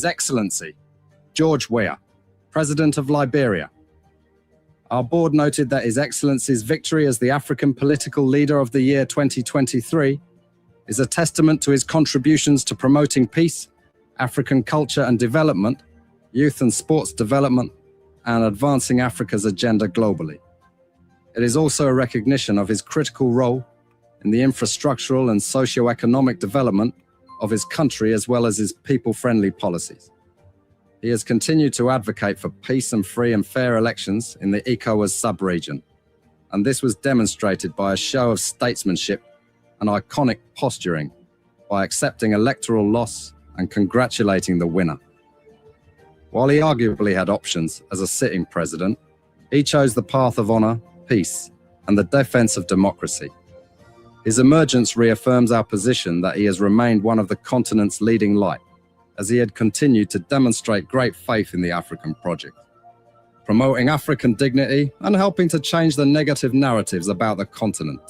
His Excellency, George Weah, President of Liberia. Our board noted that His Excellency's victory as the African Political Leader of the Year 2023 is a testament to his contributions to promoting peace, African culture and development, youth and sports development, and advancing Africa's agenda globally. It is also a recognition of his critical role in the infrastructural and socio-economic development of his country as well as his people-friendly policies. He has continued to advocate for peace and free and fair elections in the ECOWAS sub-region, and this was demonstrated by a show of statesmanship and iconic posturing by accepting electoral loss and congratulating the winner. While he arguably had options as a sitting president, he chose the path of honor, peace, and the defense of democracy. His emergence reaffirms our position that he has remained one of the continent's leading light, as he had continued to demonstrate great faith in the African project, promoting African dignity and helping to change the negative narratives about the continent.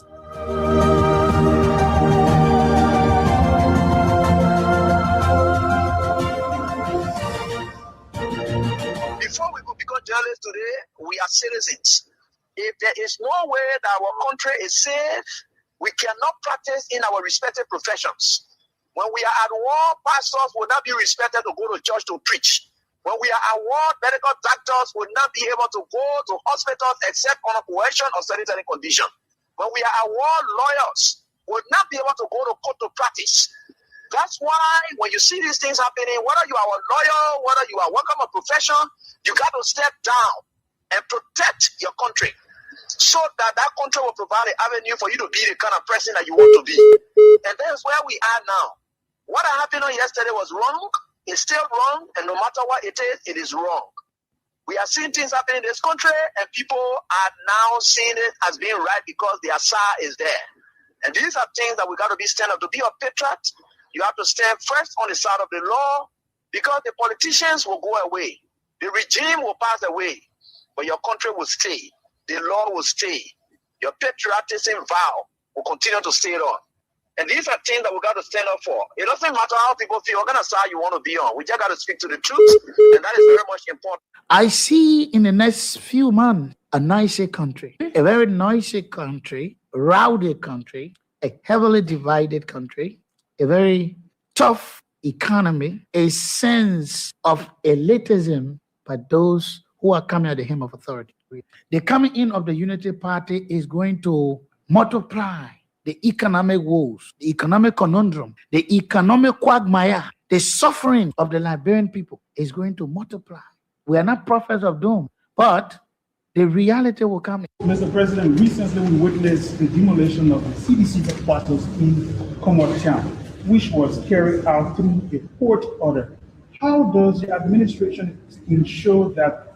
Before we could become journalists today, we are citizens. If there is no way that our country is safe, we cannot practice in our respective professions. When we are at war, pastors will not be respected to go to church to preach. When we are at war, medical doctors will not be able to go to hospitals except on a coercion or sanitary condition. When we are at war, lawyers will not be able to go to court to practice. That's why when you see these things happening, whether you are a lawyer, whether you are working a profession, you got to step down and protect your country, so that that country will provide an avenue for you to be the kind of person that you want to be. And that's where we are now. What happened on yesterday was wrong. It's still wrong. And no matter what it is wrong. We are seeing things happening in this country, and people are now seeing it as being right because the Asa is there. And these are things that we got to be stand up. To be a patriot, you have to stand first on the side of the law, because the politicians will go away. The regime will pass away, but your country will stay. The law will stay. Your patriotism vow will continue to stay on. And these are things that we got to stand up for. It doesn't matter how people feel, what kind of side you want to be on. We just got to speak to the truth, and that is very much important. I see in the next few months a nicer country, a very noisy country, rowdy country, a heavily divided country, a very tough economy, a sense of elitism by those who are coming at the hem of authority. The coming in of the Unity Party is going to multiply the economic woes, the economic conundrum, the economic quagmire, the suffering of the Liberian people is going to multiply. We are not prophets of doom, but the reality will come. Mr. President, recently we witnessed the demolition of the CDC headquarters in Comot Town, which was carried out through a court order. How does the administration ensure that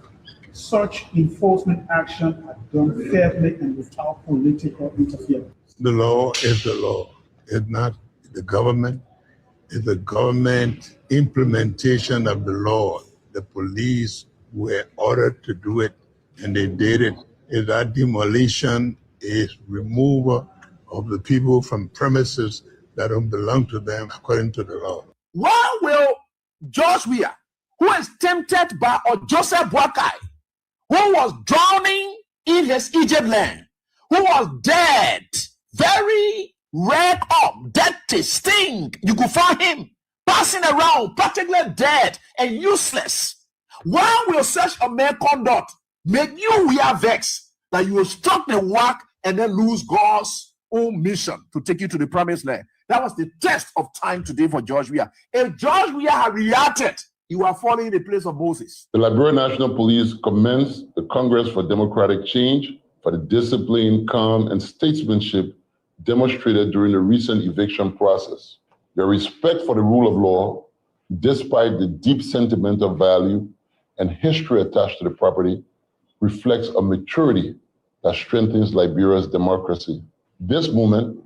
such enforcement action are done fairly and without political interference? The law is the law. It's not the government. It's the government implementation of the law. The police were ordered to do it, and they did it. If that demolition is removal of the people from premises that don't belong to them according to the law. Why will George Weah, who is tempted by Joseph Boakai, who was drowning in his Egypt land, who was dead, very red up, dirty, stink, you could find him passing around, practically dead and useless. Why will such a man conduct make you Weah vex that you will struck the whack and then lose God's own mission to take you to the promised land? That was the test of time today for George Weah. If George Weah had reacted, you are falling in the place of Moses. The Liberian National Police commends the Congress for Democratic Change for the discipline, calm, and statesmanship demonstrated during the recent eviction process. Their respect for the rule of law, despite the deep sentimental value and history attached to the property, reflects a maturity that strengthens Liberia's democracy. This movement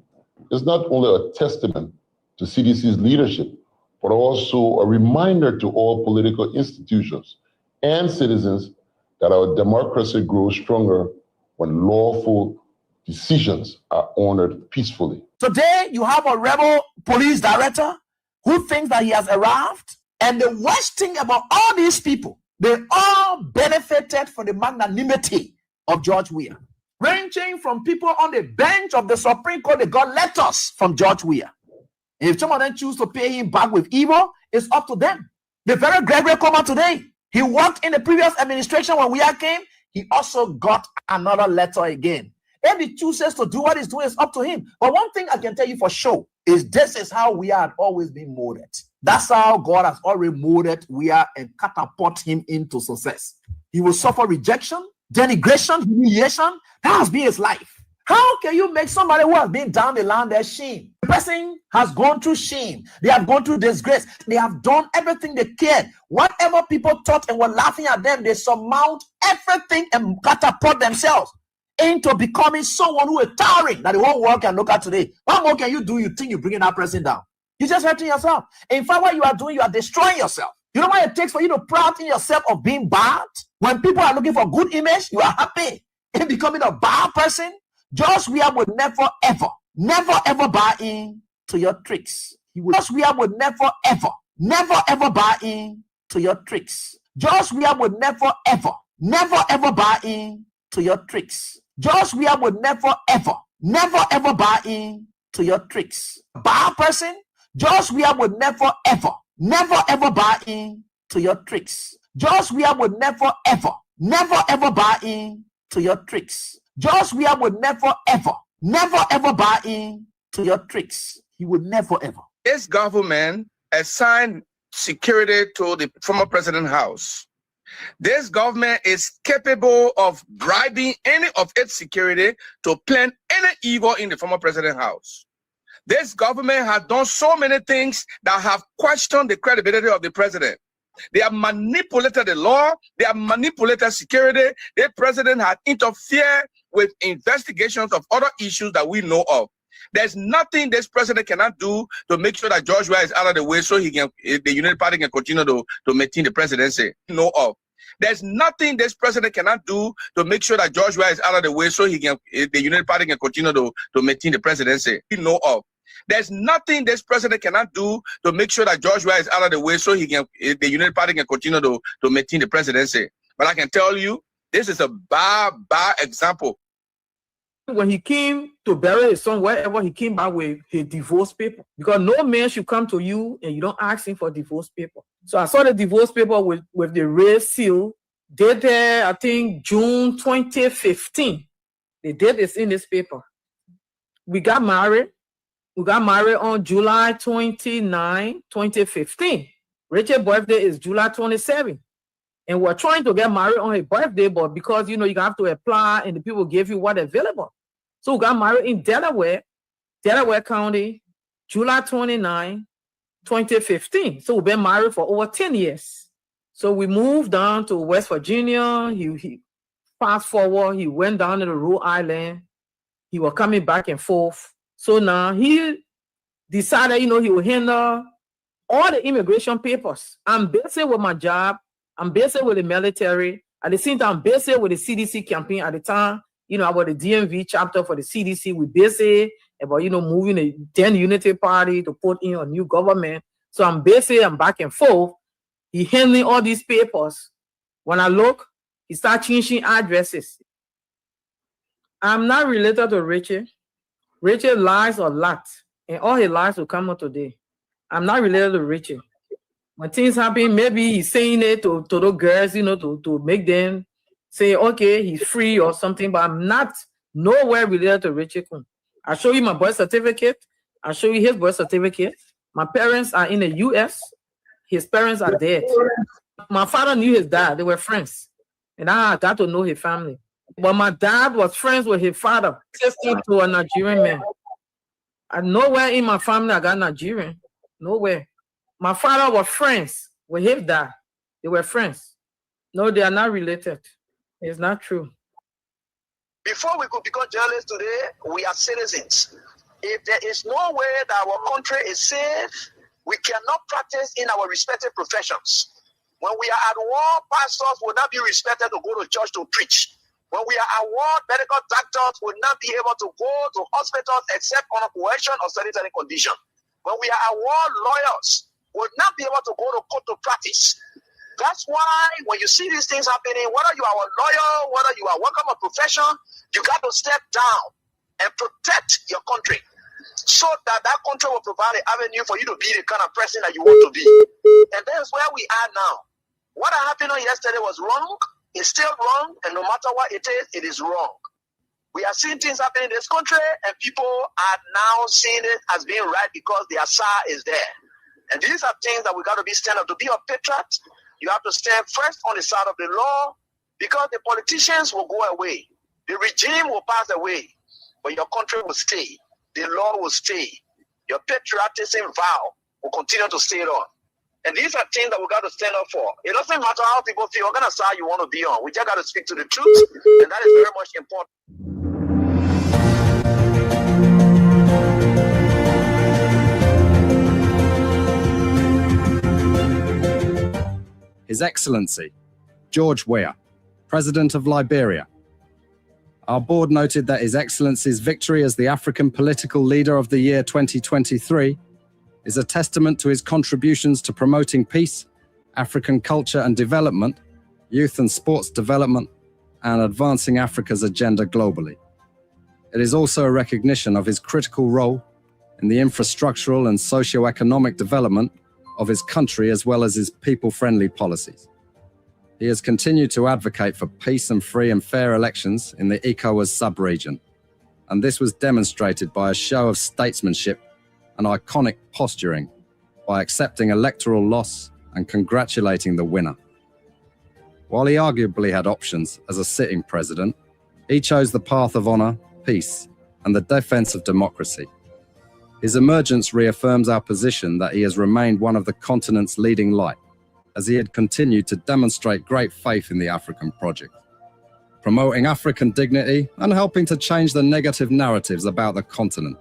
is not only a testament to CDC's leadership, but also a reminder to all political institutions and citizens that our democracy grows stronger when lawful decisions are honored peacefully. Today, you have a rebel police director who thinks that he has arrived And the worst thing about all these people, they all benefited from the magnanimity of George Weah. Ranging from people on the bench of the Supreme Court, they got letters from George Weah. If some of them choose to pay him back with evil, it's up to them. The very Gregory Comer today, he worked in the previous administration when Weah came. He also got another letter again. If he chooses to do what he's doing, it's up to him. But one thing I can tell you for sure is this is how we had always been molded. That's how God has already molded Weah and catapult him into success. He will suffer rejection, denigration, humiliation. That has been his life. How can you make somebody who has been down the line their shame? The person has gone through shame. They have gone through disgrace. They have done everything they cared. Whatever people thought and were laughing at them, they surmount everything and catapult themselves into becoming someone who is towering that the whole world can look at today. What more can you do? You think you're bringing that person down? You're just hurting yourself. In fact, what you are doing, you are destroying yourself. You know what it takes for you to proud in yourself of being bad? When people are looking for good image, you are happy in becoming a bad person. George Weah would never, ever buy in to your tricks. George Weah would never, ever buy in to your tricks. George Weah would never, ever buy in to your tricks. George Weah would never, ever buy in to your tricks. Bad person, George Weah would never, ever buy in to your tricks. George Weah would never, ever buy in to your tricks. George Weah would never, ever buy in to your tricks. He would never, ever. This government assigned security to the former president's house. This government is capable of bribing any of its security to plan any evil in the former president's house. This government has done so many things that have questioned the credibility of the president. They have manipulated the law. They have manipulated security. The president has interfered with investigations of other issues that we know of. There's nothing this president cannot do to make sure that George Weah is out of the way so he can, the United Party can continue to maintain the presidency. Know of. There's nothing this president cannot do to make sure that George Weah is out of the way so he can, the United Party can continue to maintain the presidency. Know of. There's nothing this president cannot do to make sure that George Weah is out of the way so he can, the United Party can continue to maintain the presidency. But I can tell you, this is a bad example. When he came to bury his son, wherever he came back with his divorce paper, because no man should come to you and you don't ask him for divorce paper. So I saw the divorce paper with the red seal, dated, I think, June 2015. The date is in this paper. We got married. We got married on July 29, 2015. Rachel's birthday is July 27. And we're trying to get married on her birthday, but because, you know, you have to apply and the people give you what available. So we got married in Delaware County, July 29, 2015. So we've been married for over 10 years. So we moved down to West Virginia. He fast forward, he went down to the Rhode Island. He was coming back and forth. So now he decided, you know, he would handle all the immigration papers. I'm busy with my job. I'm busy with the military. At the same time, I'm busy with the CDC campaign. At the time, you know, I was the DMV chapter for the CDC. We're busy about, you know, moving the then Unity Party to put in a new government. So I'm busy, I'm back and forth. He handling all these papers. When I look, he started changing addresses. I'm not related to Richard. Richard lies a lot, and all his lies will come out today. I'm not related to Richard. When things happen, maybe he's saying it to the girls, you know, to make them say, okay, he's free or something, but I'm not nowhere related to Richard Kun. I'll show you my birth certificate. I'll show you his birth certificate. My parents are in the U.S. His parents are dead. My father knew his dad. They were friends. And I got to know his family. But my dad was friends with his father, sister to a Nigerian man. And nowhere in my family I got Nigerian. Nowhere. My father was friends with his dad. They were friends. No, they are not related. It's not true. Before we could become journalists today, we are citizens. If there is no way that our country is safe, we cannot practice in our respective professions. When we are at war, pastors will not be respected to go to church to preach. When we are at war, medical doctors will not be able to go to hospitals except on a coercion or certain condition. When we are at war, lawyers will not be able to go to court to practice. That's why when you see these things happening, whether you are a lawyer, whether you are working a profession, you got to step down and protect your country so that that country will provide an avenue for you to be the kind of person that you want to be. And that's where we are now. What happened on yesterday was wrong. It's still wrong. And no matter what it is wrong. We are seeing things happen in this country, and people are now seeing it as being right because the Asa is there. And these are things that we got to be stand up. To be a patriot, you have to stand first on the side of the law, because the politicians will go away. The regime will pass away, but your country will stay. The law will stay. Your patriotism vow will continue to stay on. And these are things that we got to stand up for. It doesn't matter how people feel, what kind of side you want to be on. We just got to speak to the truth, and that is very much important. His Excellency, George Weah, President of Liberia. Our board noted that His Excellency's victory as the African Political Leader of the Year 2023 is a testament to his contributions to promoting peace, African culture and development, youth and sports development, and advancing Africa's agenda globally. It is also a recognition of his critical role in the infrastructural and socio-economic development of his country, as well as his people-friendly policies. He has continued to advocate for peace and free and fair elections in the ECOWAS sub-region, and this was demonstrated by a show of statesmanship and iconic posturing by accepting electoral loss and congratulating the winner. While he arguably had options as a sitting president, he chose the path of honor, peace, and the defense of democracy. His emergence reaffirms our position that he has remained one of the continent's leading light, as he had continued to demonstrate great faith in the African project, promoting African dignity and helping to change the negative narratives about the continent.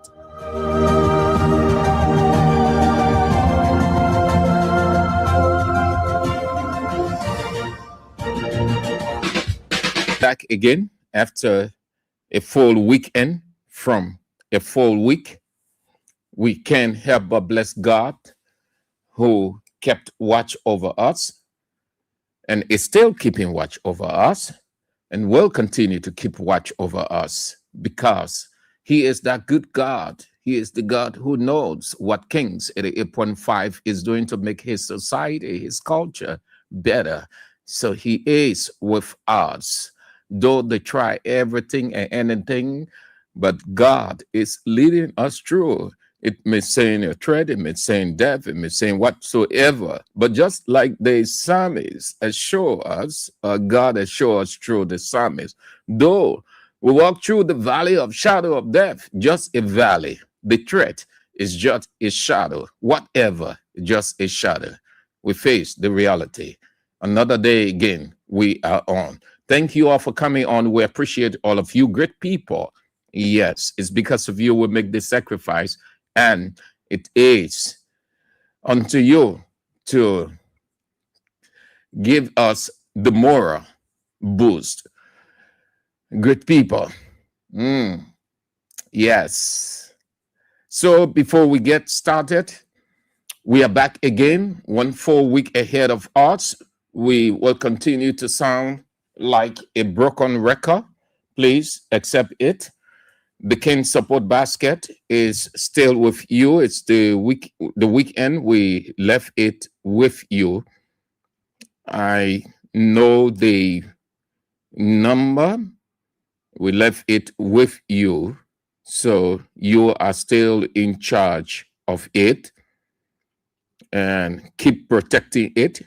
Back again after a full weekend from a full week. We can't help but bless God who kept watch over us and is still keeping watch over us and will continue to keep watch over us, because he is that good God. He is the God who knows what Kings 88.5 is doing to make his society, his culture better. So he is with us. Though they try everything and anything, but God is leading us through. It may say a threat, it may say death, it may say whatsoever. But just like the psalmist assure us, God assure us through the psalmist, though we walk through the valley of shadow of death, just a valley. The threat is just a shadow. Whatever, just a shadow. We face the reality. Another day again, we are on. Thank you all for coming on. We appreciate all of you great people. Yes, it's because of you we make this sacrifice, and it is unto you to give us the moral boost. Great people. Yes. So before we get started, we are back again, 1 full week ahead of us. We will continue to sound like a broken record. Please accept it. The King Support Basket is still with you. It's the weekend. We left it with you. I know the number. We left it with you. So you are still in charge of it. And keep protecting it.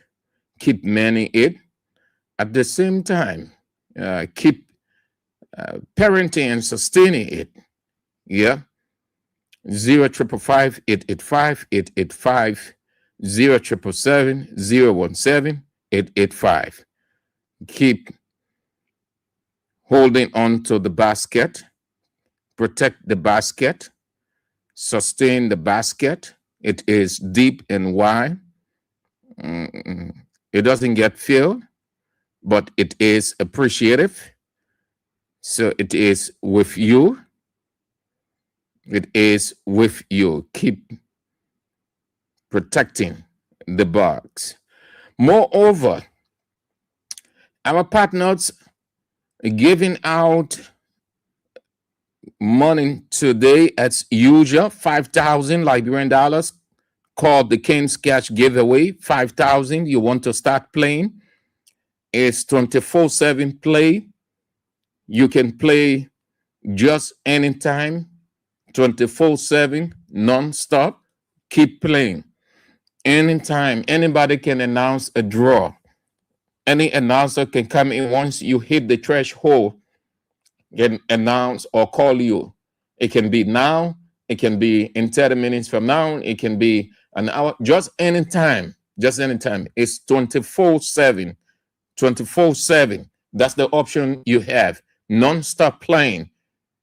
Keep manning it. At the same time, keep parenting and sustaining it. Yeah. 0555 885 885 0777 017 885. Keep holding on to the basket. Protect the basket. Sustain the basket. It is deep and wide. It doesn't get filled, but it is appreciative. So it is with you. It is with you. Keep protecting the box. Moreover, our partners are giving out money today as usual, 5,000 Liberian dollars, called the King's Cash Giveaway. 5,000. You want to start playing? It's 24/7 play. You can play just anytime, 24/7, non-stop. Keep playing. Anytime, anybody can announce a draw. Any announcer can come in once you hit the threshold, can announce or call you. It can be now, it can be in 30 minutes from now, it can be an hour, just anytime, just anytime. It's 24/7, 24/7. That's the option you have. Non-stop playing.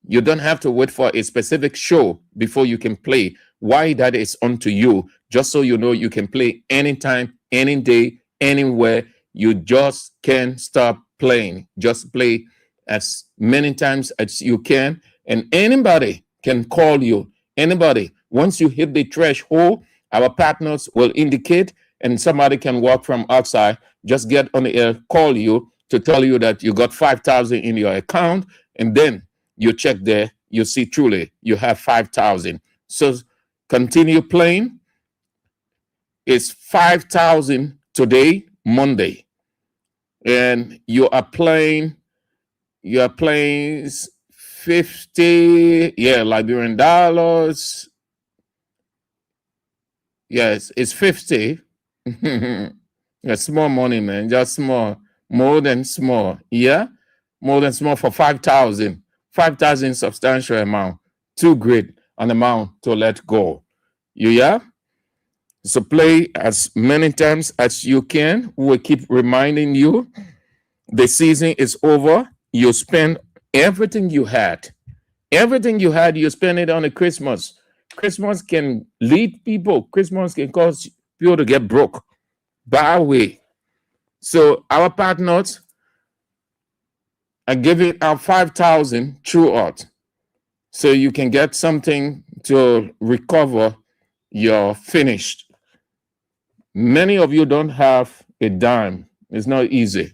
You don't have to wait for a specific show before you can play. Why that is onto you, just so you know you can play anytime, any day, anywhere. You just can't stop playing. Just play as many times as you can, and anybody can call you. Anybody. Once you hit the threshold, our partners will indicate, and somebody can walk from outside, just get on the air, call you to tell you that you got 5,000 in your account, and then you check there, you see truly you have 5,000. So continue playing. It's 5,000 today, Monday, and you are playing 50, Liberian dollars. Yes, it's 50. Yeah, small money, man, just small, more than small. Yeah, more than small for 5,000. 5,000 substantial amount, too great an amount to let go. Yeah? So play as many times as you can. We will keep reminding you the season is over. You spend everything you had. Everything you had, you spend it on a Christmas. Christmas can lead people. Christmas can cause people to get broke. By the way. So our partners are giving out 5,000 throughout, so you can get something to recover your finished. Many of you don't have a dime. It's not easy.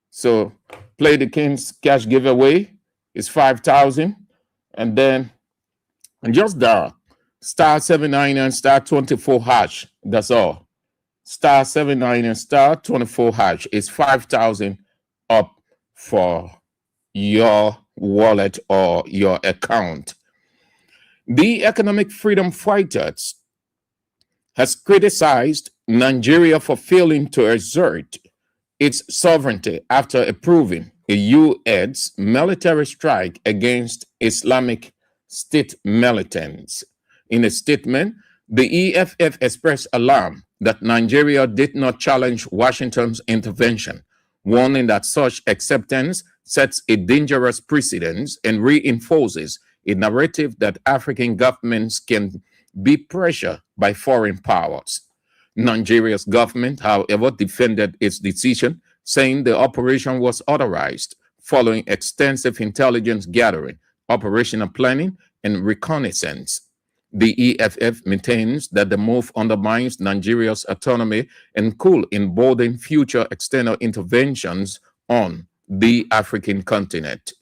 So play the King's Cash Giveaway. It's 5,000, and then just dial star 799 star 24 hash. That's all. Star 799 star 24 hash. It's 5,000 up for your wallet or your account. The Economic Freedom Fighters has criticized Nigeria for failing to assert its sovereignty after approving a U.S. military strike against Islamic State militants. In a statement, the EFF expressed alarm that Nigeria did not challenge Washington's intervention, warning that such acceptance sets a dangerous precedent and reinforces a narrative that African governments can be pressured by foreign powers. Nigeria's government, however, defended its decision, saying the operation was authorized following extensive intelligence gathering, operational planning, and reconnaissance. The EFF maintains that the move undermines Nigeria's autonomy and could embolden future external interventions on the African continent.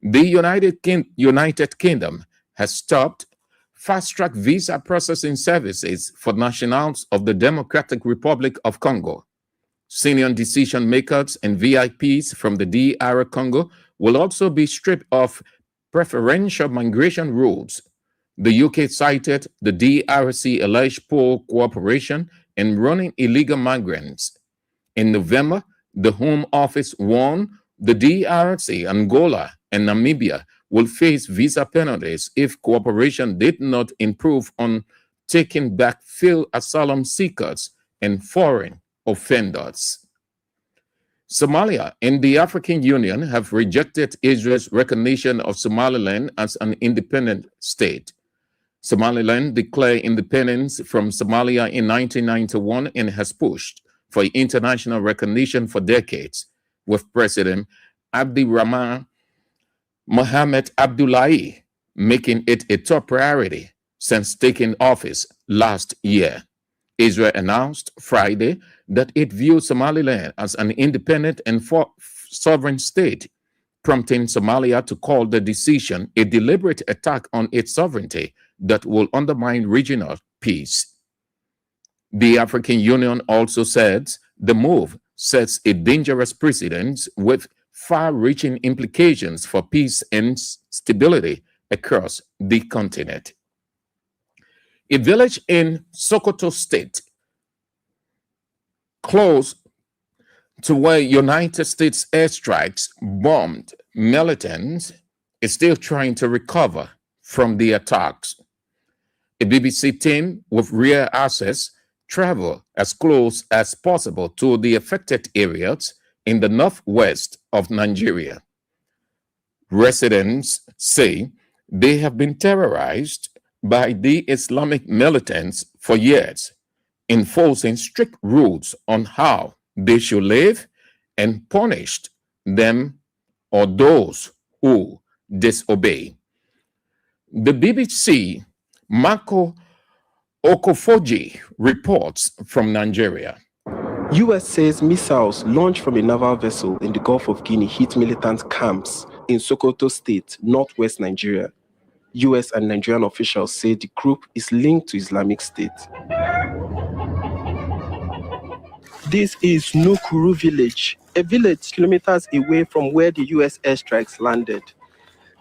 The United Kingdom has stopped fast-track visa processing services for nationals of the Democratic Republic of Congo. Senior decision makers and VIPs from the DR Congo will also be stripped of preferential migration rules. The UK cited the DRC alleged poor cooperation in running illegal migrants. In November, the Home Office warned the DRC, Angola, and Namibia will face visa penalties if cooperation did not improve on taking back failed asylum seekers and foreign offenders. Somalia and the African Union have rejected Israel's recognition of Somaliland as an independent state. Somaliland declared independence from Somalia in 1991 and has pushed for international recognition for decades, with President Abdirahman Mohamed making it a top priority since taking office last year. Israel announced Friday that it views Somaliland as an independent and sovereign state, prompting Somalia to call the decision a deliberate attack on its sovereignty that will undermine regional peace. The African Union also said the move sets a dangerous precedent with far-reaching implications for peace and stability across the continent. A village in Sokoto State, close to where United States airstrikes bombed militants, is still trying to recover from the attacks. A BBC team with rear access traveled as close as possible to the affected areas in the northwest of Nigeria. Residents say they have been terrorized by the Islamic militants for years, enforcing strict rules on how they should live and punished them or those who disobey. The BBC Marco Okofoji reports from Nigeria. U.S. says missiles launched from a naval vessel in the Gulf of Guinea hit militant camps in Sokoto State, northwest Nigeria. U.S. and Nigerian officials say the group is linked to Islamic State. This is Nukuru village, a village kilometers away from where the U.S. airstrikes landed.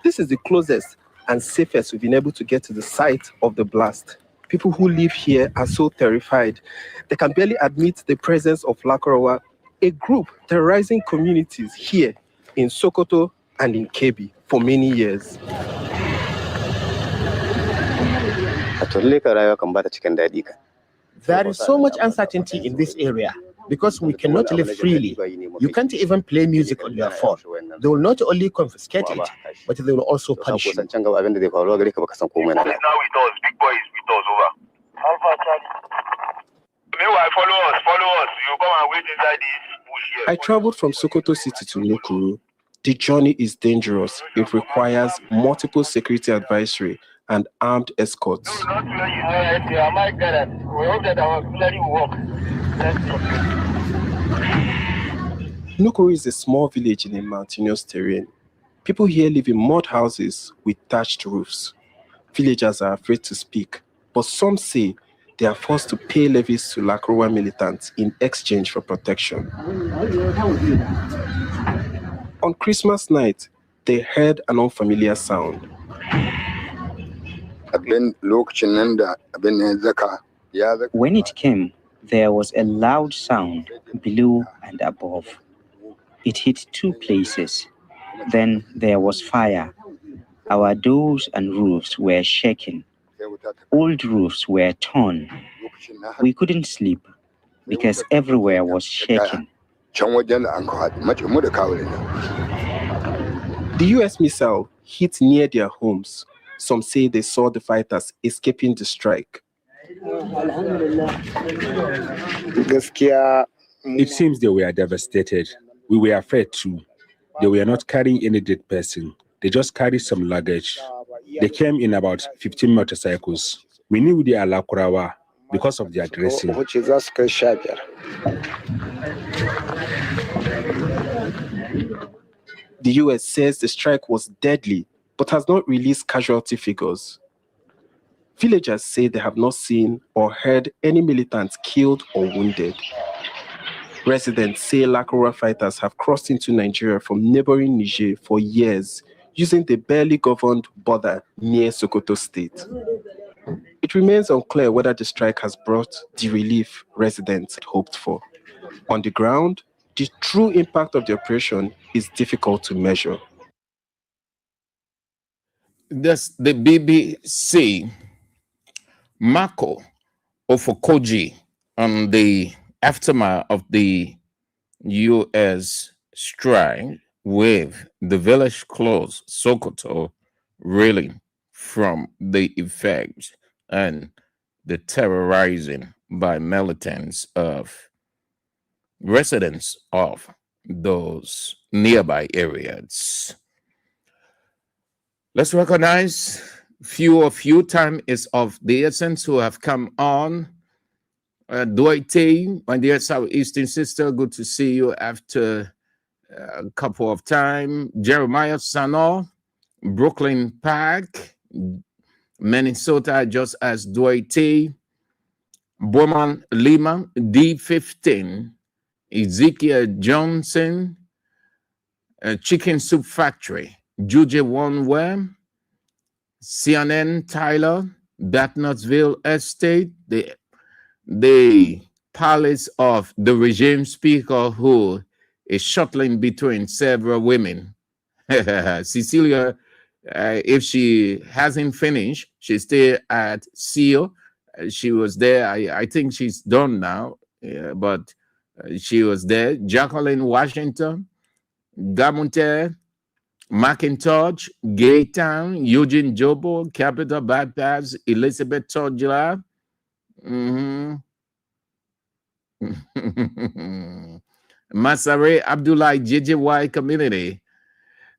This is the closest and safest we've been able to get to the site of the blast. People who live here are so terrified. They can barely admit the presence of Lakurawa, a group terrorizing communities here in Sokoto and in Kebbi for many years. There is so much uncertainty in this area because we cannot live freely. You can't even play music on your phone. They will not only confiscate it, but they will also punish you. Now with us, big boys with us over. Meanwhile, follow us. You come and wait inside this bush here. I traveled from Sokoto City to Nukuru. The journey is dangerous. It requires multiple security advisory and armed escorts. Not to let you know anything. I might get it. We hope that our auxiliary will work. Nukuru is a small village in a mountainous terrain. People here live in mud houses with thatched roofs. Villagers are afraid to speak, but some say they are forced to pay levies to Lakurawa militants in exchange for protection. On Christmas night, they heard an unfamiliar sound. When it came, there was a loud sound below and above. It hit two places. Then there was fire. Our doors and roofs were shaken. Old roofs were torn. We couldn't sleep because everywhere was shaking. The US missile hit near their homes. Some say they saw the fighters escaping the strike. It seems they were devastated. We were afraid too. They were not carrying any dead person. They just carried some luggage. They came in about 15 motorcycles. We knew they are Lakurawa because of their dressing. The US says the strike was deadly, but has not released casualty figures. Villagers say they have not seen or heard any militants killed or wounded. Residents say Lakurawa fighters have crossed into Nigeria from neighboring Niger for years, using the barely governed border near Sokoto State. It remains unclear whether the strike has brought the relief residents had hoped for. On the ground, the true impact of the operation is difficult to measure. That's the BBC Marco Ofokoji on the aftermath of the U.S. strike with the village close Sokoto reeling from the effects and the terrorizing by militants of residents of those nearby areas. Let's recognize few time is of the essence who have come on Doite, my dear Southeastern sister, good to see you after a couple of time. Jeremiah Sano, Brooklyn Park, Minnesota, just as Doite. Bowman Lima, D15, Ezekiel Johnson, Chicken Soup Factory, Juju One Wem, CNN Tyler, Batnuttsville Estate, the palace of the regime speaker who is shuttling between several women. Cecilia, if she hasn't finished, she's still at CEO. She was there. I think she's done now, but she was there. Jacqueline Washington, Gamunte, McIntosh, Gaytown, Eugene Jobo, Capital Bypass, Elizabeth Todula. Masare Abdullah JJY Community,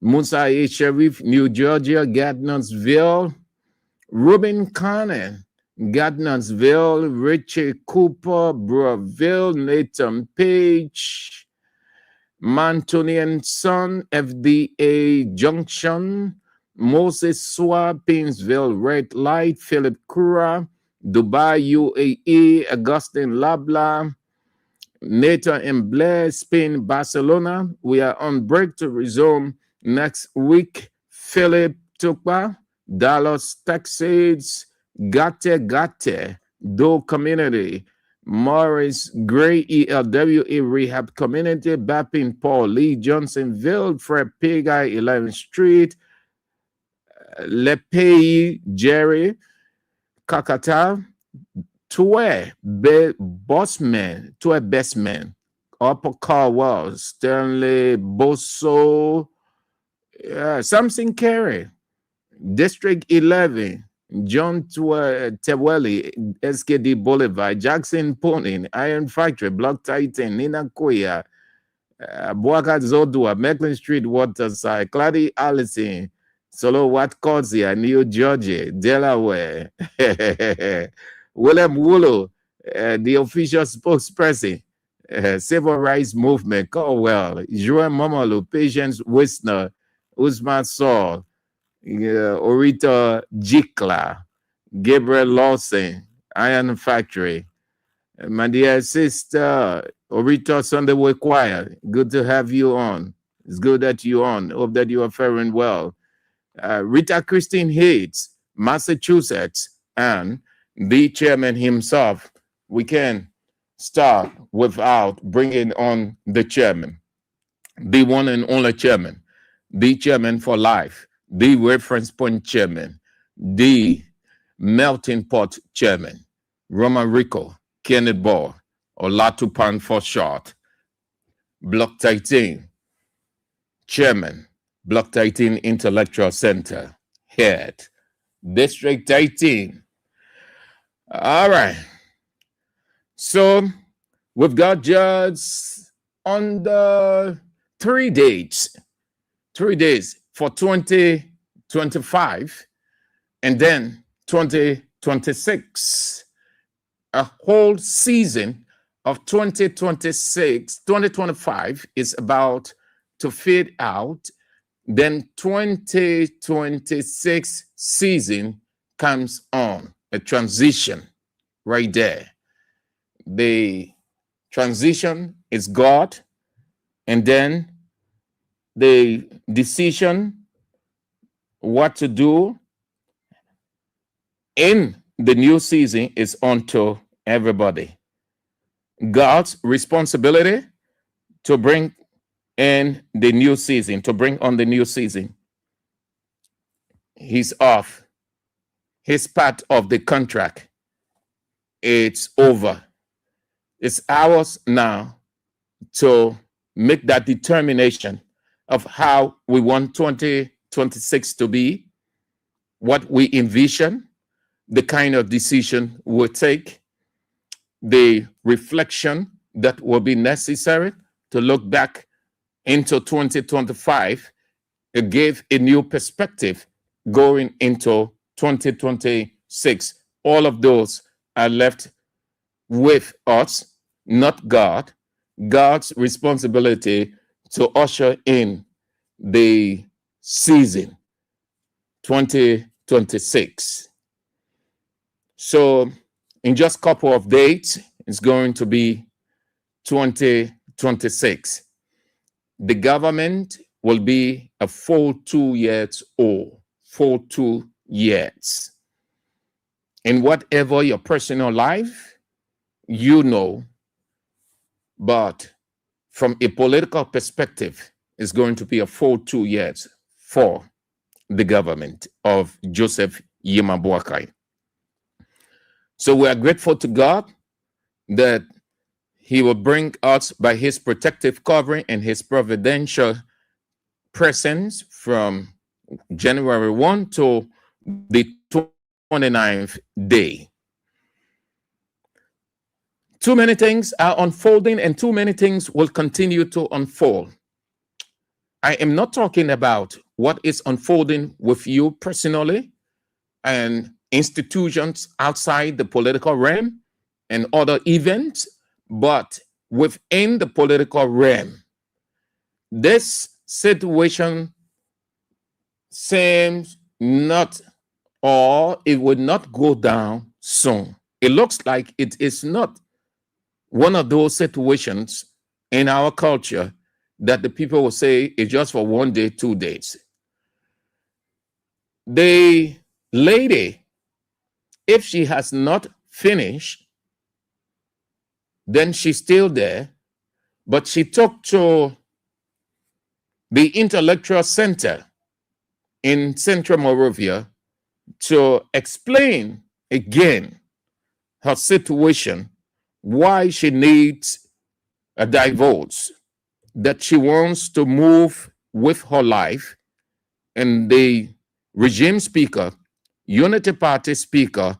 Musa A. Sharif, New Georgia, Gardnersville, Ruben Connor, Gardnersville, Richie Cooper, Broville, Nathan Page, Mantonian Son, FDA Junction, Moses Swa, Painesville, Red Light, Philip Kura, Dubai, UAE, Augustine Labla, Nathan and Blair, Spain, Barcelona. We are on break to resume next week. Philip Tukpa, Dallas, Texas, Gate, Do Community, Morris, Gray, ELWA Rehab Community, Bappin, Paul Lee, Johnsonville, Fred Pigay, 11th Street, Lepay, Jerry, Kakata, Tue Bossman, Tue Bestman, Upper Carwell, Stanley Bosso, Samson Carey, District 11, John Teweli, SKD Boulevard, Jackson Pony, Iron Factory, Block Titan, Nina Koya, Boakat Zodua, Macklin Street, Waterside, Clady Allison, Solo Watcosia, New Georgia, Delaware, William Wulu, the official spokesperson, Civil Rights Movement, Caldwell, Joel Momalu, Patience Wisner, Usman Saul, Orita Jikla, Gabriel Lawson, Iron Factory, my dear sister, Orita Sunday Choir, good to have you on. It's good that you're on. Hope that you are faring well. Rita Christine Hayes, Massachusetts, and the chairman himself. We can start without bringing on the chairman, the one and only chairman, the chairman for life, the reference point chairman, the melting pot chairman, Roman Rico, Kenneth Ball, or Latupan for short, Block 13, chairman, Block 13 Intellectual Center, head, District 18. All right. So we've got just under 3 days for 2025 and then 2026. A whole season of 2025 is about to fade out. Then 2026 season comes on, a transition right there. The transition is God, and then the decision what to do in the new season is onto everybody. God's responsibility to bring in the new season, to bring on the new season. He's off. His part of the contract, it's over. It's ours now to make that determination of how we want 2026 to be, what we envision, the kind of decision we'll take, the reflection that will be necessary to look back into 2025. It gave a new perspective going into 2026. All of those are left with us, not God. God's responsibility to usher in the season 2026. So in just a couple of days, it's going to be 2026. The government will be a full 2 years old, full 2 years. In whatever your personal life, you know, but from a political perspective, it's going to be a full 2 years for the government of Joseph Yema Boakai. So we are grateful to God that he will bring us by his protective covering and his providential presence from January 1 to the 29th day. Too many things are unfolding and too many things will continue to unfold. I am not talking about what is unfolding with you personally and institutions outside the political realm and other events, but within the political realm. This situation seems not, or it would not go down soon. It looks like it is not one of those situations in our culture that the people will say is just for 1 day, 2 days. The lady, if she has not finished, then she's still there, but she took to the intellectual center in Central Moravia to explain again her situation, why she needs a divorce, that she wants to move with her life, and the regime speaker, Unity Party speaker,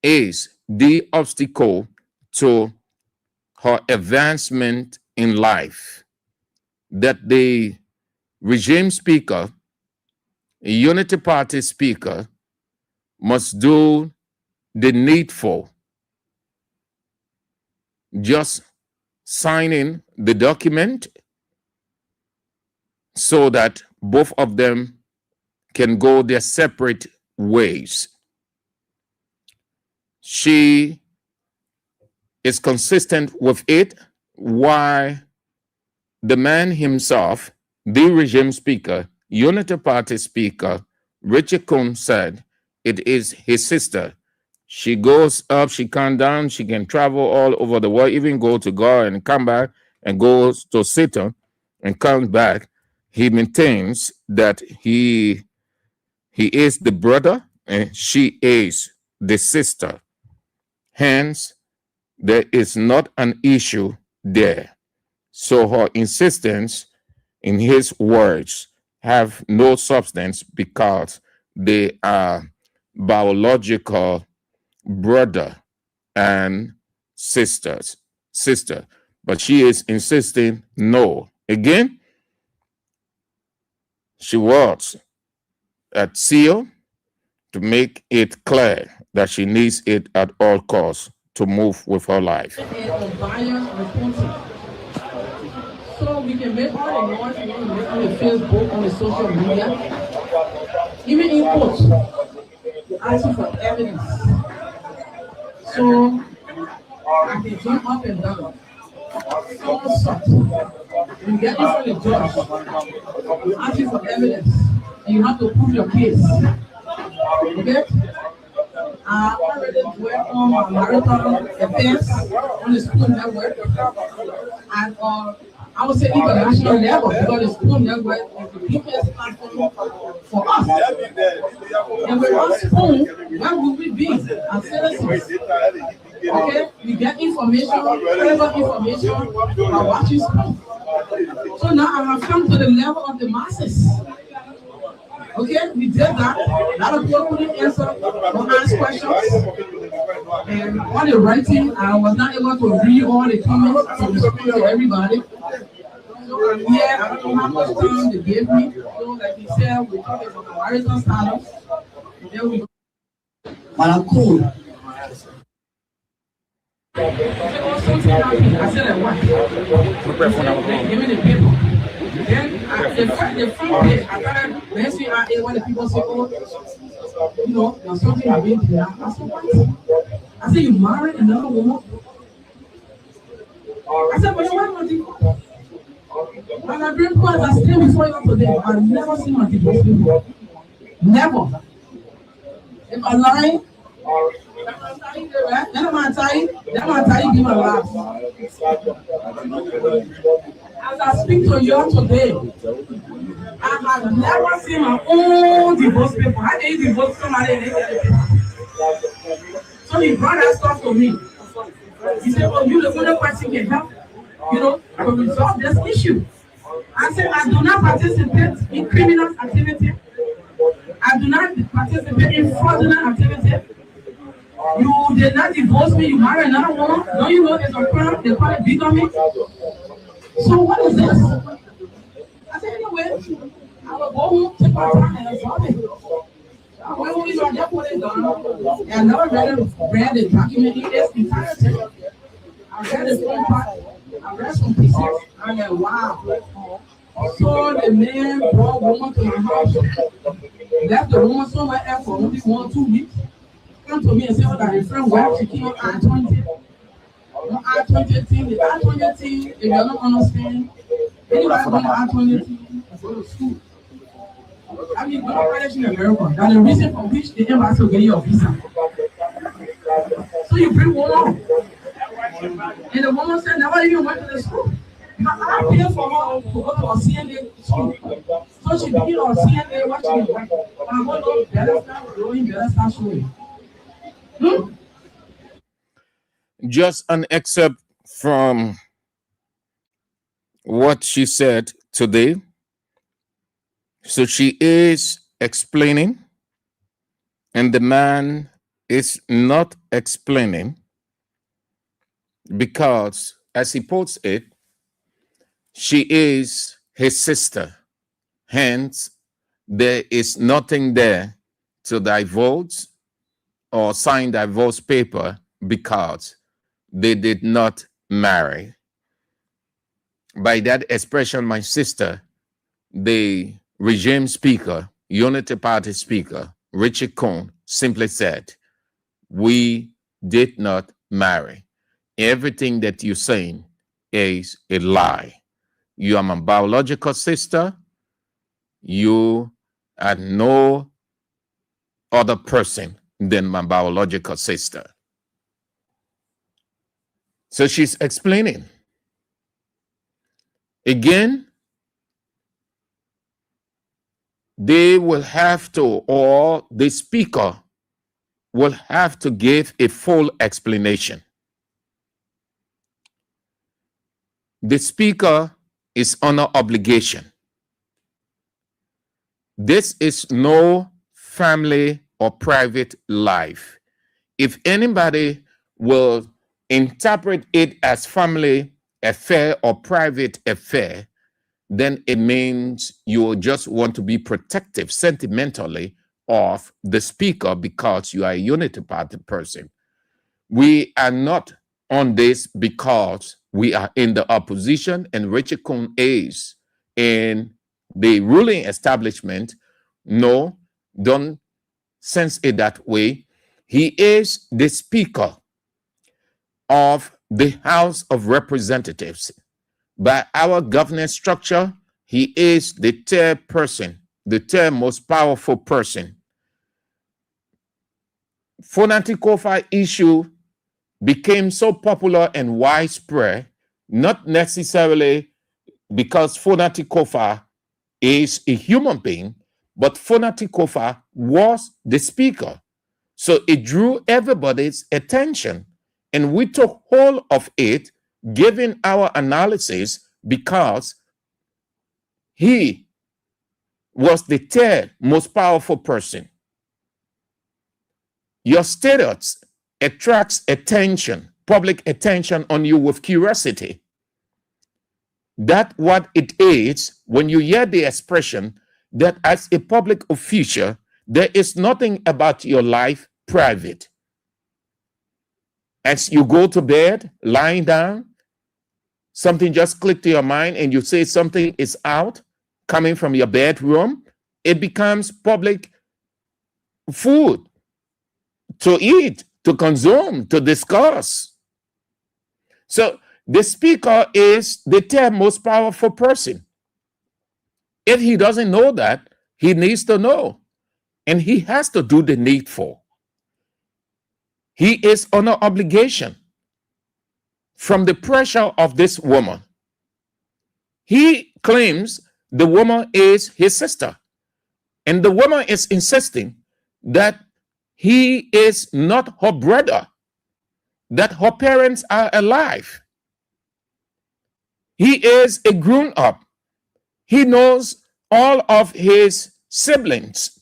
is the obstacle to her advancement in life. That the regime speaker, Unity Party speaker, must do the needful, just signing the document so that both of them can go their separate ways. She is consistent with it, while the man himself, the regime speaker, Unity Party speaker, Richie Kuhn, said it is his sister. She goes up, she comes down, she can travel all over the world, even go to God and come back, and goes to Satan and comes back. He maintains that he is the brother and she is the sister. Hence, there is not an issue there. So her insistence in his words have no substance because they are biological brother and sister. But she is insisting no. Again, she works at seal to make it clear that she needs it at all costs to move with her life. So we can make all the noise we want to make on the Facebook, on the social media, even in court, asking for evidence. So I can jump up and down. All sorts. You get it from the judge. You ask for evidence, and you have to prove your case. Okay? I already worked on my marathon events on the school network, and I would say international level, because the school network is the biggest platform for us. And without school, where would we be as citizens? Okay, we get information, relevant information by watching school. So now I have come to the level of the masses. Okay, we did that. A lot of people couldn't answer, don't ask questions. And on the writing, I was not able to read all the comments from the school to everybody. So I'm here, I don't know how much time they gave me. So like he said, we talk about the marathon startups. And then we go. But I'm cool. Oh, something happened. I said, what? Give me the paper. Then the front page, I started, next thing when the people say, oh, you know, there's something happened here. I said, what? I said, you married another woman? I said, but your wife was divorced. And I bring points, I stay before you today. I've never seen my divorce before. Never. If I lie, then I'm tell you, give a laugh. As I speak to you today, I have never seen my own divorce paper. How do you divorce somebody? So he brought that stuff to me. He said, oh, you the only person can help, you know, to resolve this issue. I said, I do not participate in criminal activity. I do not participate in fraudulent activity. You did not divorce me, you marry another woman. Don't you know it's a crime? They call it bigamy. So what is this? I said, anyway, I will go home, take my time and absorb it. I went home, so I just put it down. And I never read the document in its entirety. I read the front part, I read some pieces, and then wow. So the man brought woman to my house, left the woman somewhere else for only 1 or 2 weeks. Come to me and say, oh, that your friend wife, she came on I-20. No I-20 thing, the I-20 thing, if you don't understand, anybody going to I-20 thing, go to school. I mean, go to college in America. That's the reason for which the embassy will get your visa. So you bring woman. And the woman said, never even went to the school. Because I paid for her to go to a CNA school. So she began on CNA watching it. And I'm going to better start growing, better start showing. Just an excerpt from what she said today. So she is explaining, and the man is not explaining because, as he puts it, she is his sister. Hence, there is nothing there to divulge or sign divorce paper because they did not marry. By that expression, my sister, the regime speaker, Unity Party speaker, Richie Cohn, simply said, we did not marry. Everything that you're saying is a lie. You are my biological sister. You are no other person than my biological sister. So she's explaining. Again, they will have to, or the speaker will have to give a full explanation. The speaker is under obligation. This is no family or private life. If anybody will interpret it as family affair or private affair, then it means you just want to be protective sentimentally of the speaker because you are a Unity Party person. We are not on this because we are in the opposition and Richard Cohn is in the ruling establishment. No, don't sense it that way. He is the speaker of the House of Representatives. By our governance structure, he is the third person, the third most powerful person. Fonati Kofa issue became so popular and widespread, not necessarily because Fonati Kofa is a human being, but Fonati Kofa was the speaker. So it drew everybody's attention. And we took hold of it, giving our analysis, because he was the third most powerful person. Your status attracts attention, public attention on you with curiosity. That's what it is when you hear the expression that as a public official, there is nothing about your life private. As you go to bed, lying down, something just clicked to your mind and you say something is out, coming from your bedroom, it becomes public food to eat, to consume, to discuss. So the speaker is the third most powerful person. If he doesn't know that, he needs to know. And he has to do the needful. He is under obligation from the pressure of this woman. He claims the woman is his sister. And the woman is insisting that he is not her brother, that her parents are alive. He is a grown-up. He knows all of his siblings.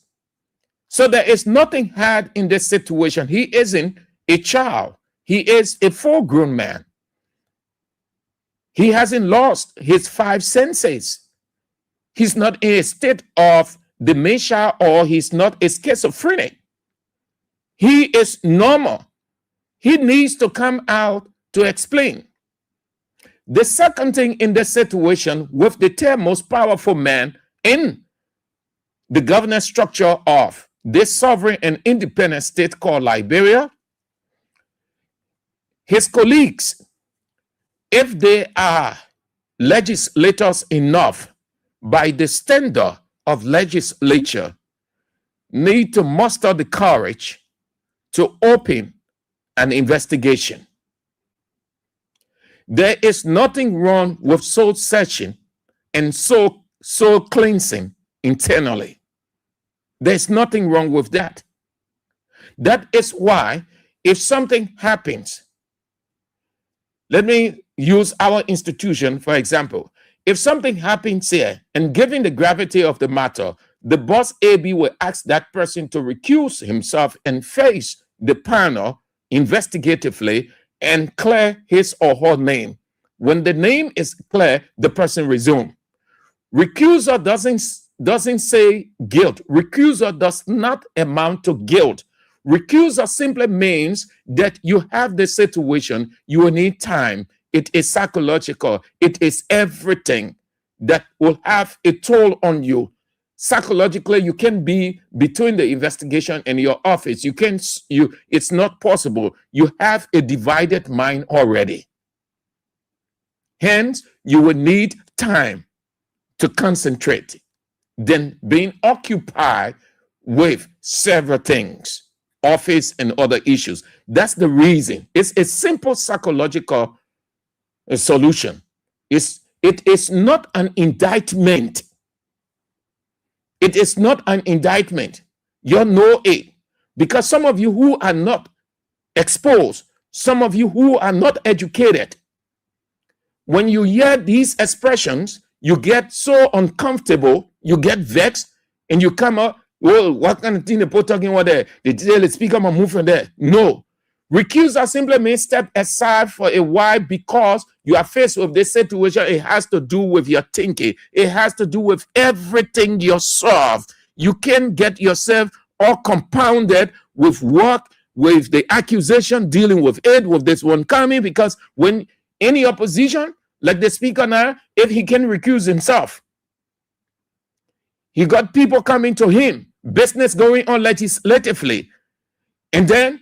So there is nothing hard in this situation. He isn't a child. He is a full-grown man. He hasn't lost his 5 senses. He's not in a state of dementia or he's not a schizophrenic. He is normal. He needs to come out to explain. The second thing in this situation with the third most powerful man in the governance structure of this sovereign and independent state called Liberia, his colleagues, if they are legislators enough by the standard of legislature, need to muster the courage to open an investigation. There is nothing wrong with soul searching and soul cleansing internally. There's nothing wrong with that. That is why if something happens, let me use our institution for example. If something happens here, and given the gravity of the matter, the boss AB will ask that person to recuse himself and face the panel investigatively and clear his or her name. When the name is clear, the person resumes. Recuser doesn't say guilt. Recuser does not amount to guilt. Recuser simply means that you have the situation, you will need time. It is psychological. It is everything that will have a toll on you. Psychologically, you can be between the investigation and your office. It's not possible. You have a divided mind already. Hence, you will need time to concentrate than being occupied with several things, office and other issues. That's the reason. It's a simple psychological solution. It is not an indictment. It is not an indictment. You know it. Because some of you who are not exposed, some of you who are not educated, when you hear these expressions, you get so uncomfortable, you get vexed, and you come up, well, what kind of thing the people talking about there? They tell the speaker, I'm move from there. No. Recuser simply means step aside for a while because you are faced with this situation. It has to do with your thinking. It has to do with everything you solve. You can get yourself all compounded with work, with the accusation, dealing with it, with this one coming, because when any opposition, like the speaker now, if he can recuse himself, he got people coming to him, business going on legislatively, and then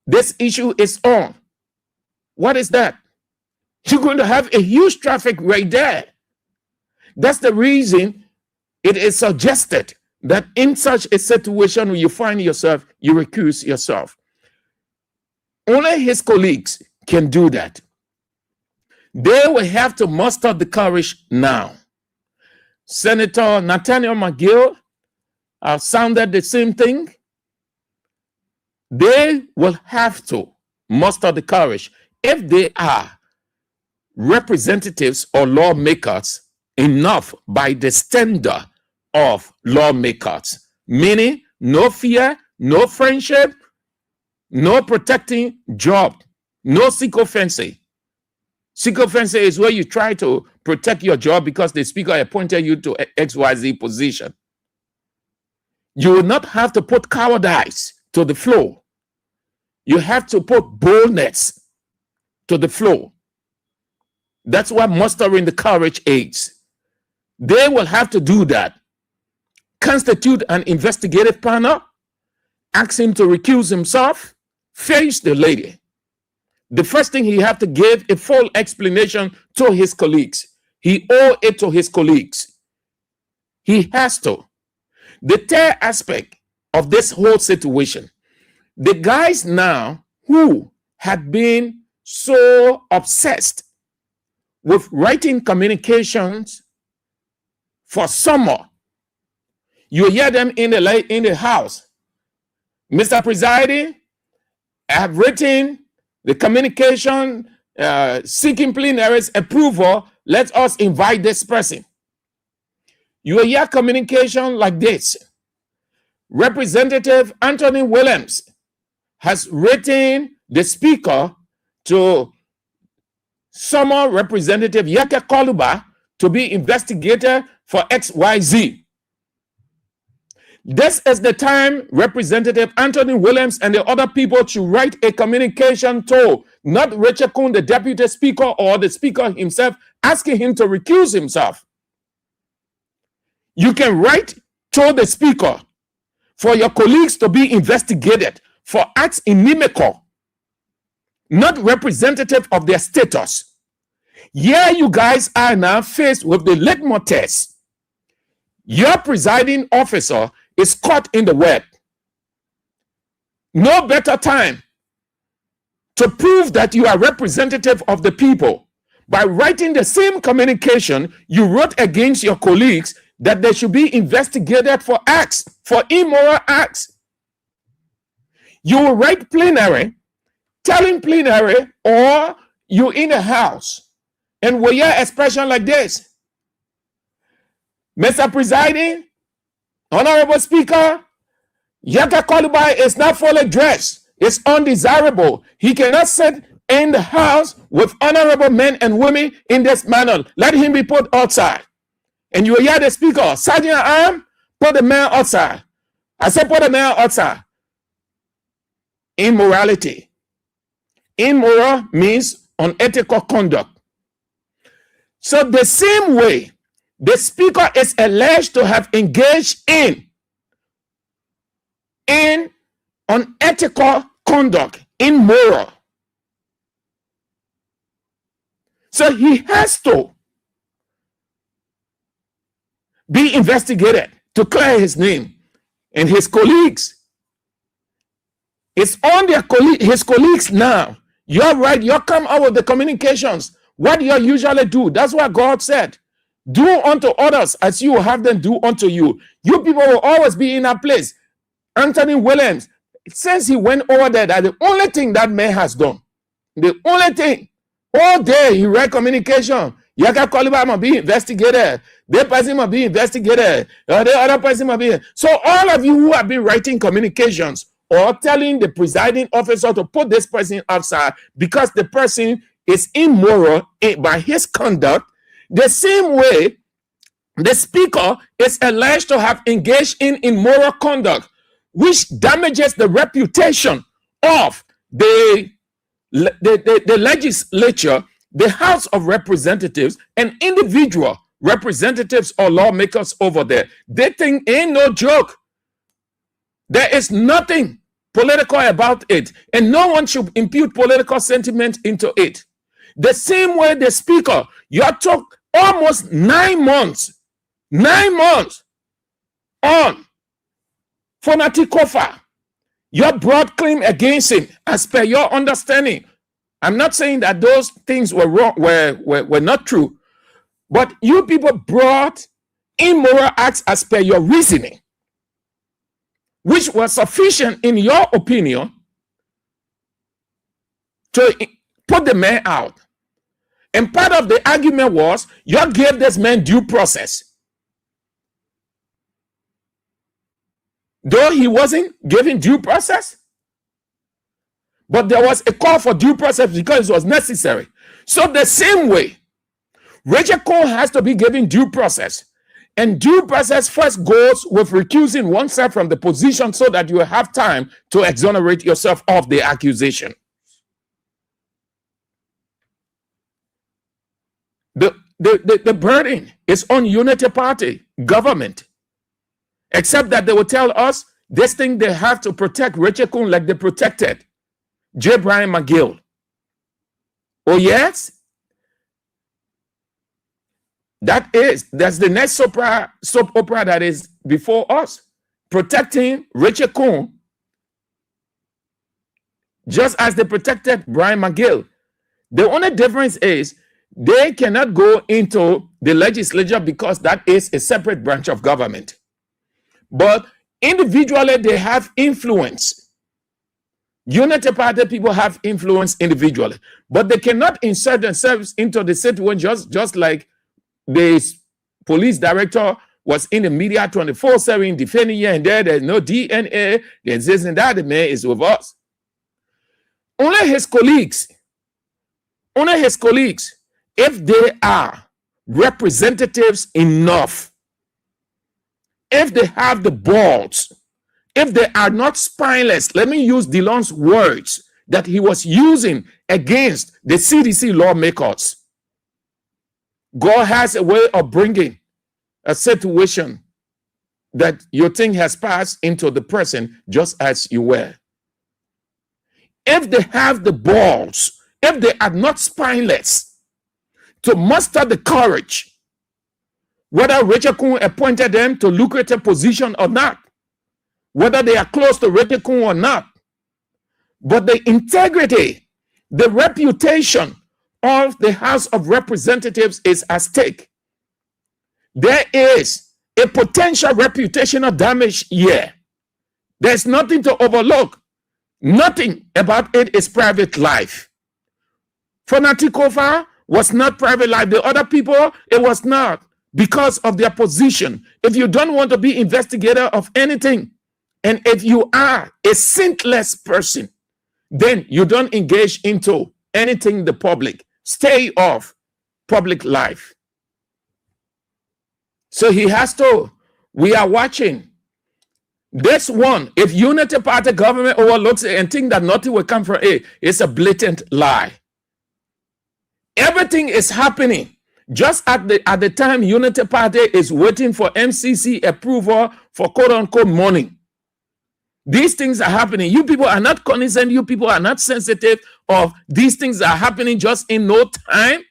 this issue is on. What is that? You're going to have a huge traffic right there. That's the reason it is suggested that in such a situation where you find yourself, you recuse yourself. Only his colleagues can do that. They will have to muster the courage now. Senator Nathaniel McGill sounded the same thing. They will have to muster the courage if they are representatives or lawmakers enough by the standard of lawmakers, meaning no fear, no friendship, no protecting job, no sycophancy. Sycophancy is where you try to protect your job because the speaker appointed you to XYZ position. You will not have to put cowardice to the floor. You have to put boldness to the floor. That's what mustering the courage is. They will have to do that. Constitute an investigative panel, ask him to recuse himself, face the lady. The first thing he have to give a full explanation to his colleagues. He owe it to his colleagues. He has to. The third aspect of this whole situation, the guys now who had been so obsessed with writing communications for summer, you hear them in the house. Mr. Presiding, I have written the communication seeking plenary's approval. Let us invite this person. You hear communication like this. Representative Anthony Williams has written the speaker to summer Representative Yaka Koluba to be investigated for XYZ. This is the time Representative Anthony Williams and the other people should write a communication to not Richard Kuhn, the deputy speaker, or the speaker himself, asking him to recuse himself. You can write to the speaker for your colleagues to be investigated for acts inimical, not representative of their status. Here you guys are now faced with the litmus test. Your presiding officer is caught in the web. No better time to prove that you are representative of the people by writing the same communication you wrote against your colleagues that they should be investigated for acts, for immoral acts. You will write plenary, telling plenary, or you in the house, and we hear expression like this. Mr. Presiding, Honorable Speaker, Yaka Koluba is not fully dressed. It's undesirable. He cannot sit in the house with honorable men and women in this manner. Let him be put outside. And you hear the speaker, Sergeant Arm, put the man outside. I said, put the man outside. Immorality. Immoral means unethical conduct. So the same way, the speaker is alleged to have engaged in unethical conduct, immoral. So he has to be investigated to clear his name and his colleagues. It's on his colleagues now. You're right. You come out with the communications. What you usually do. That's what God said. Do unto others as you will have them do unto you. You people will always be in that place. Anthony Williams, since he went over there, that the only thing that man has done, the only thing, all day he read communication. Yaka Koluba must be investigated. The person must be investigated. The other person must be. So all of you who have been writing communications or telling the presiding officer to put this person outside because the person is immoral by his conduct, the same way the speaker is alleged to have engaged in immoral conduct, which damages the reputation of the legislature, the House of Representatives, and individual representatives or lawmakers over there. They think ain't no joke. There is nothing political about it, and no one should impute political sentiment into it. The same way the speaker, you took almost 9 months on Fonati Kofa. You brought claim against him as per your understanding. I'm not saying that those things were wrong, were not true, but you people brought immoral acts as per your reasoning, which was sufficient in your opinion to put the man out. And part of the argument was you gave this man due process. Though he wasn't given due process, but there was a call for due process because it was necessary. So the same way, Richard Cole has to be given due process. And due process first goes with recusing oneself from the position so that you have time to exonerate yourself of the accusation. The burden is on Unity Party government, except that they will tell us this thing they have to protect Richard Kuhn like they protected J. Brian McGill. Oh yes, that's the next soap opera that is before us, protecting Richard Kuhn, just as they protected Brian McGill. The only difference is they cannot go into the legislature because that is a separate branch of government. But individually, they have influence. Unity Party people have influence individually, but they cannot insert themselves into the situation just like the police director was in the media 24/7 defending here and there. There's no DNA. There's this and that. The man is with us. Only his colleagues, if they are representatives enough, if they have the balls, if they are not spineless, let me use Dillon's words that he was using against the CDC lawmakers. God has a way of bringing a situation that you think has passed into the person just as you were. If they have the balls, if they are not spineless to muster the courage, whether Richard Kuhn appointed them to lucrative position or not, whether they are close to Richard Kuhn or not, but the integrity, the reputation of the House of Representatives is at stake. There is a potential reputational damage here. There's nothing to overlook. Nothing about it is private life. Fonati Kofa was not private life. The other people, it was not, because of their position. If you don't want to be investigator of anything, and if you are a saintless person, then you don't engage into anything in the public. Stay off public life. So he has to, we are watching. This one, if Unity Party government overlooks it and think that nothing will come from it, it's a blatant lie. Everything is happening just at the time Unity Party is waiting for MCC approval for quote-unquote money. These things are happening. You people are not cognizant. You people are not sensitive of these things are happening just in no time.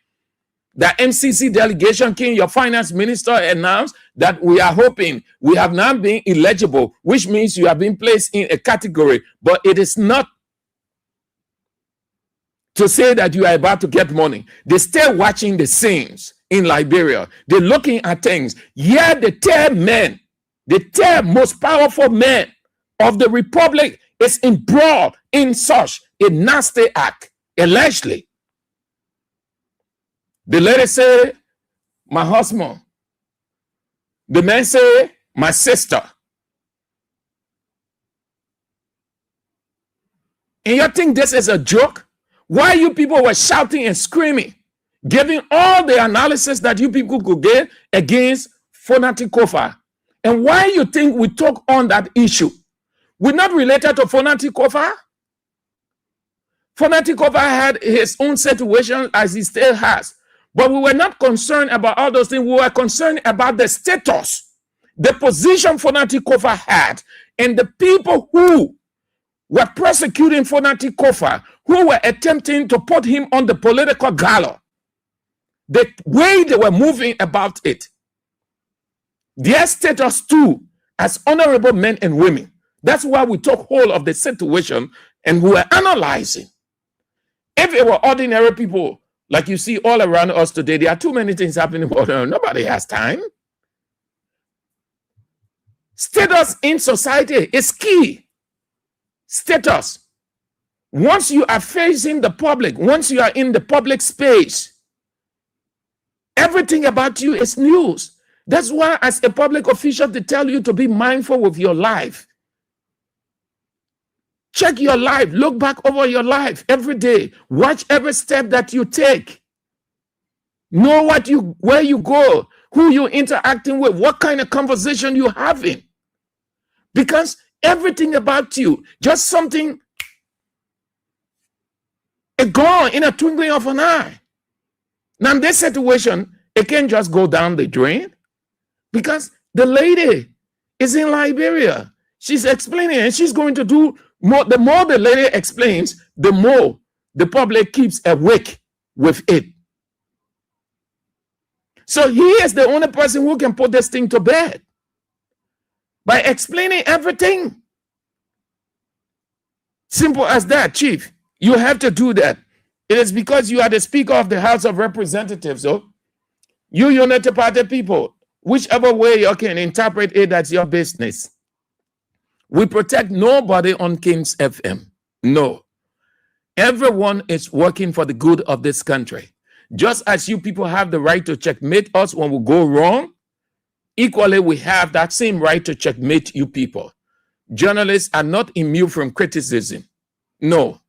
The MCC delegation came, your finance minister announced that we are hoping we have now been eligible, which means you have been placed in a category, but it is not to say that you are about to get money. They're still watching the scenes in Liberia. They're looking at things. Yeah, the 10 men, the 10 most powerful men of the republic is embroiled in such a nasty act, allegedly. The lady say, my husband. The man say, my sister. And you think this is a joke? Why you people were shouting and screaming, giving all the analysis that you people could get against Fonati Kofa? And why you think we talk on that issue? We're not related to Fonati Kofa. Fonati Kofa had his own situation as he still has. But we were not concerned about all those things. We were concerned about the status, the position Fonati Kofa had, and the people who were prosecuting Fonati Kofa, who were attempting to put him on the political gallows. The way they were moving about it, their status too, as honorable men and women. That's why we took hold of the situation and we were analyzing. If it were ordinary people, like you see all around us today, there are too many things happening, but nobody has time. Status in society is key. Status. Once you are facing the public, once you are in the public space, everything about you is news. That's why, as a public official, they tell you to be mindful of your life. Check your life. Look back over your life every day. Watch every step that you take. Know where you go, who you're interacting with, what kind of conversation you're having. Because everything about you, just something, it's gone in a twinkling of an eye. Now, this situation, it can't just go down the drain because the lady is in Liberia. She's explaining, and she's going to do more. The more the lady explains, the more the public keeps awake with it. So he is the only person who can put this thing to bed by explaining everything. Simple as that, Chief. You have to do that. It is because you are the Speaker of the House of Representatives. So you Unity Party people, whichever way you can interpret it, that's your business. We protect nobody on Kings FM. No. Everyone is working for the good of this country. Just as you people have the right to checkmate us when we go wrong, equally we have that same right to checkmate you people. Journalists are not immune from criticism. No.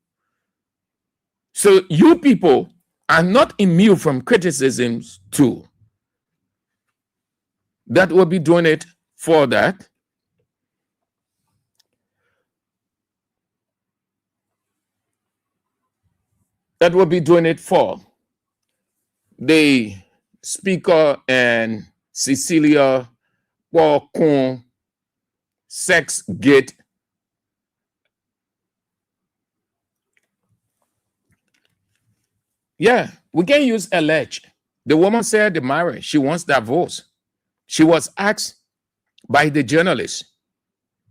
So you people are not immune from criticisms too. That will be doing it for that. That will be doing it for the Speaker and Cecilia Walcon sex gate. Yeah, we can use alleged. The woman said the marriage, she wants divorce. She was asked by the journalist.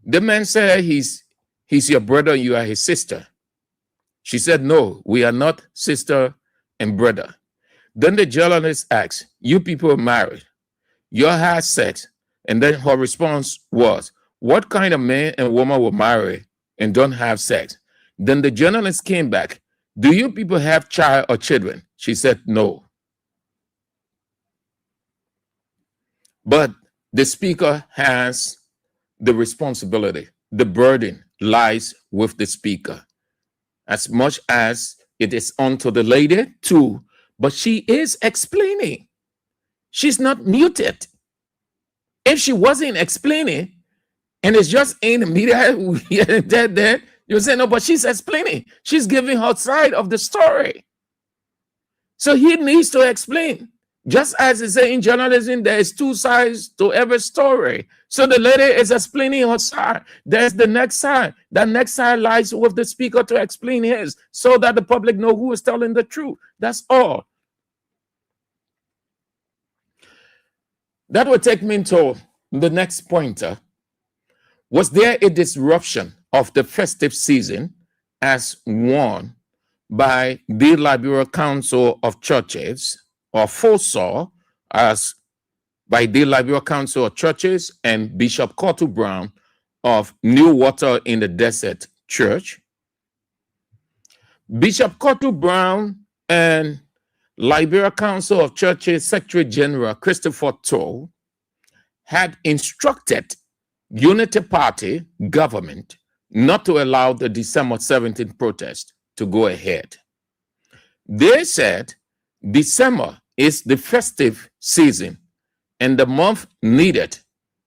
The man said he's your brother, you are his sister. She said, no, we are not sister and brother. Then the journalist asked, you people are married. You had sex. And then her response was, what kind of man and woman will marry and don't have sex? Then the journalist came back, do you people have child or children? She said, no. But the speaker has the responsibility. The burden lies with the speaker, as much as it is onto the lady too. But she is explaining. She's not muted. If she wasn't explaining, and it's just in the media, that you say no, but she's explaining. She's giving her side of the story. So he needs to explain. Just as they say in journalism, there is two sides to every story. So the lady is explaining her side. There's the next side. The next side lies with the speaker to explain his, so that the public know who is telling the truth. That's all. That will take me to the next pointer. Was there a disruption of the festive season as warned by the Liberia Council of Churches, or foresaw as by the Liberia Council of Churches and Bishop Cottle Brown of New Water in the Desert Church? Bishop Cottle Brown and Liberia Council of Churches Secretary General Christopher Toll had instructed Unity Party government not to allow the December 17th protest to go ahead. They said December is the festive season and the month needed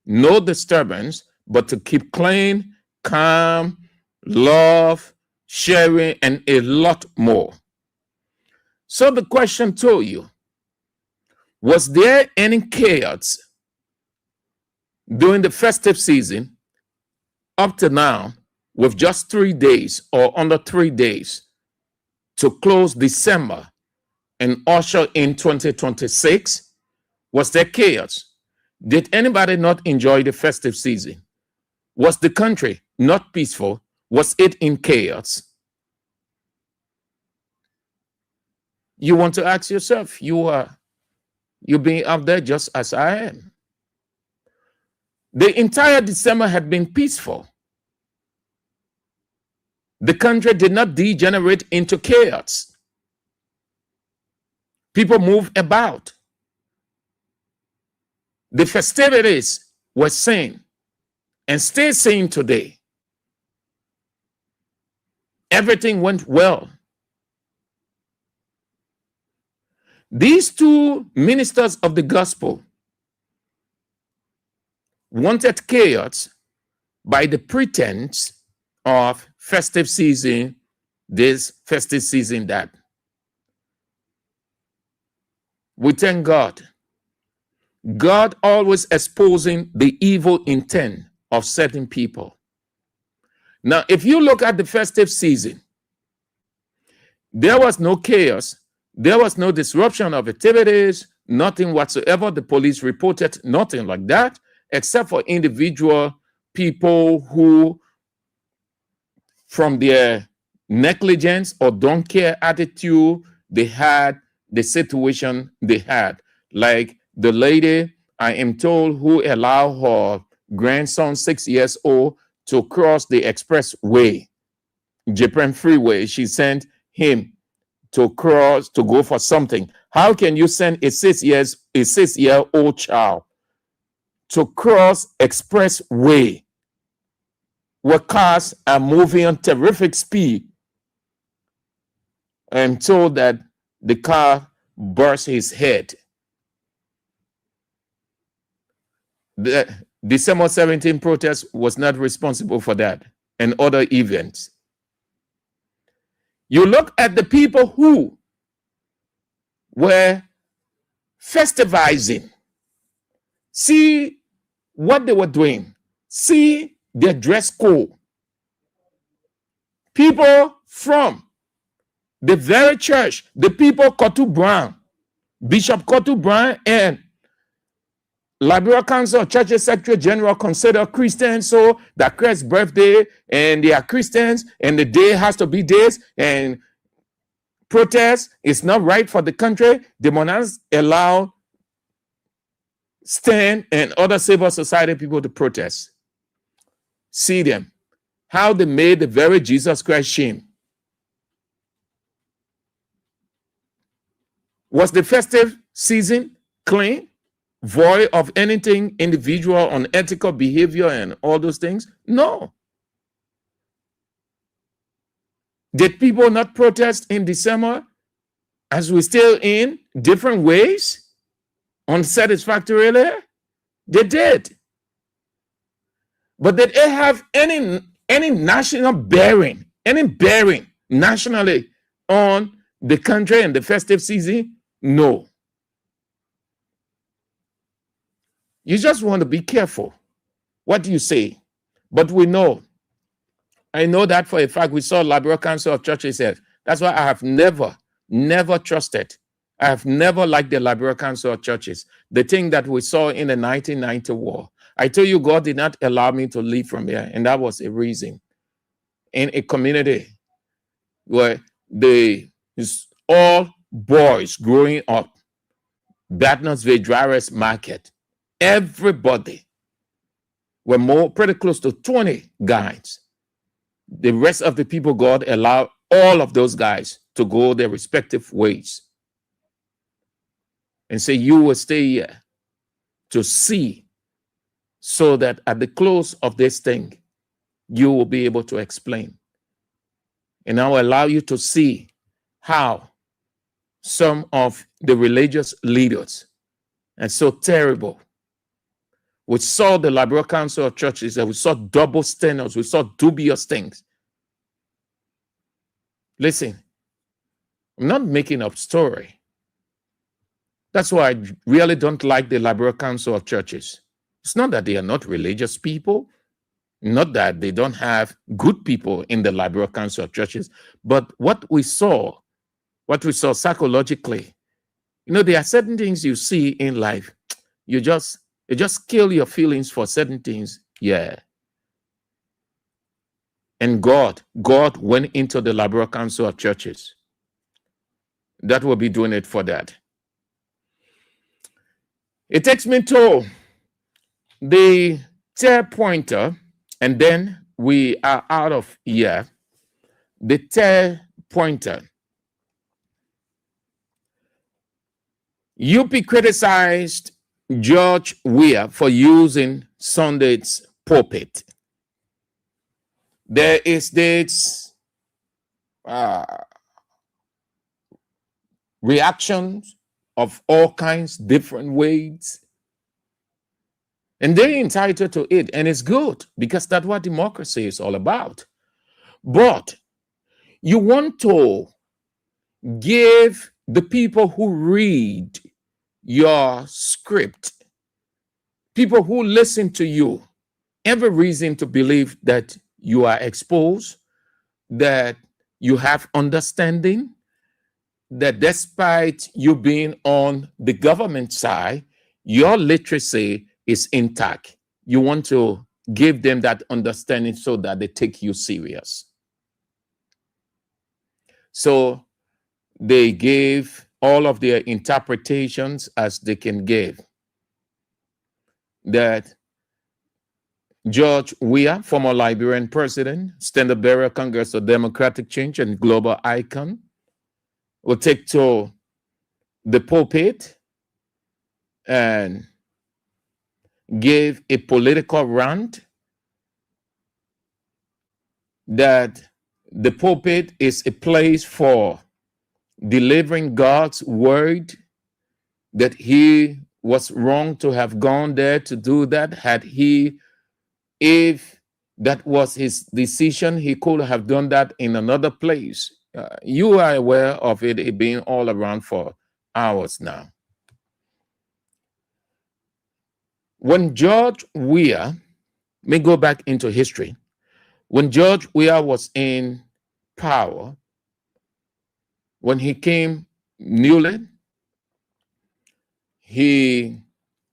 no disturbance, but to keep clean, calm, love, sharing, and a lot more. So the question to you, was there any chaos during the festive season up to now with just 3 days or under 3 days to close December and usher in 2026? Was there chaos? Did anybody not enjoy the festive season? Was the country not peaceful? Was it in chaos? You want to ask yourself, you're being out there just as I am. The entire December had been peaceful. The country did not degenerate into chaos. People moved about. The festivities were seen and still seen today. Everything went well. These two ministers of the gospel wanted chaos by the pretense of festive season, this festive season, that. We thank God. God always exposing the evil intent of certain people. Now, if you look at the festive season, there was no chaos. There was no disruption of activities, nothing whatsoever. The police reported nothing like that, except for individual people who, from their negligence or don't care attitude, they had the situation they had. Like the lady, I am told, who allowed her grandson, 6 years old, to cross the expressway, Japan Freeway. She sent him to cross to go for something. How can you send a 6-year-old child to cross expressway where cars are moving on terrific speed? I'm told that the car burst his head. The December 17 protest was not responsible for that and other events. You look at the people who were festivizing. See what they were doing. See their dress code. People from the very church, the people Kotu Brown, Bishop Kotu Brown, and Liberia Council of Churches Secretary General consider Christians so that Christ's birthday and they are Christians and the day has to be this and protest is not right for the country. They must allow STAN and other civil society people to protest. See them, how they made the very Jesus Christ shame. Was the festive season clean, void of anything individual, unethical behavior and all those things? No. Did people not protest in December as we still in different ways, unsatisfactorily? They did. But did it have any national bearing, any bearing nationally on the country and the festive season? No. You just want to be careful what you say. But we know, I know that for a fact. We saw Liberia Council of Churches said. That's why I have never trusted. I have never liked the Liberia Council of Churches. The thing that we saw in the 1990 war. I tell you, God did not allow me to leave from here, and that was a reason. In a community where all boys growing up, Batnasville Drivers Market, everybody were pretty close to 20 guys. The rest of the people, God allowed all of those guys to go their respective ways and say, you will stay here to see, so that at the close of this thing, you will be able to explain. And I will allow you to see how some of the religious leaders are so terrible. We saw the Liberia Council of Churches, and we saw double standards, we saw dubious things. Listen, I'm not making up story. That's why I really don't like the Liberia Council of Churches. It's not that they are not religious people, not that they don't have good people in the Liberia Council of Churches, but what we saw psychologically, there are certain things you see in life, you just kill your feelings for certain things. Yeah. And God went into the Liberia Council of Churches. That will be doing it for that. It takes me to the third pointer, and then we are out of here. The third pointer. UP criticized George Weah for using Sunday's pulpit. There is this reactions of all kinds, different ways. And they're entitled to it. And it's good, because that's what democracy is all about. But you want to give the people who read your script, people who listen to you, every reason to believe that you are exposed, that you have understanding, that despite you being on the government side, your literacy is intact. You want to give them that understanding so that they take you serious. So they gave all of their interpretations as they can give. That George Weah, former Liberian president, standard bearer, Congress of Democratic Change, and global icon, will take to the pulpit and gave a political rant that the pulpit is a place for delivering God's word, that he was wrong to have gone there to do that. If that was his decision, he could have done that in another place. You are aware of it being all around for hours now. When George Weah, may go back into history, when George Weah was in power, when he came newly, he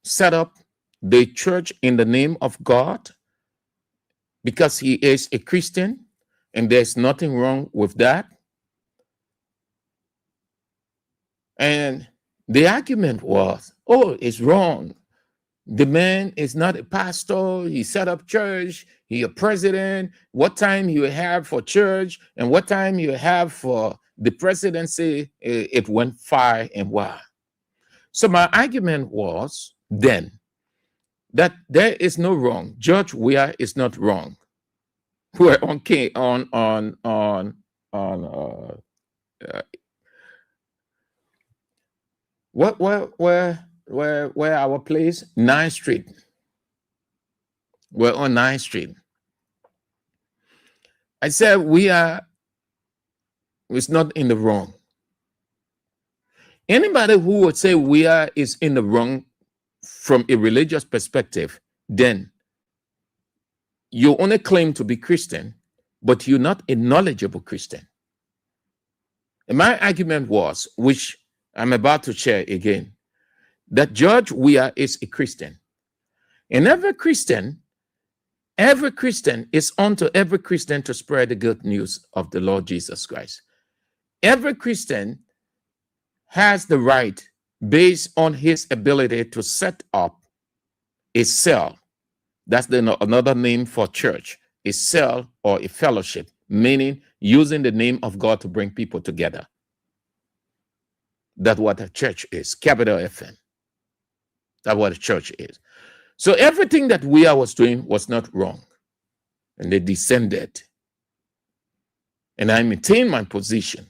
set up the church in the name of God because he is a Christian, and there's nothing wrong with that. And the argument was, oh, it's wrong. The man is not a pastor. He set up church. He a president. What time you have for church and what time you have for the presidency, it went far and wide. So my argument was then that there is no wrong. George Weah is not wrong. We're okay where our place? 9th Street. We're on 9th Street. I said it's not in the wrong. Anybody who would say is in the wrong from a religious perspective, then you only claim to be Christian, but you're not a knowledgeable Christian. And my argument was, which I'm about to share again, that George Weah is a Christian. And every Christian is unto every Christian to spread the good news of the Lord Jesus Christ. Every Christian has the right, based on his ability, to set up a cell. That's another name for church, a cell or a fellowship, meaning using the name of God to bring people together. That's what a church is, capital FM. That's what a church is. So everything that Weah was doing was not wrong. And they descended. And I maintain my position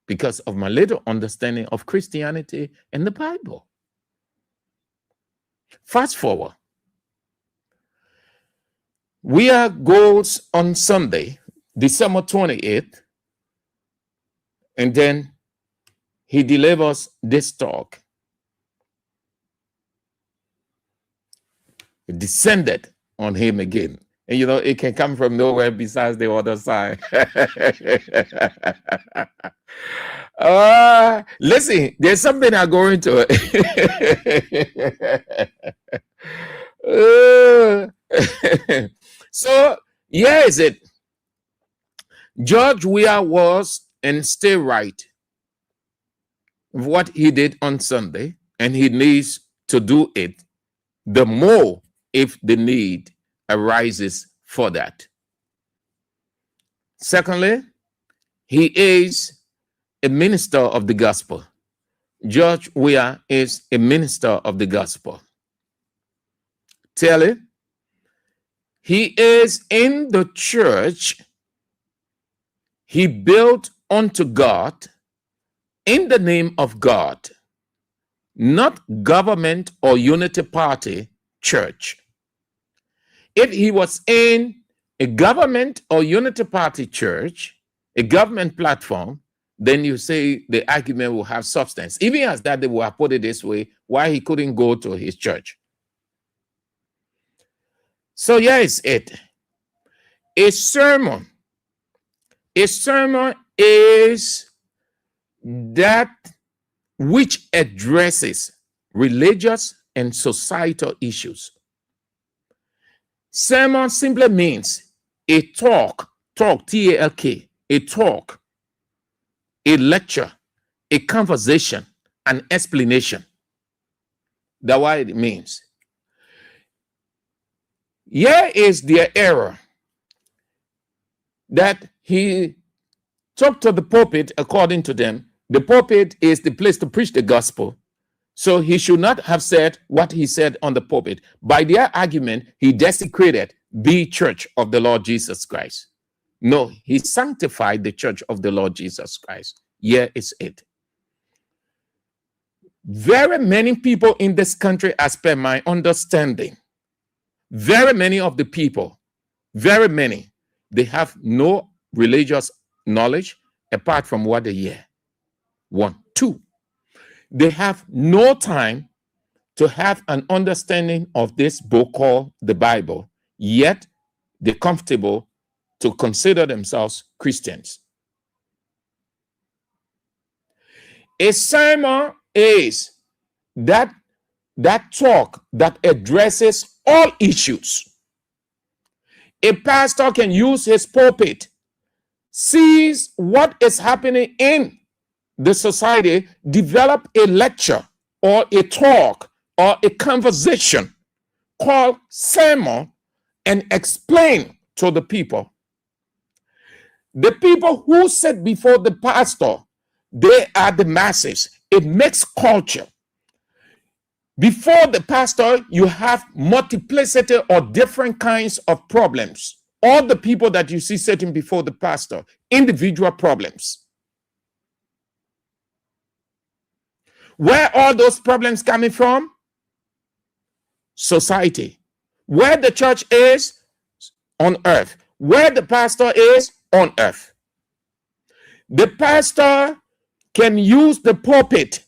because of my little understanding of Christianity and the Bible. Fast forward. Weah goes on Sunday, December 28th, and then he delivers this talk. It descended on him again. And you know, it can come from nowhere besides the other side. Listen, there's something I'm going to. So, here is it. George Weah was and still right of what he did on Sunday, and he needs to do it the more if the need arises for that. Secondly, he is a minister of the gospel. George Weah is a minister of the gospel. Tell he is in the church he built unto God in the name of God, not government or unity party church. If he was in a government or unity party church, a government platform, then you say the argument will have substance. Even as that they will have put it this way, why he couldn't go to his church. So here is it. A sermon is that which addresses religious and societal issues. Sermon simply means a talk, T-A-L-K, a talk, a lecture, a conversation, an explanation. That's what it means. Here is their error, that he took to the pulpit. According to them, the pulpit is the place to preach the gospel. So he should not have said what he said on the pulpit. By their argument, he desecrated the church of the Lord Jesus Christ. No, he sanctified the church of the Lord Jesus Christ. Here is it. Very many people in this country, as per my understanding, very many of the people, very many, they have no religious knowledge apart from what they hear. 1. 2, they have no time to have an understanding of this book called the Bible, yet they're comfortable to consider themselves Christians. A sermon is that talk that addresses all issues. A pastor can use his pulpit, sees what is happening in the society, develop a lecture or a talk or a conversation called sermon, and explain to the people. The people who sit before the pastor, they are the masses. It makes culture. Before the pastor, you have multiplicity or different kinds of problems. All the people that you see sitting before the pastor, individual problems. Where are those problems coming from? Society. Where the church is, on earth. Where the pastor is, on earth. The pastor can use the pulpit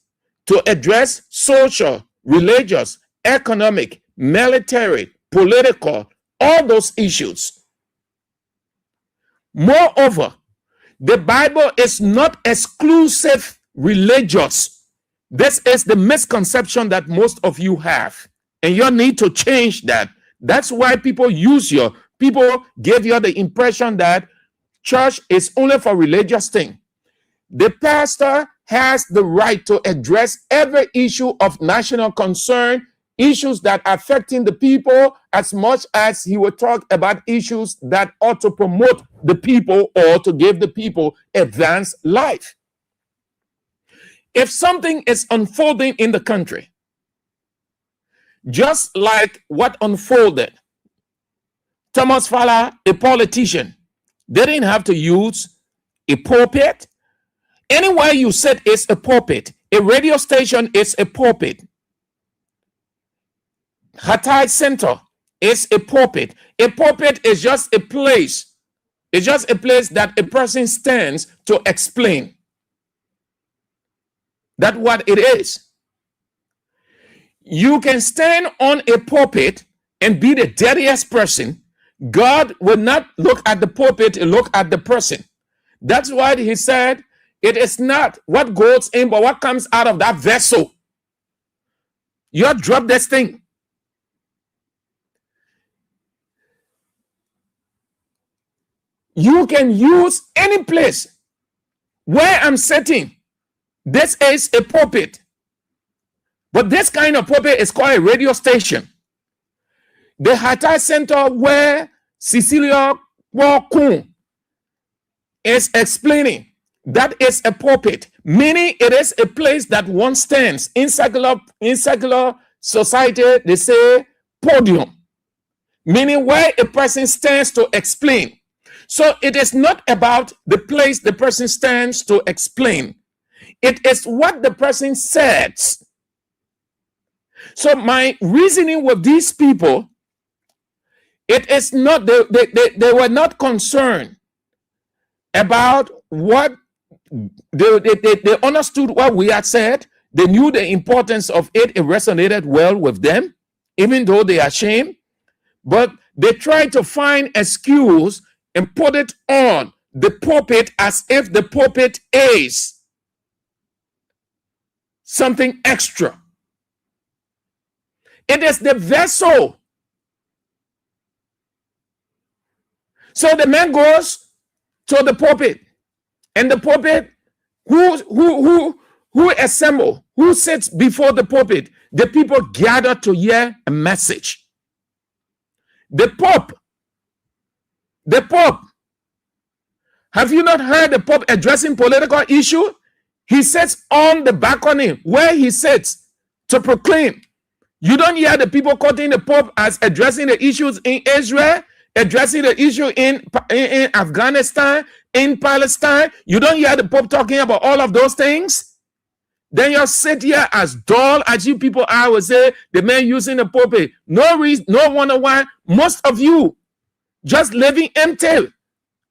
to address social, religious, economic, military, political, all those issues. Moreover, the Bible is not exclusive religious. This is the misconception that most of you have, and you need to change that. That's why people give you the impression that church is only for religious thing. The pastor has the right to address every issue of national concern, issues that are affecting the people, as much as he will talk about issues that ought to promote the people or to give the people advanced life. If something is unfolding in the country, just like what unfolded, Thomas Fowler, a politician, they didn't have to use a pulpit. Anywhere you sit is a pulpit. A radio station is a pulpit. Hatay Center is a pulpit. A pulpit is just a place. It's just a place that a person stands to explain. That's what it is. You can stand on a pulpit and be the dirtiest person. God will not look at the pulpit, he'll look at the person. That's why he said, it is not what goes in, but what comes out of that vessel. You drop this thing. You can use any place where I'm sitting. This is a pulpit. But this kind of pulpit is called a radio station. The Hatay Center where Cecilia Wakun is explaining, that is a pulpit, meaning it is a place that one stands. In secular society, they say podium, meaning where a person stands to explain. So it is not about the place the person stands to explain. It is what the person says. So my reasoning with these people, it is not, they were not concerned about what They understood what we had said. They knew the importance of it. It resonated well with them, even though they are ashamed. But they tried to find excuse and put it on the pulpit as if the pulpit is something extra. It is the vessel. So the man goes to the pulpit, and the pulpit, who assemble, who sits before the pulpit? The people gather to hear a message. The Pope. Have you not heard the Pope addressing political issue? He sits on the balcony where he sits to proclaim. You don't hear the people quoting the Pope as addressing the issues in Israel, addressing the issue in Afghanistan, in Palestine. You don't hear the Pope talking about all of those things. Then you sit here as dull as you people are, will say the man using the pulpit. No reason, no wonder why most of you just living empty.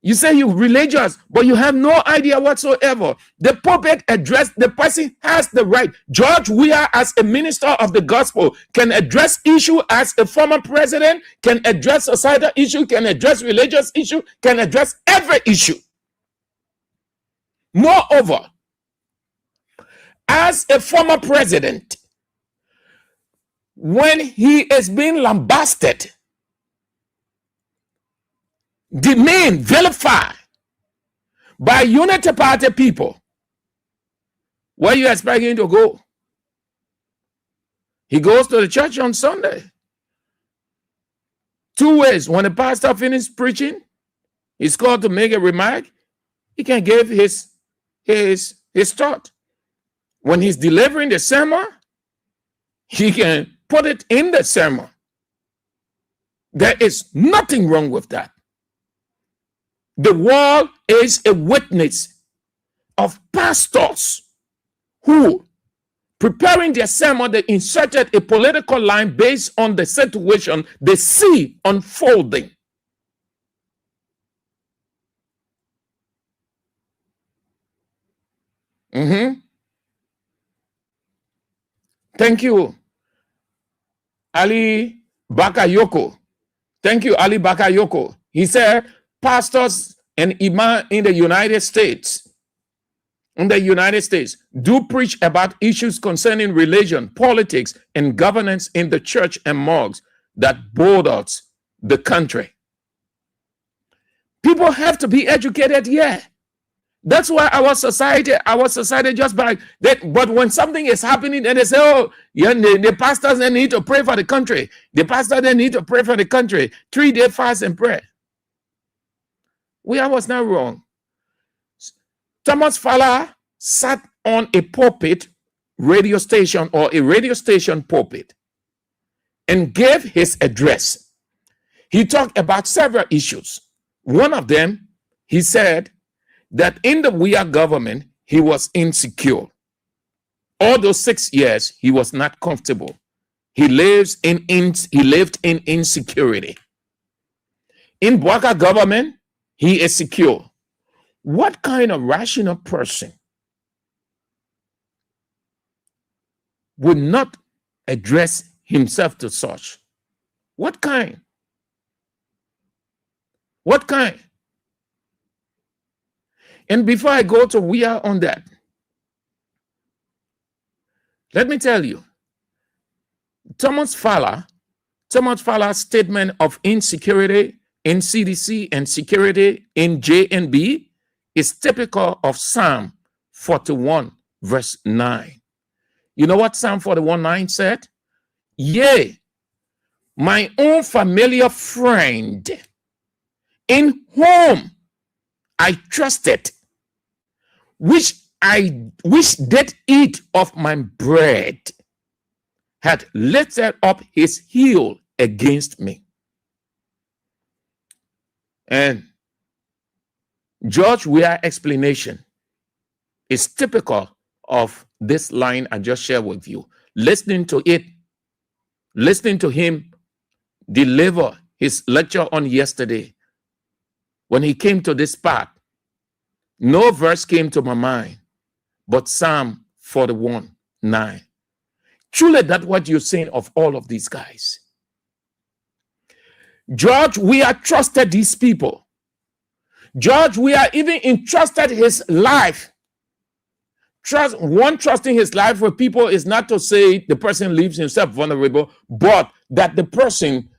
You say you're religious, but you have no idea whatsoever. The pulpit address, the person has the right. George Weah, as a minister of the gospel, can address issue as a former president, can address societal issue, can address religious issue, can address every issue. Moreover, as a former president, when he is being lambasted, demeaned, vilified by Unity Party people, where you expect him to go? He goes to the church on Sunday. 2 ways. When the pastor finishes preaching, he's called to make a remark. He can give his thought. When he's delivering the sermon, he can put it in the sermon. There is nothing wrong with that. The world is a witness of pastors who, preparing their sermon, they inserted a political line based on the situation they see unfolding. Thank you, Ali Bakayoko. Thank you, Ali Bakayoko. He said, pastors and imam in the United States, do preach about issues concerning religion, politics, and governance in the church and mosques that borders the country. People have to be educated here. That's why our society just like that. But when something is happening, then they say, oh, yeah, the pastors, they need to pray for the country. The pastor, they need to pray for the country. 3-day fast and pray. I was not wrong. Thomas Fowler sat on a pulpit radio station, or a radio station pulpit, and gave his address. He talked about several issues. One of them, he said that in the Weah government, he was insecure. All those 6 years, he was not comfortable. He lived in insecurity. In Bwaka government, he is secure. What kind of rational person would not address himself to such? What kind? What kind? And before I go to Weah on that, let me tell you, Thomas Fowler's statement of insecurity in CDC and security in JNB is typical of Psalm 41, verse 9. You know what Psalm 41:9 said? Yea, my own familiar friend, in whom I trusted, which did eat of my bread, had lifted up his heel against me. And George Weah's explanation is typical of this line I just shared with you. Listening to him deliver his lecture on yesterday, when he came to this part, no verse came to my mind but Psalm 41:9. Truly, that's what you're saying of all of these guys. George, we are trusted these people. George, we are even entrusted his life. Trusting his life for people is not to say the person leaves himself vulnerable, but that the person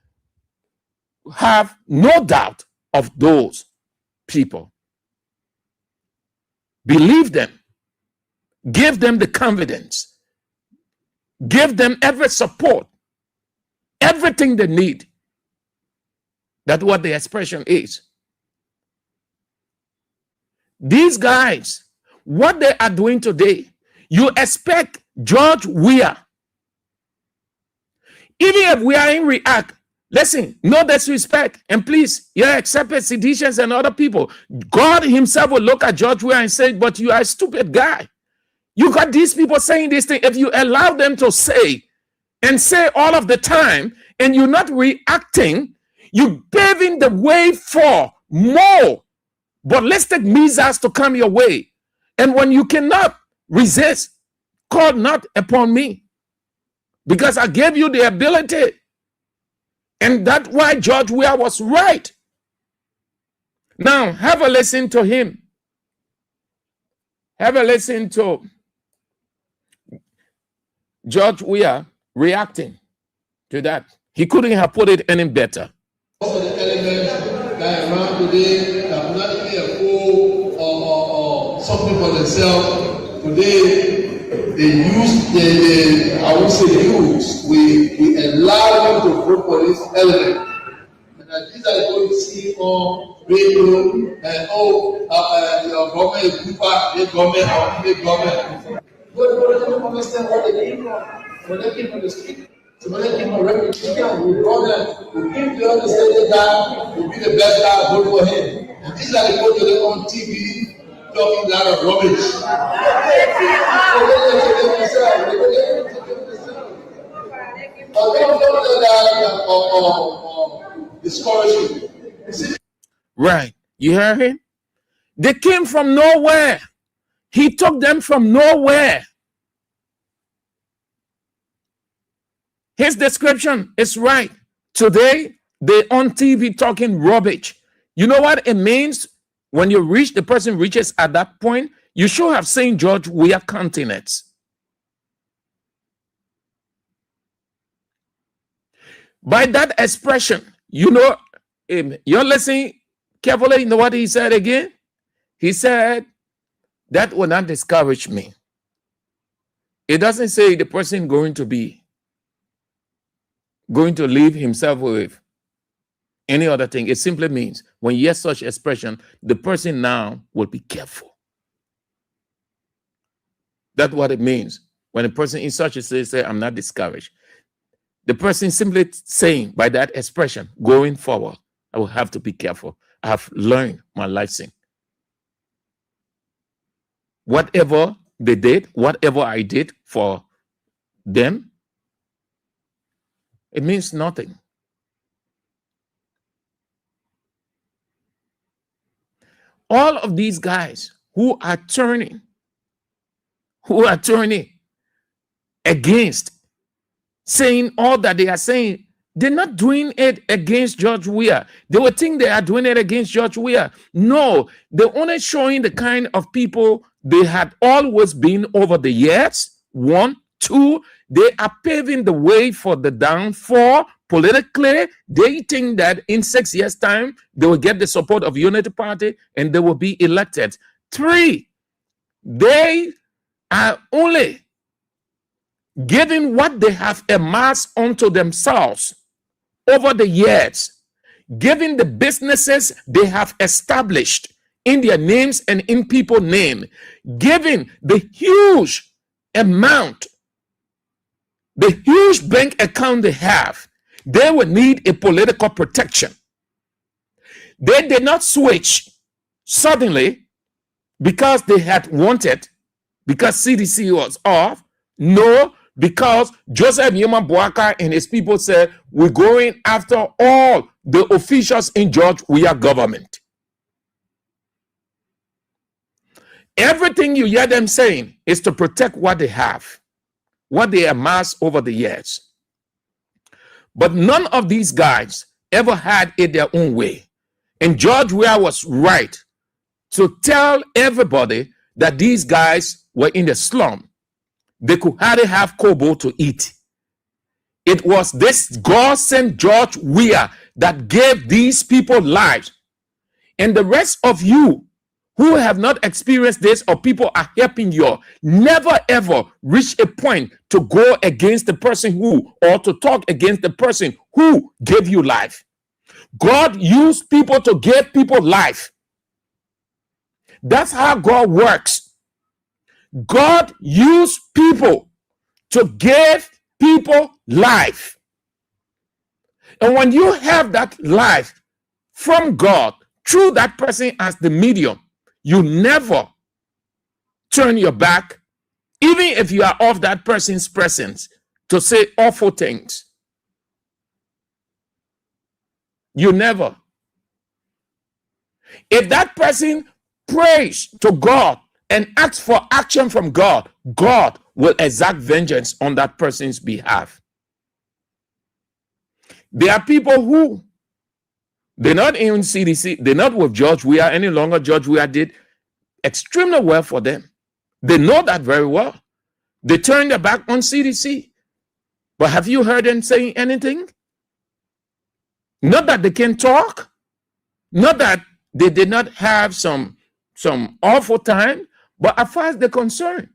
have no doubt of those people. Believe them. Give them the confidence. Give them every support, everything they need. That's what the expression is. These guys, what they are doing today, you expect George Weah, even if we are in react, listen, no disrespect, and please, except seditious and other people, God himself will look at George Weah and say, but you are a stupid guy. You got these people saying this thing. If you allow them to say and say all of the time, and you're not reacting, you're paving the way for more ballistic missiles to come your way. And when you cannot resist, call not upon me, because I gave you the ability. And that's why George Weah was right. Now, have a listen to him. Have a listen to George Weah reacting to that. He couldn't have put it any better. Also, the elements that are around today have not only a fool or something for themselves. Today, they use, I won't say use, we allow them to vote for this element. And these are going to see on radio and your government is Cooper, your government, our big government. But they don't understand what they came from. When they came from the street, so when they came from refugee camp, we brought them, we give the understanding guy, will be the best guy, vote for him. And these are the people that are on TV talking a lot of rubbish. So they take them themselves. Don't discourage you. Right. You hear him? They came from nowhere. He took them from nowhere. His description is right. Today, they're on TV talking rubbish. You know what it means? When you reach, the person reaches at that point, you should have seen George Weah countenance. By that expression, you know, you're listening carefully. You know what he said again? He said, that will not discourage me. It doesn't say the person going to leave himself with any other thing. It simply means when you hear such expression, the person now will be careful. That's what it means. When a person in such a state say, I'm not discouraged. The person simply saying by that expression, going forward, I will have to be careful. I have learned my lesson. Whatever they did, whatever I did for them, it means nothing. All of these guys who are turning against, saying all that they are saying, they're not doing it against George Weah. They would think they are doing it against George Weah. No, they're only showing the kind of people they had always been over the years. 1, 2, they are paving the way for the downfall politically. They think that in 6 years' time, they will get the support of Unity Party and they will be elected. 3, they are only giving what they have amassed unto themselves over the years, giving the businesses they have established in their names and in people's name, giving the huge amount, the huge bank account they have. They will need a political protection. They did not switch suddenly because they had wanted, because CDC was off. No, because Joseph Yuma Boakai and his people said, we're going after all the officials in George Weah government. Everything you hear them saying is to protect what they have, what they amassed over the years. But none of these guys ever had it their own way. And George Weah was right to tell everybody that these guys were in the slum. They could hardly have kobo to eat. It was this God sent George Weah that gave these people lives. And the rest of you who have not experienced this, or people are helping you, never ever reach a point to go against the person who, or to talk against the person who gave you life. God used people to give people life. That's how God works. God used people to give people life. And when you have that life from God through that person as the medium, you never turn your back, even if you are off that person's presence, to say awful things. You never. If that person prays to God and asks for action from God, God will exact vengeance on that person's behalf. There are people who, they're not in CDC, they're not with George Weah any longer. George Weah did extremely well for them. They know that very well. They turned their back on CDC. But have you heard them saying anything? Not that they can talk, not that they did not have some awful time, but as far as they're concerned,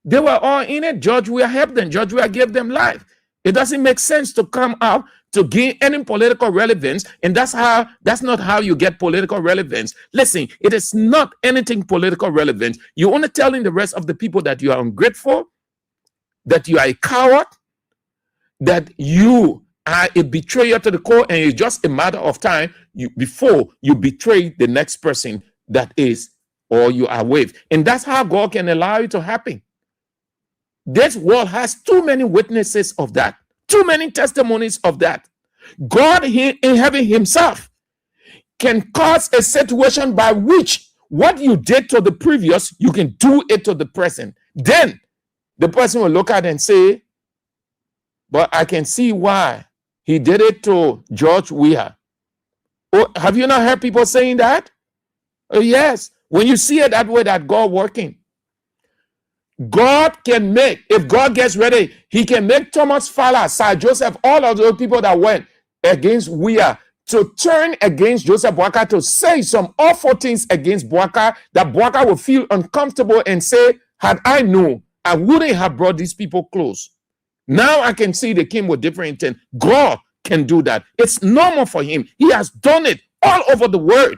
they were all in it. George Weah helped them. George Weah gave them life. It doesn't make sense to come out to gain any political relevance, and that's not how you get political relevance. Listen, it is not anything political relevant. You're only telling the rest of the people that you are ungrateful, that you are a coward, that you are a betrayer to the core, and it's just a matter of time before you betray the next person that is, or you are with. And that's how God can allow it to happen. This world has too many witnesses of that, too many testimonies of that. God in heaven himself can cause a situation by which what you did to the previous, you can do it to the present. Then the person will look at it and say, but I can see why he did it to George Weah. Oh, have you not heard people saying that? Oh, yes. When you see it that way, that God working. God can make, if God gets ready, he can make Thomas Fowler, Sir Joseph, all of those people that went against Weah to turn against Joseph Boakai, to say some awful things against Boakai, that Boakai will feel uncomfortable and say, had I known, I wouldn't have brought these people close. Now I can see they came with different intent. God can do that. It's normal for him. He has done it all over the world.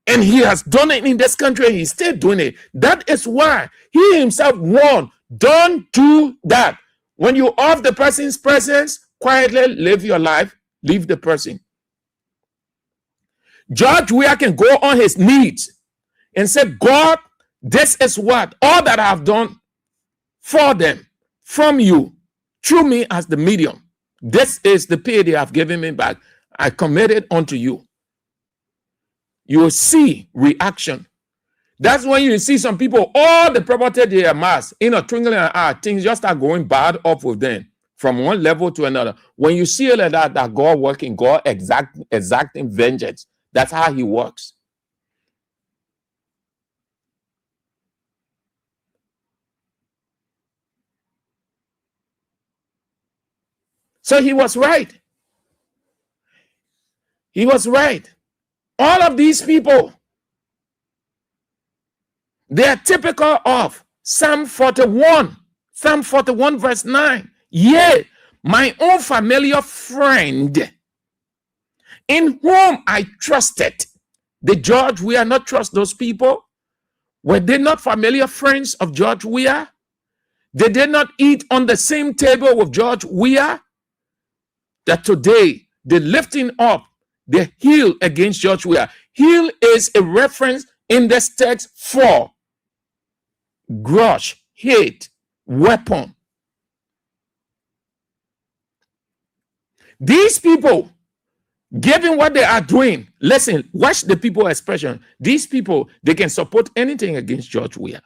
And he has done it in this country, and he's still doing it. That is why he himself warned, don't do that. When you're off the person's presence, quietly live your life, leave the person. George Weah can go on his knees and say, God, this is what, all that I've done for them, from you, through me as the medium. This is the pay they have given me back. I commit it unto you. You will see reaction. That's when you see some people, all the property they amass, in a twinkling of an eye, things just start going bad up with them from one level to another. When you see it like that God working, God exacting vengeance. That's how he works. So he was right. He was right. All of these people, they are typical of Psalm 41. Psalm 41 verse 9. Yea, my own familiar friend, in whom I trusted. Did George Weah not trust those people? Were they not familiar friends of George Weah? Did they not eat on the same table with George Weah? That today, the lifting up the heel against George Weah. Heel is a reference in this text for grudge, hate, weapon. These people, Given what they are doing, listen, watch the people expression. These people, they can support anything against George Weah.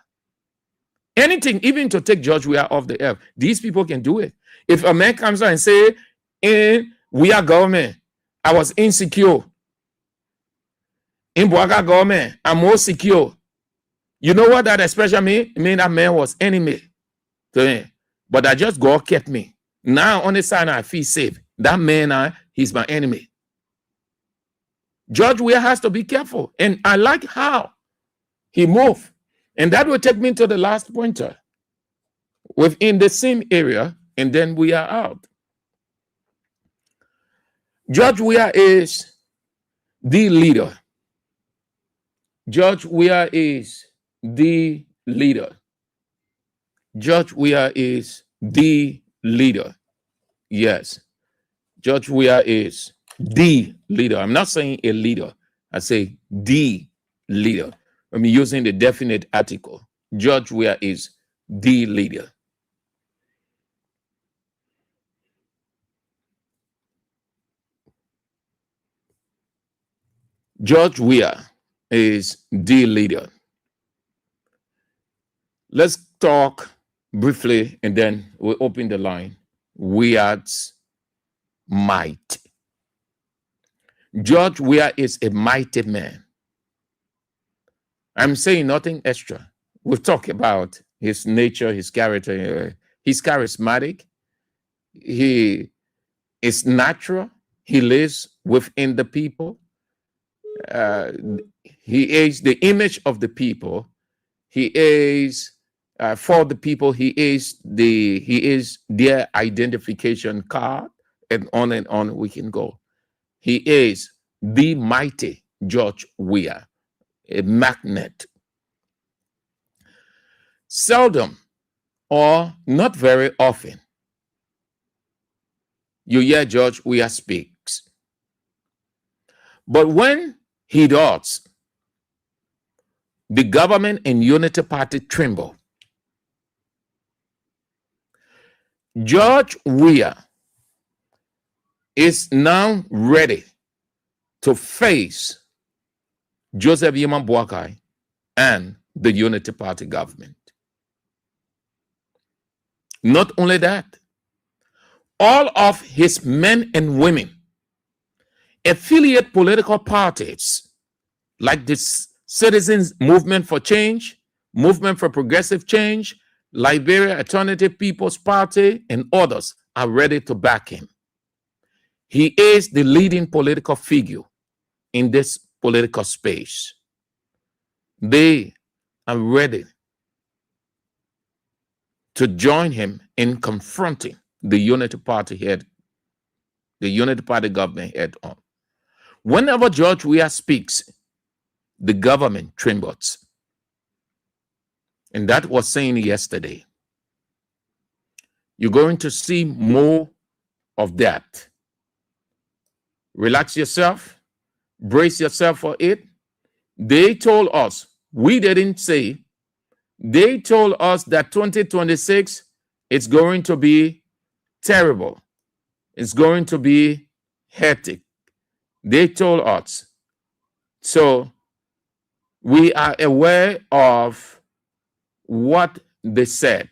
Anything, even to take George Weah off the earth. These people can do it. If a man comes out and say, in Weah government, I was insecure. In Boaga government, I'm more secure. You know what that expression mean? It mean that man was enemy to me. But that just God kept me. Now on the side, I feel safe. That man, he's my enemy. George Weah has to be careful. And I like how he moved. And that will take me to the last pointer. Within the same area, and then we are out. George Weah is the leader. George Weah is the leader. George Weah is the leader. Yes. George Weah is the leader. I'm not saying a leader. I say the leader. I'm using the definite article. George Weah is the leader. George Weah is the leader. Let's talk briefly and then we'll open the line. Weah's might. George Weah is a mighty man. I'm saying nothing extra. We'll talk about his nature, his character. He's charismatic. He is natural. He lives within the people. He is the image of the people. He is for the people. He is their identification card, and on we can go. He is the mighty George Weah, a magnet. Seldom or not very often you hear George Weah speaks. But when he does, the government and Unity Party tremble. George Weah is now ready to face Joseph Yeman Boakai and the Unity Party government. Not only that, all of his men and women, affiliate political parties like this Citizens Movement for Change, Movement for Progressive Change, Liberia Alternative People's Party, and others are ready to back him. He is the leading political figure in this political space. They are ready to join him in confronting the Unity Party head, the Unity Party government head on. Whenever George Weah speaks, the government trembles. And that was saying yesterday. You're going to see more of that. Relax yourself, brace yourself for it. They told us, we didn't say, they told us that 2026 is going to be terrible. It's going to be hectic. They told us. So we are aware of what they said.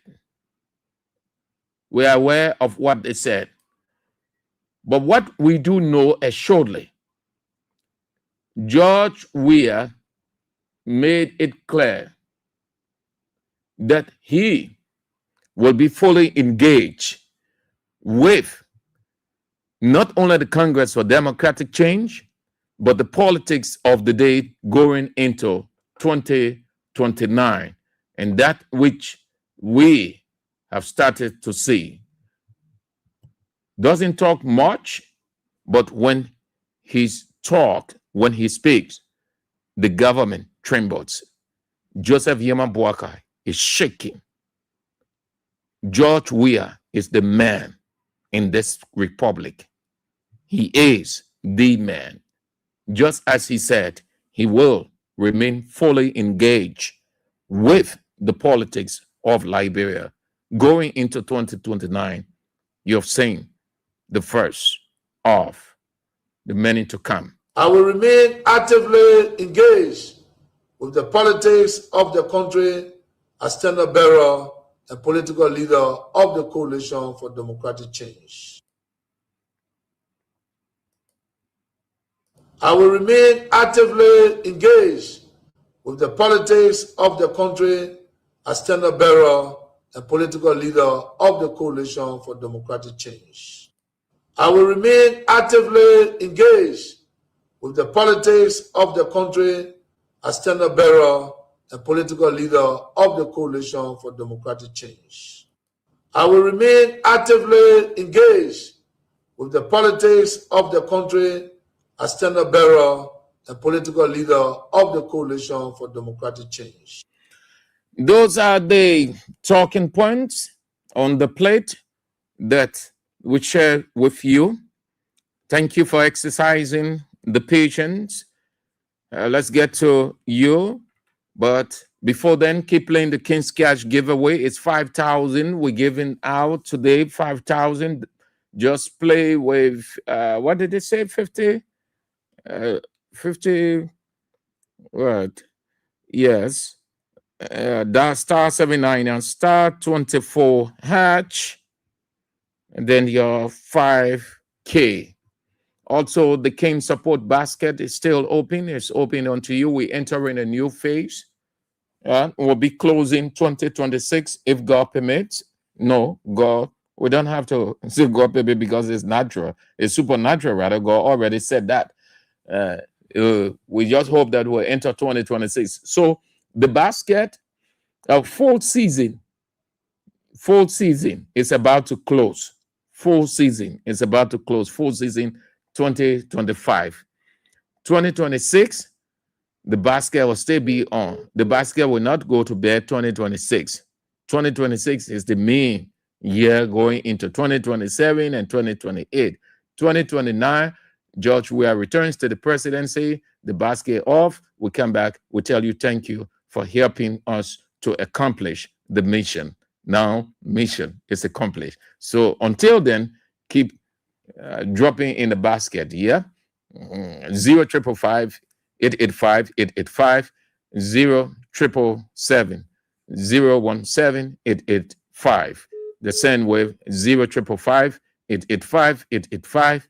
We are aware of what they said. But what we do know assuredly, George Weah made it clear that he will be fully engaged with not only the Congress for Democratic Change, but the politics of the day going into 2029. And that which we have started to see. Doesn't talk much, but when he's talk, when he speaks, the government trembles. Joseph Yeman Boakai is shaking. George Weah is the man in this republic. He is the man. Just as he said, he will remain fully engaged with the politics of Liberia going into 2029. You've seen the first of the many to come. I will remain actively engaged with the politics of the country as standard bearer and political leader of the Coalition for Democratic Change. I will remain actively engaged with the politics of the country as standard bearer and political leader of the Coalition for Democratic Change. I will remain actively engaged with the politics of the country as standard bearer and political leader of the Coalition for Democratic Change. I will remain actively engaged with the politics of the country as standard bearer and political leader of the Coalition for Democratic Change. Those are the talking points on the plate that we share with you. Thank you for exercising the patience. Let's get to you. But before then, keep playing the King's Cash giveaway. It's 5,000. We're giving out today 5,000. Just play with, what did it say? 50? 50, what? Yes. That star 79 and star 24 hatch. And then your 5K. Also, the King Support Basket is still open. It's open unto you. We enter in a new phase. We'll be closing 2026 if God permits. No, God, we don't have to say God permit because it's natural. It's supernatural, rather. God already said that. We just hope that we'll enter 2026. So the basket, full season is about to close. Full season is about to close. Full season 2025. 2026, the basket will still be on. The basket will not go to bed 2026. 2026 is the main year going into 2027 and 2028. 2029, George Weah returns to the presidency, the basket off. We come back, we tell you thank you for helping us to accomplish the mission. Now, mission is accomplished. So until then, keep dropping in the basket, yeah? 0555 885 885 0777 017 885. The send wave 0555 885 885.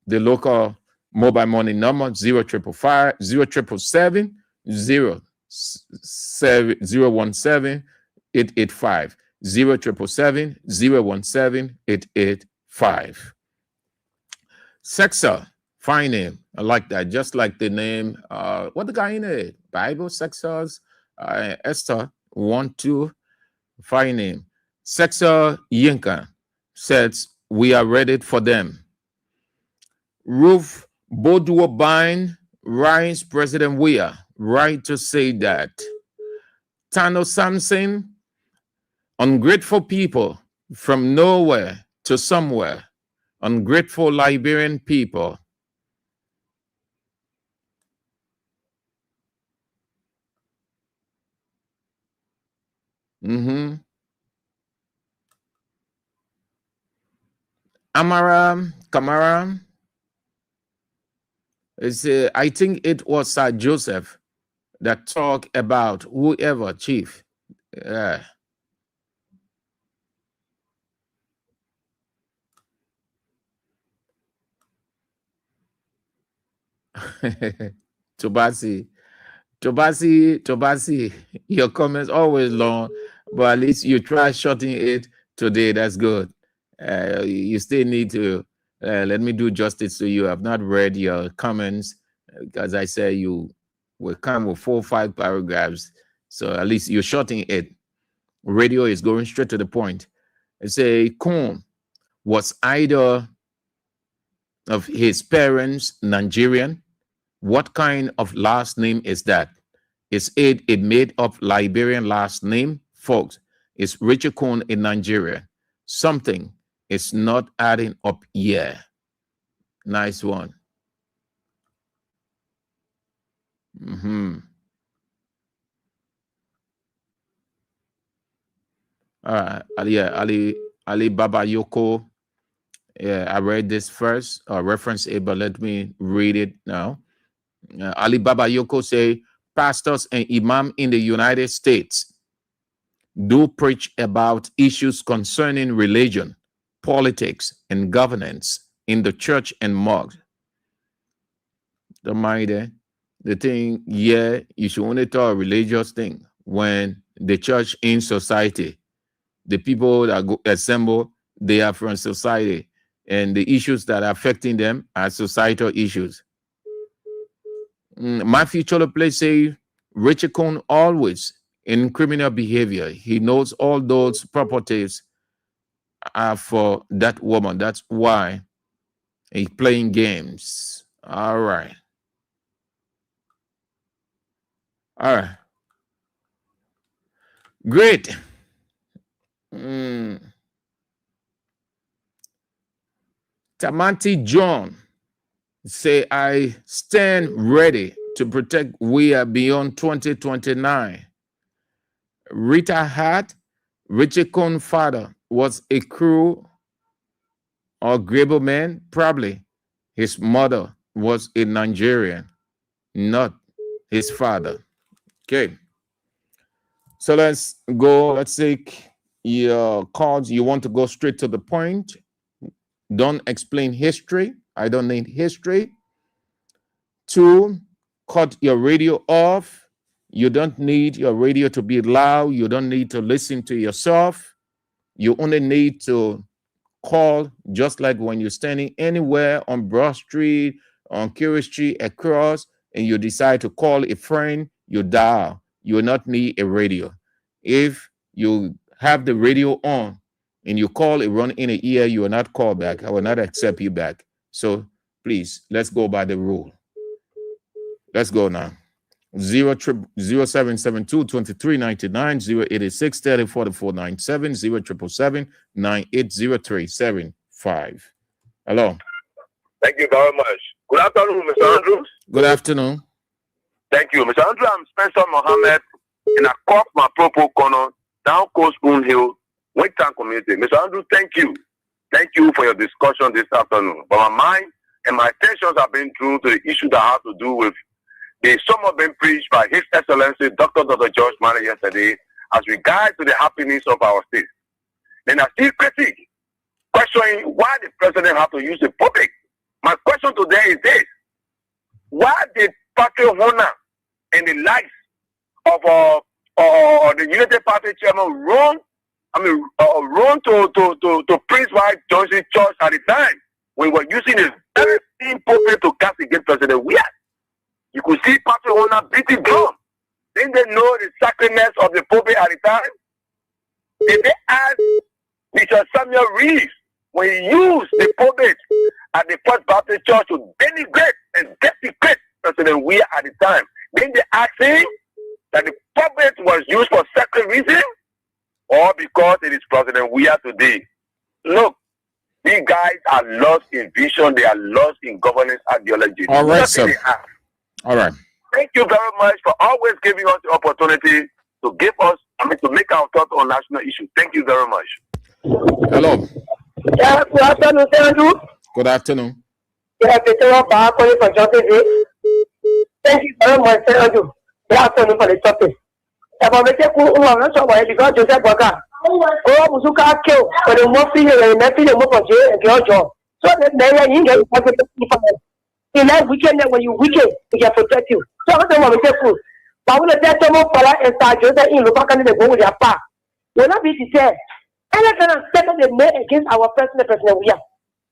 The local mobile money number 0555 0777 017 885. 0777 017 885. Sexa, fine name. I like that. Just like the name, what the guy in it? Bible, Sexas, Esther, 1-2, fine name. Sexa Yinka says, we are ready for them. Ruth Boduobine, Rise President Weah, right to say that. Tano Samson, ungrateful people from nowhere to somewhere. Ungrateful Liberian people. Kamara, I think it was Sir Joseph that talked about whoever, chief. Tobasi, your comments always long, but at least you try shortening it today. That's good. You still need to let me do justice to you. I've not read your comments because I say you will come with 4 or 5 paragraphs. So at least you're shortening it. Radio is going straight to the point. It's a Kun was either of his parents Nigerian. What kind of last name is that? Is it a made-up Liberian last name? Folks, is Richard Kun in Nigeria? Something is not adding up here. Nice one. All right, Ali Baba Yoko Yeah, I read this first, reference it, but let me read it now. Ali Baba Yoko say, pastors and imam in the United States do preach about issues concerning religion, politics, and governance in the church and mosque. Don't mind that. The thing, yeah, you should only talk a religious thing when the church in society, the people that go assemble, they are from society, and the issues that are affecting them are societal issues. Matthew Cholople say, Richard Cohn always in criminal behavior. He knows all those properties are for that woman. That's why he's playing games. All right. All right. Great. Tamanti John say, I stand ready to protect we are beyond 2029. Rita Hart, Richard Cohn's father, was a cruel or agreeable man. Probably his mother was a Nigerian, not his father. Okay. So let's go. Let's take your cards. You want to go straight to the point. Don't explain history. I don't need history. 2, cut your radio off. You don't need your radio to be loud. You don't need to listen to yourself. You only need to call, just like when you're standing anywhere on Broad Street, on Curious Street, across, and you decide to call a friend, you dial. You will not need a radio. If you have the radio on and you call it run in the ear, you will not call back. I will not accept you back. So please, let's go by the rule. Let's go now. 0772 2399 086 304497 0777 980375. Hello. Thank you very much. Good afternoon, Mr. Andrews. Good afternoon. Thank you, Mr. Andrews. I'm Spencer Mohammed in a Corp Mapropo Corner, down Coast Spoon Hill, Wingtown community. Mr. Andrews, thank you. Thank you for your discussion this afternoon. But my mind and my attentions have been drawn to the issue that have to do with the sermon being preached by His Excellency Dr. George Manneh yesterday as regards to the happiness of our state. Then I still critique, questioning why the president have to use the public. My question today is this: why did Patrick Honor and the likes of the United Party chairman run to Prince White Johnson Church at the time when we were using the very same pulpit to cast against President Weah? You could see Patrick Honor beating drum. Didn't they know the sacredness of the pulpit at the time? Did they ask Bishop Samuel Reeves when he used the pulpit at the First Baptist Church to denigrate and desecrate President Weah at the time? Didn't they ask him that the pulpit was used for sacred reason or because it is President Weah today? Look, these guys are lost in vision. They are lost in governance ideology. All right, sir. All right. Thank you very much for always giving us the opportunity to give us, to make our thoughts on national issues. Thank you very much. Hello. Yeah, good afternoon, Andrew. Good afternoon. Yeah, Peter calling for Justice. Thank you very much, Andrew. Good afternoon for the topic. About the because Joseph Boga. Oh, Musuka kill for the more female and nothing more for jail and your job. So that they are in the in that weekend, when you weekend, we can protect you. So I don't want to take food. But when the death of Pala and start Joseph in Lupakan, they go with their path. Will not be said. And I cannot set up the men against our President we are.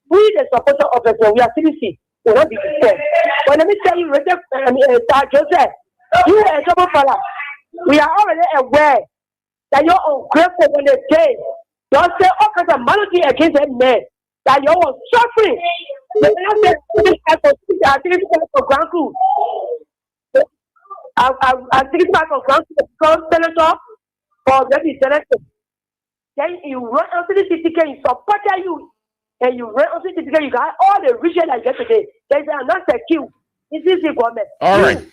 We, the supporter of President we are CDC, will not be said. But let me tell you, Star Joseph, you are a trouble fella. We are already aware that you're ungrateful when they say, don't say all kinds of malady against that man, that you was suffering. I think it's back on ground to become senator for the senator. Then you run onto the ticket, you support you, and you run onto the ticket, you got all the region I get today. There's not secure. This is the government. All right.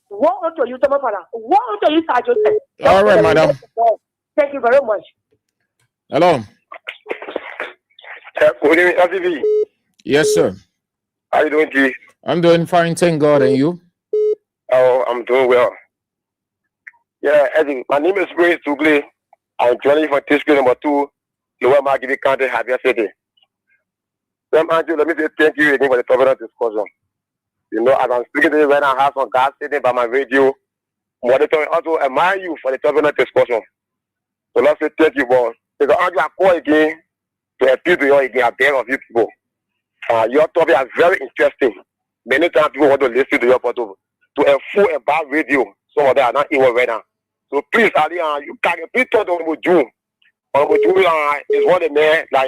What onto you, Tomapala? What onto you, Sergeant? All right, madam. Thank you very much. Hello. Good evening, LTV. Yes, sir. How you doing, G? I'm doing fine, thank God. And you? Oh, I'm doing well. Yeah, Eddie, my name is Grace Tugley. I'm joining from district number 2, Lower Margini County, Habia City. Andrew, let me say thank you again for the topic of discussion. You know, as I'm speaking to you right now, I have some guys sitting by my radio, monitoring. Also, admire you for the topic of discussion. So let's say thank you, boss. Because Andrew, I call again to appeal to you again. I beg of you people. Your topic is very interesting. Many times people want to listen to your photo. To a full and bad radio, some of them are not even right now. So please, Ali, you can please talk to Honorable June. Honorable June is one of the men that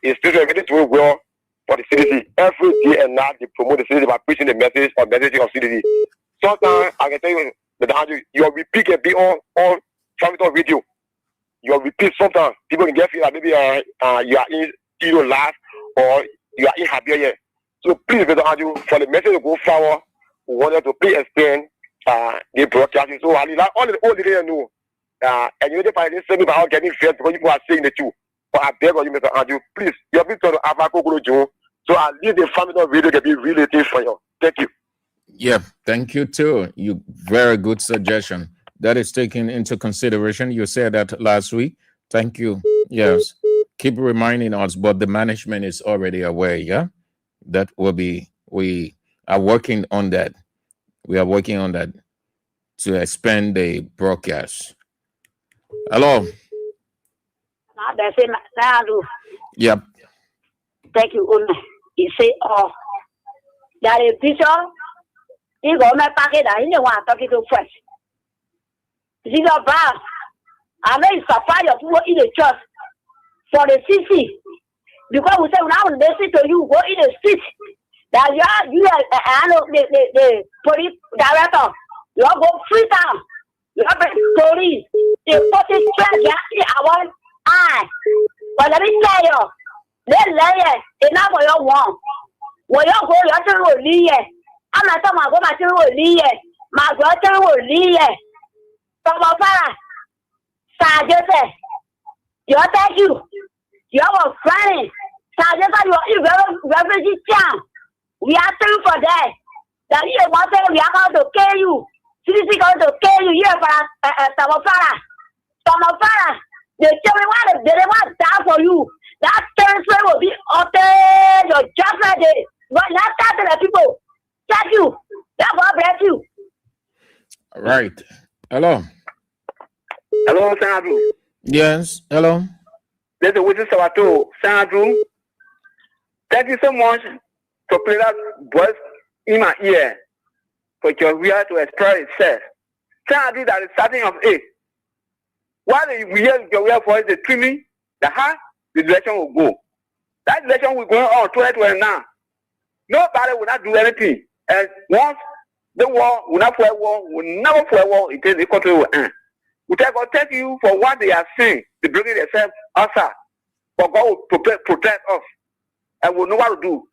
is still ready to work well for the CDC. Every day and night they promote the CDC by preaching the message or messaging of CDC. Sometimes I can tell you that your repeat can be on Family video. Your repeat sometimes people can get feel that maybe you are in live or you are in Habia. So please, Mr. Andrew, for the message to go forward, we wanted to please explain the broadcasting. So I like all the old didn't know. And you find this same about getting fair because you are saying the truth. But I beg of you, Mr. Andrew, please, you're being told to have a Google June. So I leave the family video can be really things for you. Thank you. Yeah, thank you too. You very good suggestion. That is taken into consideration. You said that last week. Thank you. Yes. Keep reminding us, but the management is already aware, yeah? That will be, we are working on that. We are working on that to expand the broadcast. Hello. Yep. Thank you. You say, oh, that is picture. You go my packet. I didn't want to talk to fresh. You know, I know you supply your people in the church for the CC because we say now they listen to you go in the street. That you are I know the police director. You all go free town. You have police. They put it straight. Yeah, I want but let me tell you, they lay it enough for your one. When you go, you have to leave. I'm not talking about my children will leave. My daughter will leave. From our father, Sergeant, you thank you. You are friend. Sergeant, you are refugee town. We are thankful for that. That you want to, we are going to kill you. CDC going to kill you here for our father. From our father, the children they want to die for you. That transfer will be up there, your judgment day. But not that to the people. Thank you. God bless you. All right. Hello. Hello, Sandro. Yes. Hello. This is Witness Sabato. Sandro. Thank you so much for playing that voice in my ear for your will to express itself. Sandro, that is starting of it. While we hear your real voice, the trimming, the heart, the direction will go. That direction will go on 2020 now. Nobody will not do anything. And once the war will not for war, will never for war, until the country will end. We thank you for what they are saying, the bringing themselves outside. For God will protect us. And we'll know what to do.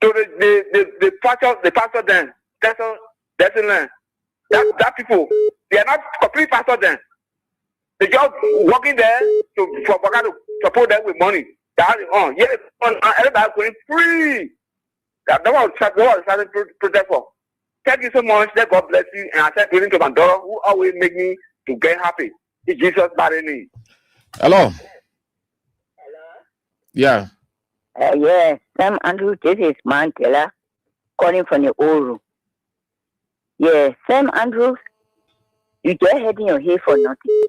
So the pastor then, that's that people, they are not complete pastor then. They just working there for God to support them with money. That is on. Yes, everybody going free. That was started to protect for. Thank you so much. Let God bless you. And I said greeting to my daughter who always make me to get happy. In Jesus' mighty name. Hello. Yeah. Yeah, Sam Andrew, this is Mantela calling from the old room. Yeah, Sam Andrews, you just heading your head for nothing.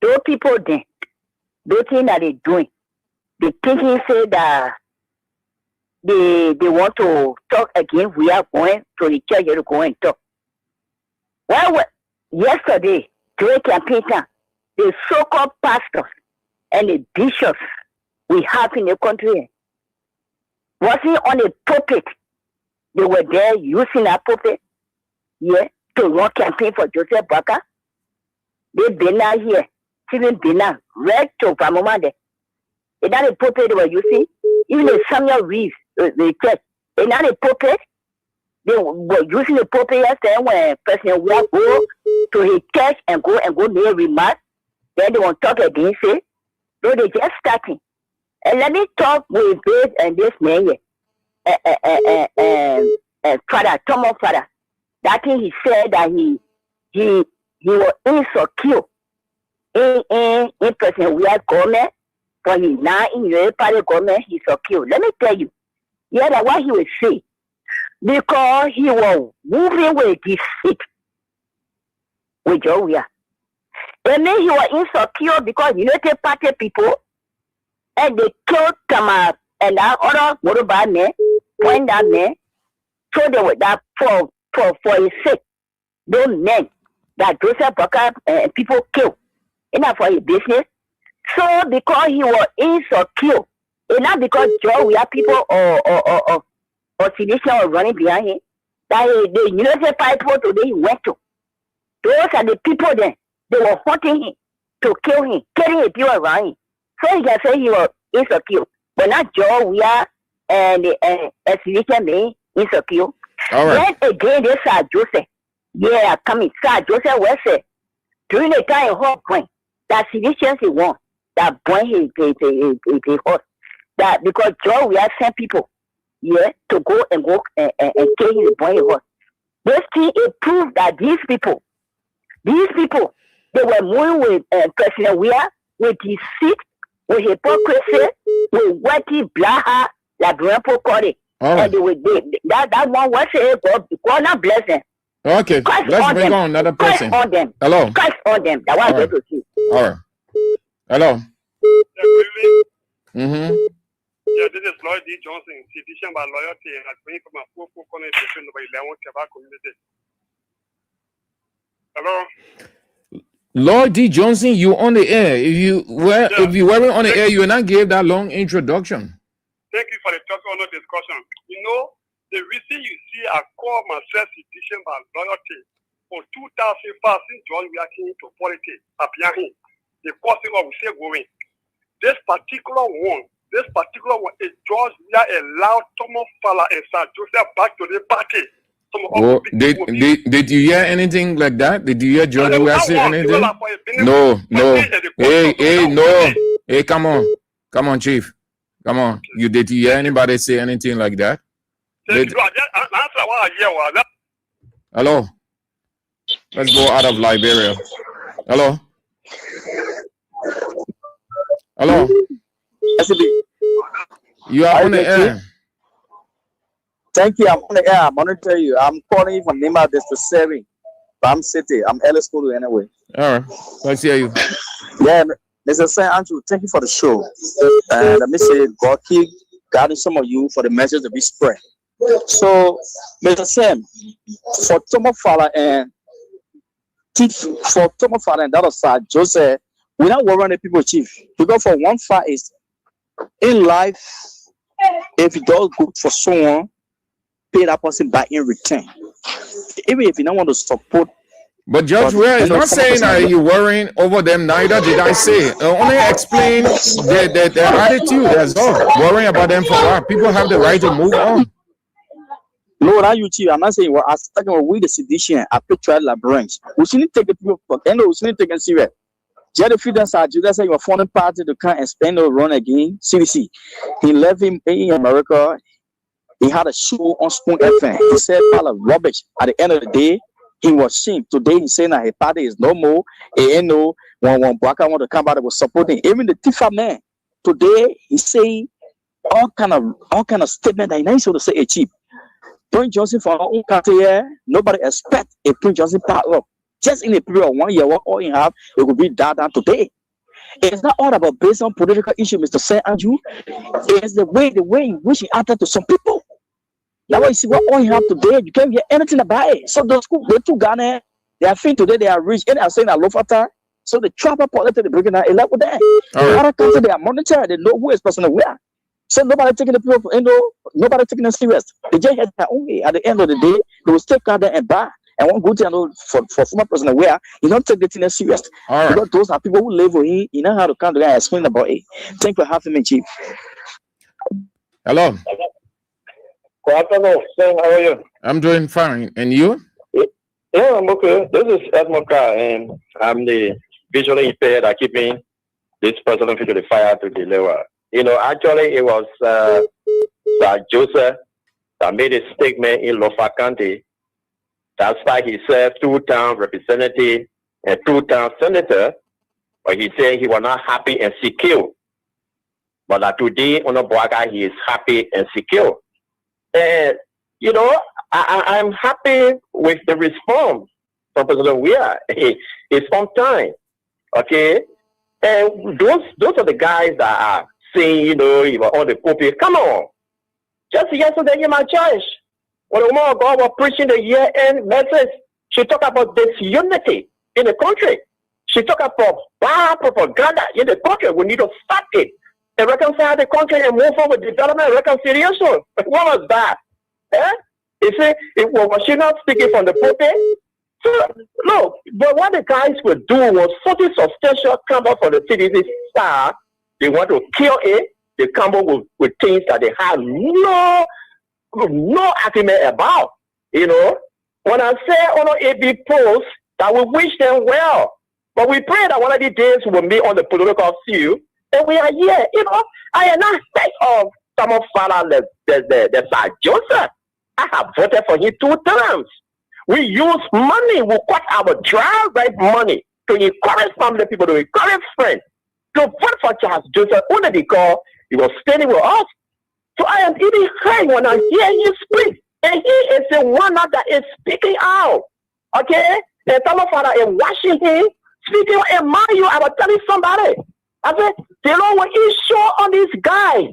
Those people there, those things that they're doing, they thinking say that they want to talk again. We are going to the church to go and talk. Well, yesterday, during campaign time, the so-called pastors and the bishops we have in the country wasn't on a pulpit. They were there using a pulpit, yeah, to run campaign for Joseph Baka. They've been out here, even been out, right to Pamomande. It's not a pulpit they were using. Even the Samuel Reeves, the church, it's not a pulpit. They were using the pulpit yesterday when President will go to his church and go near remark. Then they won't talk against it. So they just starting. And let me talk with this and this man here. Father, Thomas Father. That thing he said that he was insecure in person we are government, but he now in your party government he's secure. Let me tell you, yeah, that's what he would say. Because he was moving with his feet with Joria. And then he was insecure because United Party people and they killed Tamar and that other motorbike man, point that man, so they were that for his sake, those men that Joseph Boakai people killed, enough for his business. So because he was insecure, and not because Joe, we have people or Sidisha or running behind him, that the United Party people today he went to. Those are the people then, they were hunting him to kill him, killing the people around him. So he can say he was insecure. But not Joe, we are and Sidisha being insecure. All right. Then again, this Sir Joseph. Yeah, coming. Sir Joseph was said during the time of Hawk Point that Sidisha he won, that point he horse. That because Joe, we have sent people, yeah, to go and kill his boy horse. This thing it proved that these people, they were moving with President Weah, with his seat, with hypocrisy, with whitey blaha, like Grandpa called it. Right. And that one was God not bless them. Okay, let's bring on another person. Christ on them. Hello. Christ on them. That was All to see. All right. Hello. Yeah, this is Lloyd D. Johnson, citizen by loyalty, and I'm going from a full connection by 11 Quebec community. Hello. Lord D. Johnson, you on the air. If you weren't on the air, you would not give that long introduction. Thank you for the talk on the discussion. You know, the reason you see I call myself citizen by loyalty for 2005 since John we are came to politics, the causing of we say going. This particular one is George we are allowed Thomas Fala and Sir Joseph back to the party. Oh, did you hear anything like that? Did you hear George we are saying anything? No. Hey, no. Hey, come on, Chief. Come on. Did you hear anybody say anything like that? Hello. Let's go out of Liberia. Hello. Hello. You are on the air. Thank you. I'm on the air. I'm going to tell you. I'm calling you from Nima District 7. Bam City. I'm Ellis School anyway. All right. Let's hear you. Yeah, Mr. St. Andrew, thank you for the show. And let me say, God keep guiding some of you for the message to be spread. So, Mr. Sam, for Thomas Fala and that was Sir Joseph, we're not worrying the people, Chief. Because for one fact is, in life, if you do good for someone, pay that person back in return. Even if you don't want to support. But Judge Weah is not saying that you're worrying over them, neither did I say. Only explain their attitude. That's all. Worrying about them for what? People have the right to move on. No, not you, Chief. I'm not saying what I'm talking about with the sedition and patriarchal branch. We shouldn't take the people, we shouldn't take it serious. Jerry Freedom Sir Judas said you were forming party to come and spend or run again. CDC. He left him in America. He had a show on Spoon FM. He said all of rubbish. At the end of the day, he was ashamed. Today he's saying that his party is no more. He ain't no when Boakai want to come out, was supporting. Even the Tifa man. Today he's saying all kind of statement that he's not supposed to say a cheap. Prince Johnson for our own country here, nobody expect a Prince Johnson part up. Just in a period of 1 year, what all you have, it will be that down today. It's not all about based on political issue, Mr. St. Andrew. It's the way in which he acted to some people. That's why you see what all you have today, you can't get anything about it. So those two Ghana, they are feeling today, they are rich, and they are saying that low fata. So the trapper politics, they bring it level there. In other countries, they are monitored, they know who is personal where. So nobody taking the people, nobody taking them serious. They just had their own way. At the end of the day, they will still come there and buy. And one good thing for former president where you don't take the thing serious. Right. Because those are people who live with him. You know how to come together and explain about it. Thank you for having me, Chief. Hello. Good afternoon, Sam. How are you? I'm doing fine. And you? Yeah, I'm okay. This is Edmoka, and I'm the visually impaired that keeping this person to the fire to deliver. Actually, it was Sir Joseph that made a statement in Lofa County. That's why he said 2-term representative and 2-term senator, but he said he was not happy and secure. But today, Onobuaga, he is happy and secure. And, I'm happy with the response from President Weah. It's on time. Okay? And those are the guys that are saying, on the pulpit, come on. Just yesterday in my church, when the woman of God was preaching the year-end message, she talked about disunity in the country. She talked about bad propaganda in the country. We need to stop it and reconcile the country and move forward with development and reconciliation. What was that? You see, was she not speaking from the pulpit? So, look, but what the guys would do was something substantial come up for the CDC star. They want to kill it. They come up with things that they have no argument about. When I say on AB post that we wish them well, but we pray that one of these days we will meet on the political field, and we are here. I am not sick of some of Father the Sir Joseph. I have voted for him 2 times. We use money. We cut our drive money to encourage family people, to encourage friends, to vote for Charles Joseph only because he was standing with us. So I am even crying when I hear you speak. And he is the one that is speaking out. Okay? And some of Father is watching him, speaking and mind you, I was telling somebody. I said, the Lord will issue on these guys.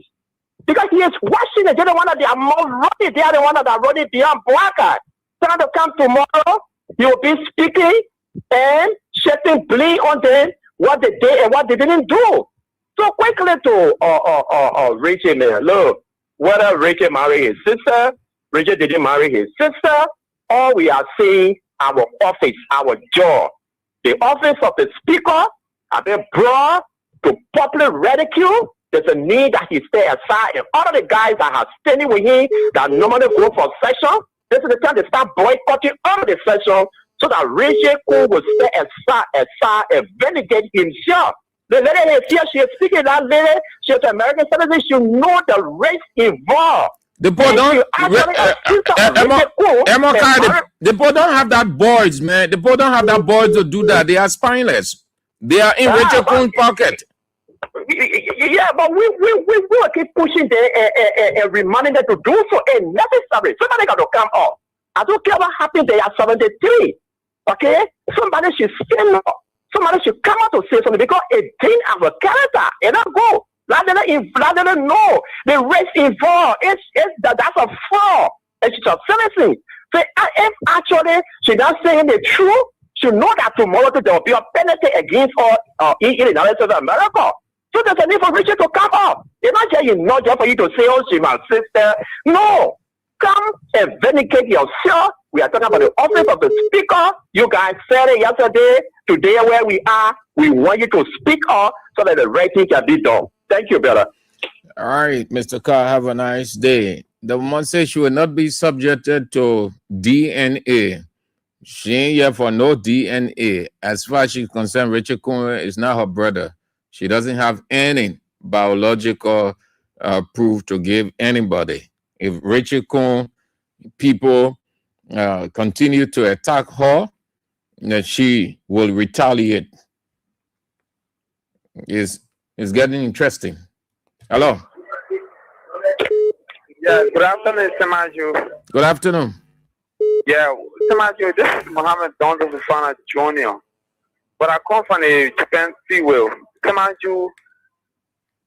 Because he is watching it. They're the one that they are more running. They are the one that are running beyond Boaka. Trying to come tomorrow, he will be speaking and shedding blame on them, what they did and what they didn't do. So quickly to Rachel, man. Look, whether Rachel married his sister, Rachel didn't marry his sister, all we are seeing our office, our job. The office of the speaker have been brought to popular ridicule. There's a need that he stay aside. And all of the guys that are standing with him that normally go for session, this is the time they start boycotting all of the session so that Rachel will stay aside and vindicate himself. The lady is here, she is speaking that lady, she is an American citizen, she know the race involved. The boy don't have that boys, man. The boy don't have that boys to do that. They are spineless. They are in Rachel Kuhn's pocket. Yeah, but we will keep pushing them and reminding them to do so and necessary. Somebody got to come up. I don't care what happened. They are 73. Okay? Somebody should stand up. Somebody should come out to say something because it did our character. And I go. Rather than know the race involved. That's a fraud. And she's a citizen. So if actually she's not saying the truth, she know that tomorrow there will be a penalty against her in the United States of America. So there's a need for Richard to come up. It's not just for you to say, oh, she's my sister. No. Come and vindicate yourself. We are talking about the office of the speaker. You guys said it yesterday. Today, where we are, we want you to speak up so that the right thing can be done. Thank you, brother. All right, Mr. Carr, have a nice day. The woman says she will not be subjected to DNA. She ain't here for no DNA. As far as she's concerned, Rachel Kuhn is not her brother. She doesn't have any biological proof to give anybody. If Rachel Kuhn people continue to attack her, that she will retaliate. It's getting interesting. Hello. Yeah, good afternoon, Samaju. Good afternoon. Yeah, Samaju, this is Mohammed Dondo Fufana Jr. But I come from a Japan Seawell. Samaju,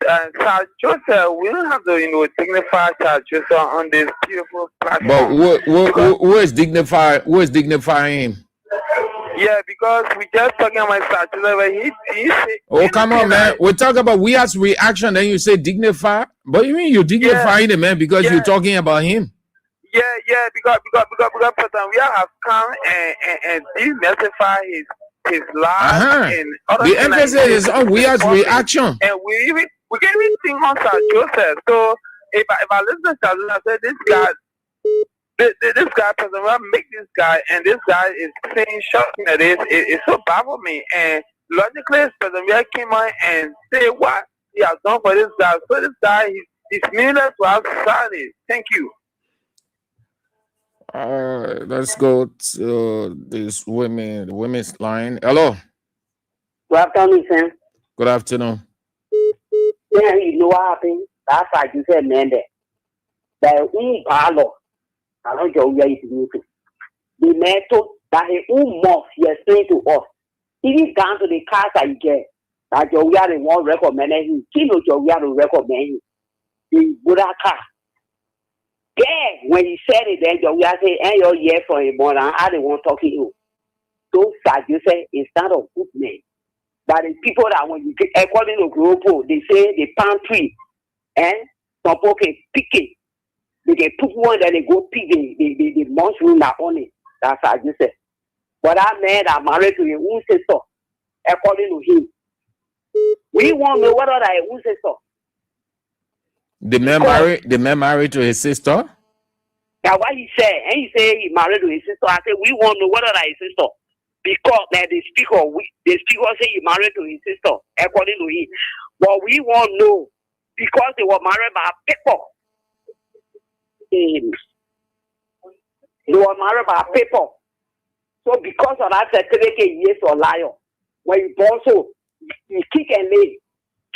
Sir Joseph, we don't have to, dignify Sir Joseph on this beautiful platform. But who is dignifying? Who is dignifying him? Yeah, because we just talking about Sir Joseph. Oh, come on, man. We talk about we as reaction, then you say dignify. But you mean you dignifying the man because you're talking about him? Yeah, because we have come and demystify his life and other the emphasis is on we as reaction. And we can even think on Sir Joseph. So if I listen to Sir Joseph, I said this guy President Weah make this guy, and this guy is saying something that is so bad for me. And logically, President Weah came on and say what he has done for this guy. So this guy, he's meaningless to have society. Thank you. All right, let's go to this women's line. Hello. Good afternoon, sir. Good afternoon. Yeah, you know what happened? That's why you said, man, that palo. I don't know where it's new to. The method that he must explain to us. It is down to the cars I get. That you are the one recommending him. Kino you are the recommending him. The Buddha car. Yeah, when he said it, then you are saying, and you're here for a more than I don't want talking to you. So, as you say, it's not a good name. But the people that when you get according to group, they say the palm tree, and some people can pick it. They can put one that they go pick the mushroom that on it. That's how you say. But that man that married to your own sister, according to him, we want to know whether that own sister. The man married to his sister. That's what he said. And he said he married to his sister. I said we want to know whether that his sister. Because the speaker say he married to his sister, according to him. But we want to know because they were married by people. They were married by people. So because of that certificate, yes or liar. When you born so, you kick and lay,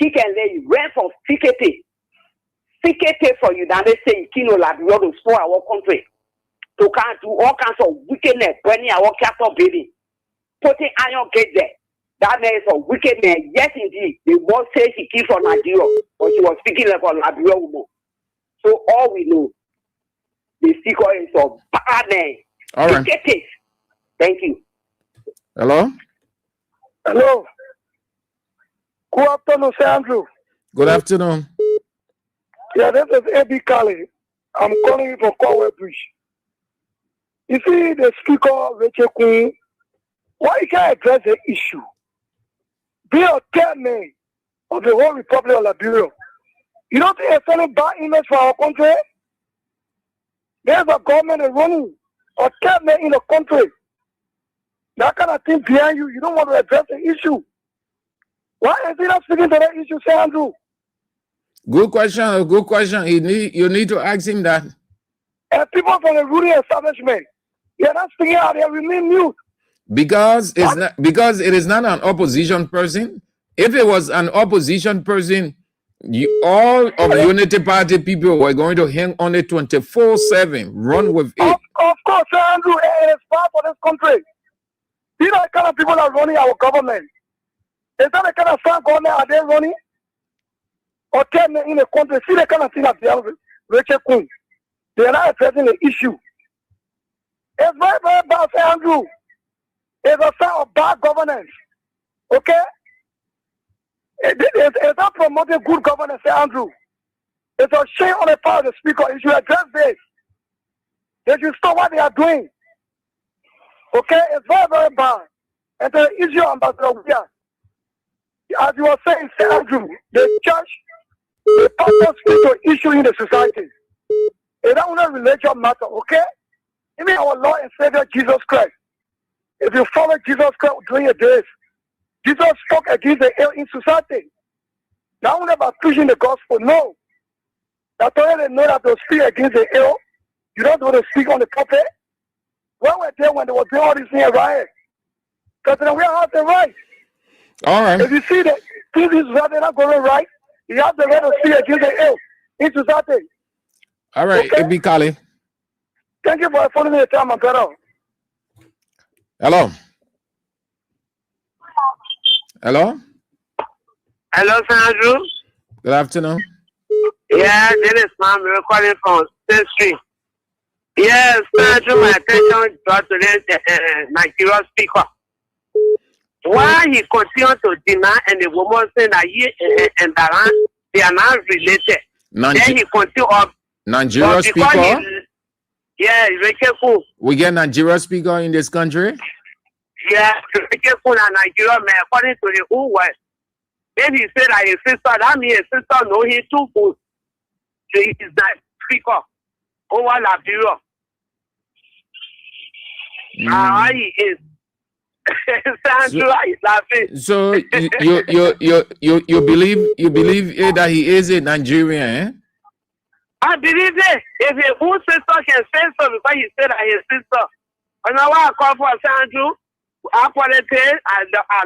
you rent for CKT. CKT for you, then they say, Kino Labio to spoil our country. To can't do all kinds of wickedness, burning our capital building. Putting iron gate there. That man is a wicked man. Yes, indeed. The boss says he came from Nigeria, but she was speaking like a Liberia woman. So all we know, the speaker is a bad man. All right. Thank you. Hello. Hello. Good afternoon, Sir Andrew. Good afternoon. Yeah, this is A.B. Kali. I'm calling you from Corwell Bridge. You see, the speaker, Rachel Queen, why you can't address the issue? Be a chairman of the whole Republic of Liberia. You don't think it's sending bad image for our country? There's a government running a chairman in the country. That kind of thing behind you, you don't want to address the issue. Why is he not speaking to that issue, Sir Andrew? Good question. You need to ask him that. And people from the ruling establishment, you're not speaking out there, remain mute. Because it is not an opposition person. If it was an opposition person, all of Unity Party people were going to hang on it 24/7, run with it. Of course, Sir Andrew, it is part of this country. These are the kind of people that are running our government. Is that the kind of sound government are they running? Or tell me in the country, see the kind of thing that they have Rachel Queen. They are not addressing the issue. It's very, very bad, Sir Andrew. It's a sign of bad governance. Okay? It's not promoting good governance, Sir Andrew. It's a shame on the part of the speaker. You should address this. They should stop what they are doing. Okay? It's very, very bad. And the issue, Ambassador Williams, as you were saying, Sir Andrew, the church, the pastor speak to issue in the society. It's not only a religion matter, okay? Even our Lord and Savior Jesus Christ. If you follow Jesus Christ during your days, Jesus spoke against the ill in society. Not only about preaching the gospel, no. That's why they know that to speak against the ill, you don't want to speak on the pulpit. When we're there when they were doing all these things right, because then we have the right. All right. If you see that things in society are not going right, you have the right to speak against the ill in society. All right, Okay? Ibi Kali. Thank you for following the time, my brother. Hello. Hello. Hello, Sir Andrew. Good afternoon. Yeah, this is ma'am. We're calling from State Street. Yes, Sir Andrew, my attention brought to this Nigerian speaker. Why he continues to deny and the woman saying that he and Daran, they are not related. Then he continues up. Nigeria speaker? Yeah, very careful. We get Nigeria speaker in this country? Yeah, very careful in Nigeria, man, according to the whole world. Then he said that his sister, that means his sister know he too good. So he is not speaker over Liberia. How he is. So you believe that he is a Nigerian, eh? I believe it. If a good sister can say so because he said that his sister. And now I call for Sandru, I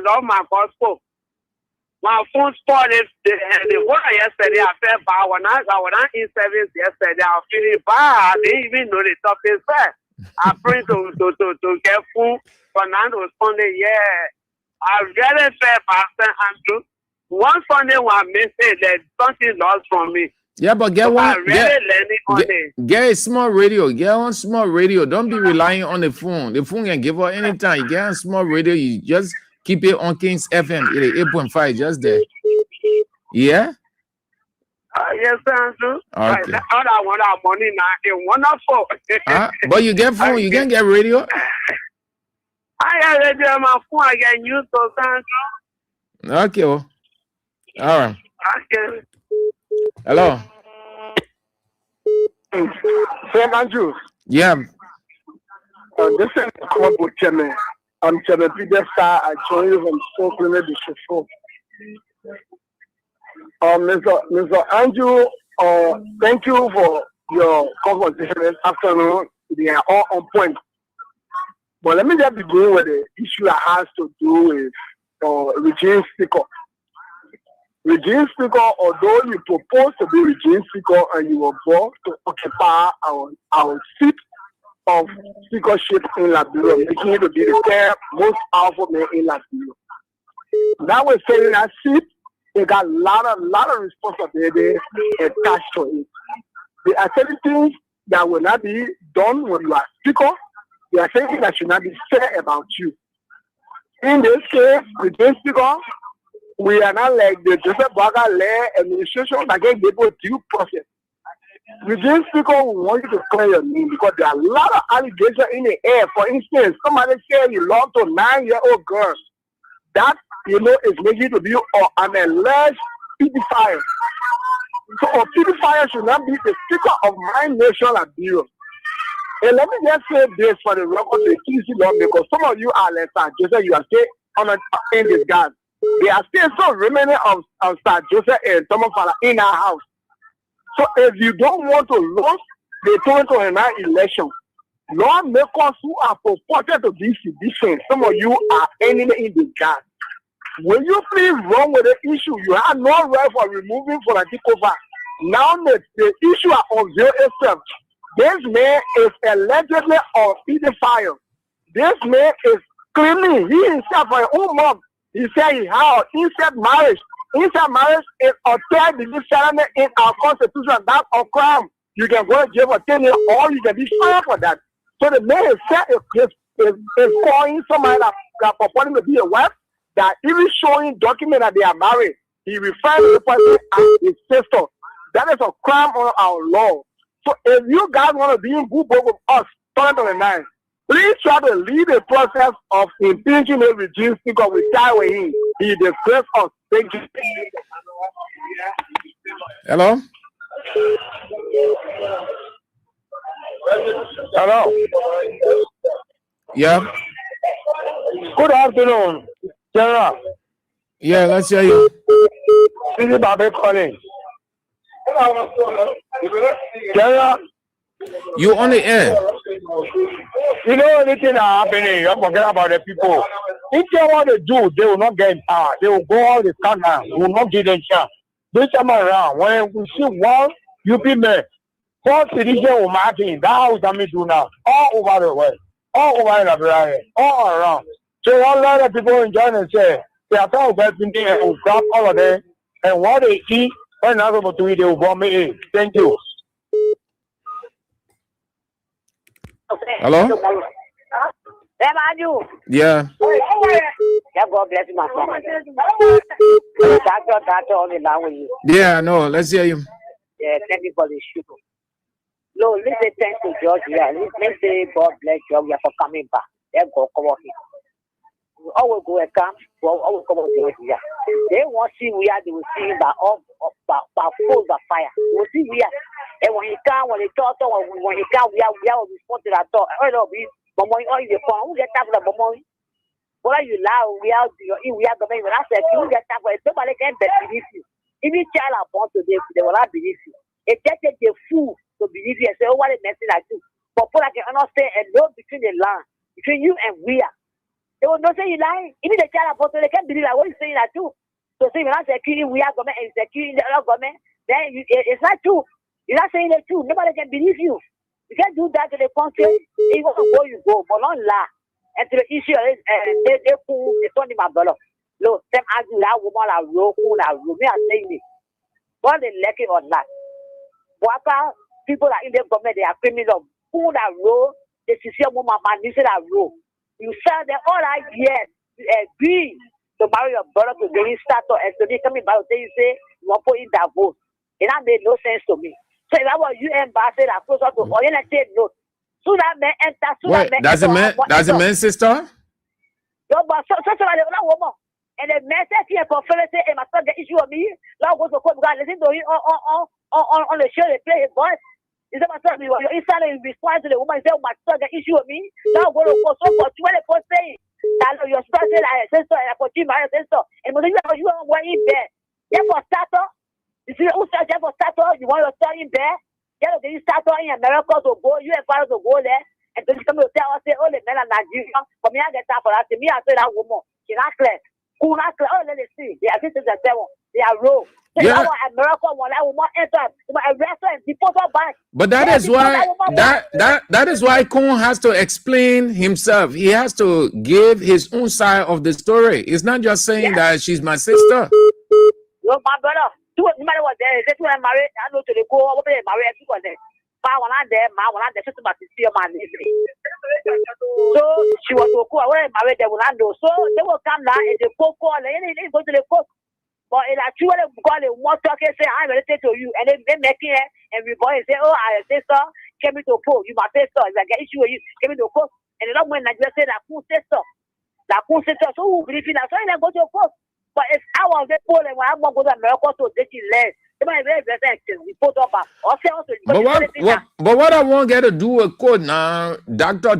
love my gospel. My phone spotted the one yesterday. I felt bad when I was in service yesterday. I was feeling bad. I didn't even know the stuff is fair. I pray to get food. Fernando responded, yeah. I really felt Pastor Andrew. One Sunday when I missed it, that something lost from me. Yeah, but get So one. I really Get a small radio. Get on small radio. Don't be relying on the phone. The phone can give out anytime. You get on small radio. You just keep it on King's FM. It is 8.5 just there. Yeah? Yes, Andrew. Okay. All I want our money now is wonderful. But you get phone. You can get radio. I have radio on my phone. I get news to Andrew. Okay. Well. All right. Okay. Hello. Sam Andrews. Yeah. This is Kwabo Chairman. I'm Chairman Peter Star. I join you from Stockholm, the show. Mr. Andrew, thank you for your conversation this afternoon. They are all on point. But let me just begin with the issue that has to do with regime speaker. Regime speaker, although you propose to be regime speaker and you were born to occupy our seat of speakership in Liberia, making you to be the third most powerful man in Liberia. Now we're saying that seat, they got a lot of responsibility attached to it. There are certain things that will not be done when you are speaker. There are certain things that should not be said about you. In this case, regime speaker, we are not like the Joseph Boakai administration that can give a due process. Regime speaker, we want you to clear your name because there are a lot of allegations in the air. For instance, somebody said you belong to 9-year-old girls. That, is making you to be an alleged pedophile. So a pedophile should not be the speaker of my nation Liberia. And let me just say this for the record, the TC law, because some of you are like Sir Joseph, you are still in this guard. There are still some remaining of Sir Joseph and Thomas Fala in our house. So if you don't want to lose the 2029 election, lawmakers who are purported to be sedition, some of you are enemy in the guard. Will you please run with the issue? You have no right for removing from a takeover. Now the issue of itself. This man is allegedly a pedophile. This man is claiming he himself for his own mom. He said he had inside marriage. Inside marriage is a third degree felony in our constitution. That's a crime. You can go to jail for 10 years or you can be fired for that. So the man is calling somebody that purporting to be a wife, that even showing document that they are married. He refers to the person as his sister. That is a crime on our law. So if you guys want to be in good book with us, 2029, please try to lead the process of impeaching the regime because we tie with him. He disgraced us. Thank you. Hello? Hello. Yeah. Good afternoon, General. Yeah, let's hear you. This is Babe calling. General. You on the air. You know anything that happening, you forget about the people. If they want to do, they will not get in power. They will go on the corner. We will not give them chance. This time around, when we see one UP man, four citizens will march in. That's how we do now. All over the world. All over the world. All around. So one lot of people enjoy and say, they are talking about thinking and will grab all of them. And what they eat, when not able to eat, they will bomb me in. Thank you. Hello? Yeah. God bless you, my son. Yeah, no, let's hear you. Yeah, thank you for the show. No, let's say thanks to George here. Let's say God bless George for coming back. Let God cover him. Always go and come. Always come George here. They want to see we are. They will see him by force of fire. They will see we are. And when he come, when he talk, when he come, we are responding to that talk. All of it. But when you the phone, we get up the moment. What you lie, we are government. When I said, you get that way, nobody can believe you. Even child are born today, they will not believe you. It takes the fool to believe you and say, oh, what a message I do. But people can understand and know between the land, between you and we are. They will not say you lie. Even the child are born today, they can't believe like what you're saying that too. So say, when I say, we are government and securing the other government, then it's not true. You're not saying the truth. Nobody can believe you. You can't do that to the country. You go to go, you go, but not lie. And to the issue is, they fool, they told him my brother. Look, them argue that woman are real, cool, are real. Me are saying it. Whether they like it or not. What people are in the government, they are criminals. Who are real, they see a woman, man, this is a real. You sell them all that years. You agree to marry your brother to the starter and to be coming back, you say, you want to put in that vote. It that made no sense to me. So if I was you ambassador that closer to all, you say no. So that man enter. Wait, that's a man, sister? No, but so woman. And the man said here for fellow say, "Hey, my son, the issue of me. Now go to court because listen to him on the show. They play his voice. He said, my son, your inside will respond to the woman. He said, my son, the issue of me. Now go to court. So for 20 points saying that your son said I sister and for you my sister. And when you are going there, therefore starter. You see, who said therefore starter? You want your son in there? Yeah, they start in America to go, you and father to go there, and then come to tell us, oh, the men are Nigerian. For me, I get that for that. Me, I say that woman, she's not clear. Who not clear? Oh, let me see. They are this is the devil. They are raw. Yeah. America, when that woman enter, arrest her and deport her back. But that is why that is why Kun has to explain himself. He has to give his own side of the story. It's not just saying that she's my sister. No, my brother. No matter what there is, they two are married. I know to the go. What they married? People there. Ma one there. Ma one there. Just about to see a man. So she was to go. When married, they will not know. So they will come down and they go call. They go to the court. But in actually, because they want to say, I'm going to say to you, and they make it, and we boy say, oh, I sister came to court. You my sister. If I get issue with you, came to court. And they don't when Nigeria say that cool sister, So who believe in that? So they go to court. But it's our Poland when I'm going to go to America to take it less. But what I want get to do with code now, doctor.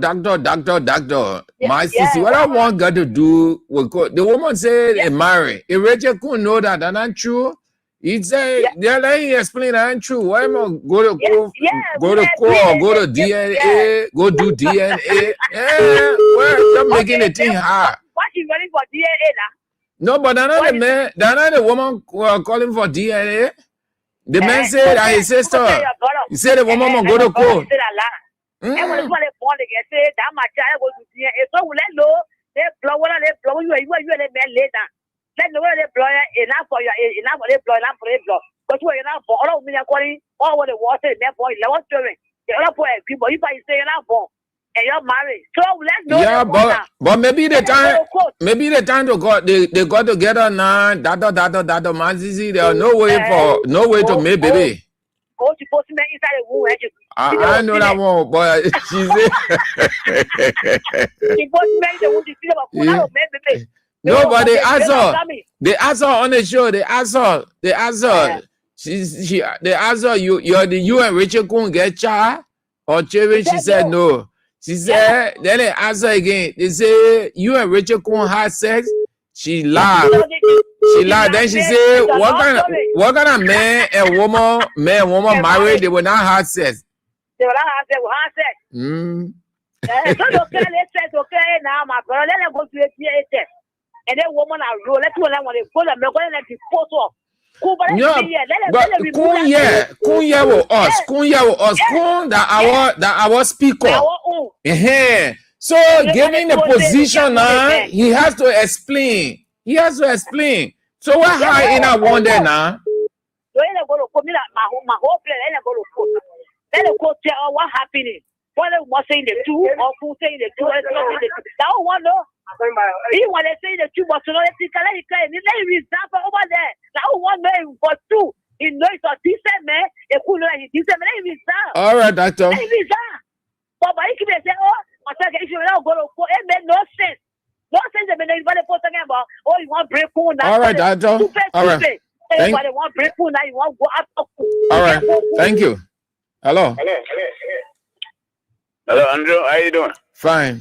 Yeah, My sister, what I want get to do with code. The woman said they marry. If Rachel could know that not true, he'd say they're like explain that ain't true. Why am I go to court or go to DNA, go do DNA? Yeah, well, you're making the thing hard. What you running for DNA now? No, but they're not the man, they're not the woman calling for DNA. The man said that his sister. He said the woman will go to court. And when it's born, they say that my child goes to DNA. So let know they blow you let man later. Let know they blow enough for your enough for they blow. But you are enough for all of me according all the water in that boy. Let doing. The other boy people, if I say enough for. And you're married. So let's know. Yeah, but maybe the time to go they got together now. That man see there no way to make baby. Oh, she supposed to make inside the womb. I know that one, but she said she supposed to make the womb. She said, baby. No, but they asked her on the show. They asked her. They asked her. You and Rachel couldn't get child or children. She said no. She said, then they asked her again. They say, you and Rachel couldn't have sex. She lied. Then she said, what kind of man and woman married? They will not have sex. They will not have sex. So okay, now my brother, let them go to a test. And then woman are rule. Let's go and they go to the photo. No, but Kunya with us. Kun that our speaker. So giving the position now, he has to explain. So what high in I wonder now? My whole plan, let them go tell what happening. What was saying the two or who saying the two? That one no. He want to say the two, but so let him reserve over there. That one man for two. He knows a decent man. If who knows he's decent man, let him reserve. All right, doctor. Let him reserve. But he can say, oh, my second issue now go to court. It made no sense. No sense that anybody post talking about. Oh, you want break pool now? All right, doctor. All right. Everybody want break pool now. You want go up. All right. Thank you. Hello. Hello, Andrew. How you doing? Fine.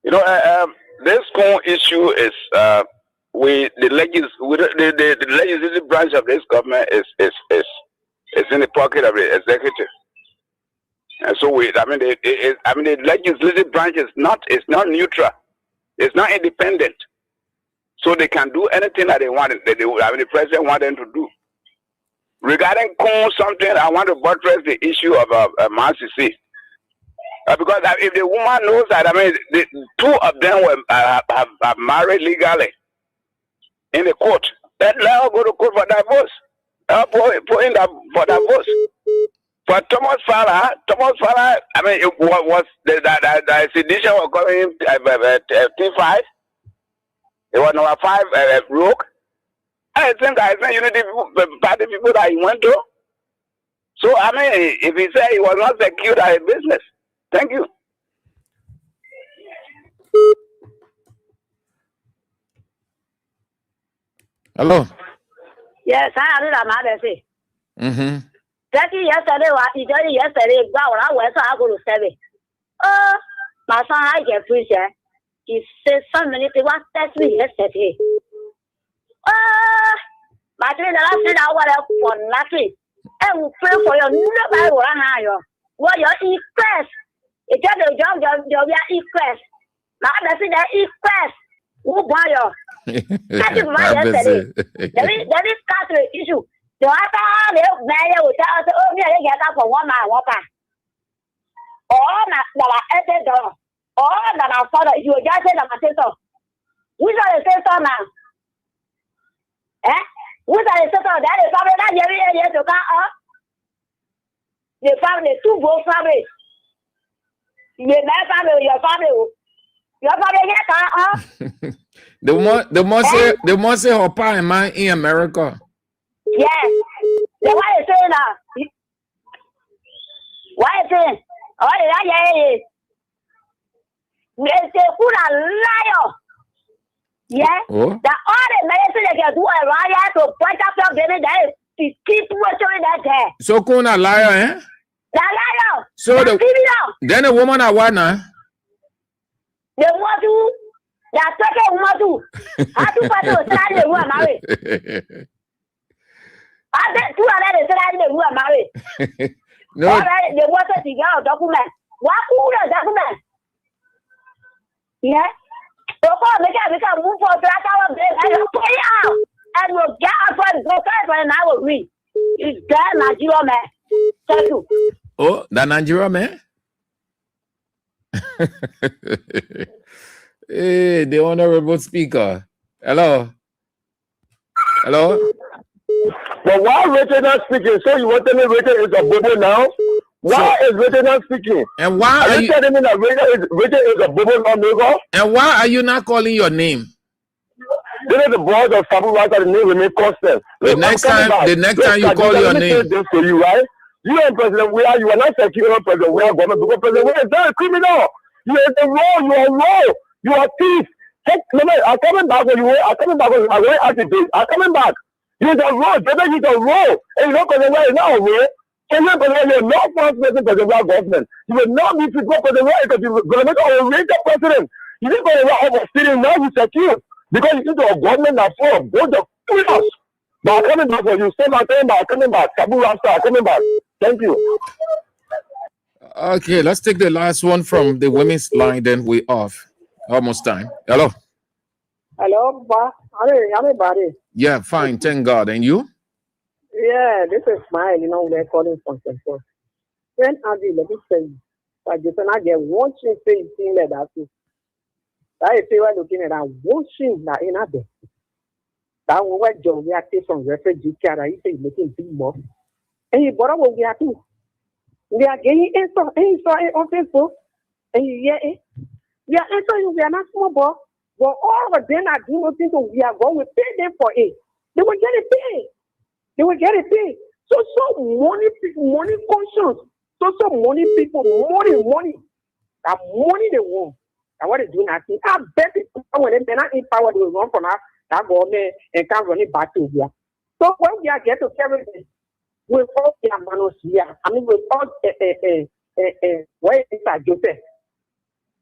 You know, this corn issue is the legislative branch of this government is in the pocket of the executive, and so the legislative branch is not neutral, it's not independent, so they can do anything that they want. The president wants them to do. Regarding corn, something I want to buttress the issue of Massisi. Because if the woman knows that, the two of them were have married legally in the court, let her go to court for divorce. Put in that for divorce. For Thomas Fowler, it was the sedition was coming T5. It was number 5 broke. I think Unity Party people that he went to. So if he said he was not secured as a business. Thank you. Hello. Yes, I did. I'm happy to say. Yesterday, I go to 7. My son, I get free share. He said so many things. What text me yesterday? My friend, the last thing I want for nothing. I will pray for you. Nobody will run what your request? It's just a job, your request. Now, that's it, that request. Who buy you? That's it, my yesterday. There is Catholic issue. The other mayor will tell us, oh, yeah, they get up for 1 man, walker. All that I entered door. All that I father, you just said that my sister. Which are the sister now? Which are the sister? That is family that every year to come up. The family, 2 both families. Your family the more say her pa and man in America. Yes. The why is saying that? Why is saying? Oh, yeah. They put a liar. Yeah. Oh. That all the medicine they can do a liar to point up your baby that is keep watching that there. So kuna liar, eh? The liar. So then the woman I want now. The want to. That's what they want to. How to pass the who are married. I bet 2 who are married. No. They want to figure out document. What who document? Yeah. So we can move for that our baby and put it out. And we'll get up for the first and I will read. It's that Nigeria man. Thank you. Oh, that Nigeria man? Hey, the honorable speaker. Hello. But why Rachel not speaking? So you want to tell me Rachel is a bobo now? Why is Rachel not speaking? And why are you telling me that Rachel is a bobo now, nigga? And why are you not calling your name? This is the board of Sabu right at the name remain constant. The next time you call your name. This to you, right? You and President Weah, you are not secure President Weah government because President Weah is not a criminal. You are the law, you are law, you are thief. Hey, I'm coming back when you were, I'm coming back when you were activist. I'm coming back. You are the law, better you the law. And you know President Weah is not aware. And you are not one person President Weah government. You will not be people President Weah because you are going to make a rated president. You didn't go around oversteering now you secure. Because you into a government that full of both the criminals. But I'm coming back for you. Same I'm coming back. Sabu Rasta, I'm coming back. Thank you. Okay, let's take the last one from the women's line, then we off. Almost time. Hello. Hello, everybody. Yeah, fine. Thank God. And you? Yeah, this is Smile. You know, they're calling from Central. When Andy, let me tell you, I just I get one thing like that too. That is why looking at that one thing that in a day. That what John reacted from refugee care. He said making big more. And he brought up what we are too. We are getting answer on Facebook. And we are answering, we are not small, but all of them are doing nothing, so we are going to pay them for it. They will get it paid. So money conscious. So money people, money. That money they want. And what they do nothing. I bet people when they're not in power, they will run from that government and can't run it back to here. So when we are getting to carry this, with all the manos here, I mean with all where is that Joseph?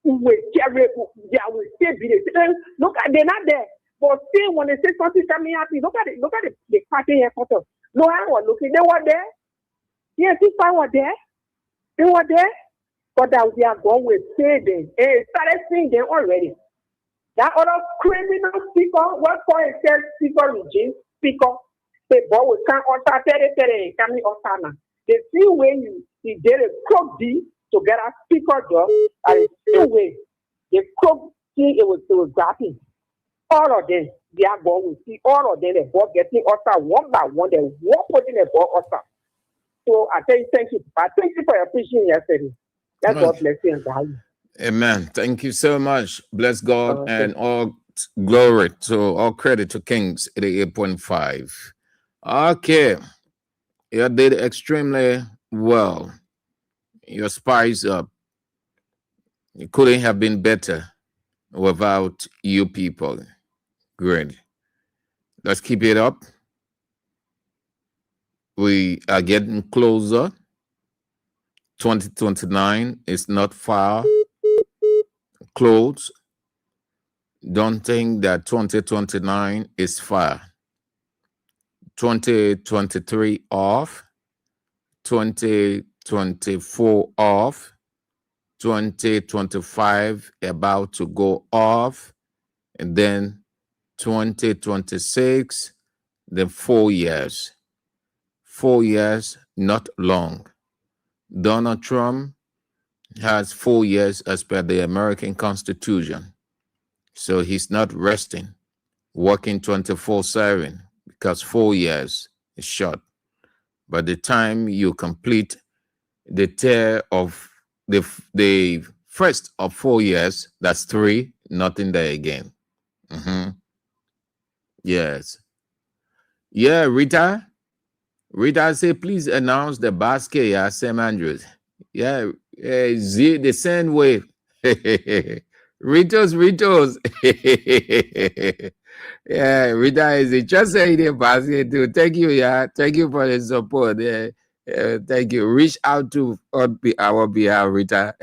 will carry, they will still be there. Look at they're not there. But still when they say something coming happy, look at the party headquarters. No, I was looking, they were there. Yes, if I were there, they were there. But that we are going with saving. It started seeing them already. That other criminal speaker, what for a third speaker regime, speaker, the boy will come on Saturday, coming on Sana. The few way you did a crook deal to get a speaker job, and the few way the crook thing it was grabbing. All of them, they are going to see all of them, the boy getting us one by one, they one putting the ball us. So I tell you, thank you. I thank you for your preaching yesterday. That's God bless you and value. Amen. Thank you so much. Bless God and all glory to all credit to Kings 88.5. Okay. You did extremely well. Your spice up. It couldn't have been better without you people. Great. Let's keep it up. We are getting closer. 2029 is not far close. Don't think that 2029 is far. 2023 off, 2024 off, 2025 about to go off, and then 2026, then 4 years. 4 years, not long. Donald Trump has 4 years as per the American Constitution. So he's not resting, working 24/7, because 4 years is short. By the time you complete the term of the first of 4 years, that's 3, nothing there again. Yes. Yeah, Rita. Rita say, please announce the basket, yeah, Sam Andrews. Yeah, the same way. Ritos. Yeah, Rita is just saying the basket too. Thank you, yeah. Thank you for the support. Yeah. Thank you. Reach out to our behalf, Rita.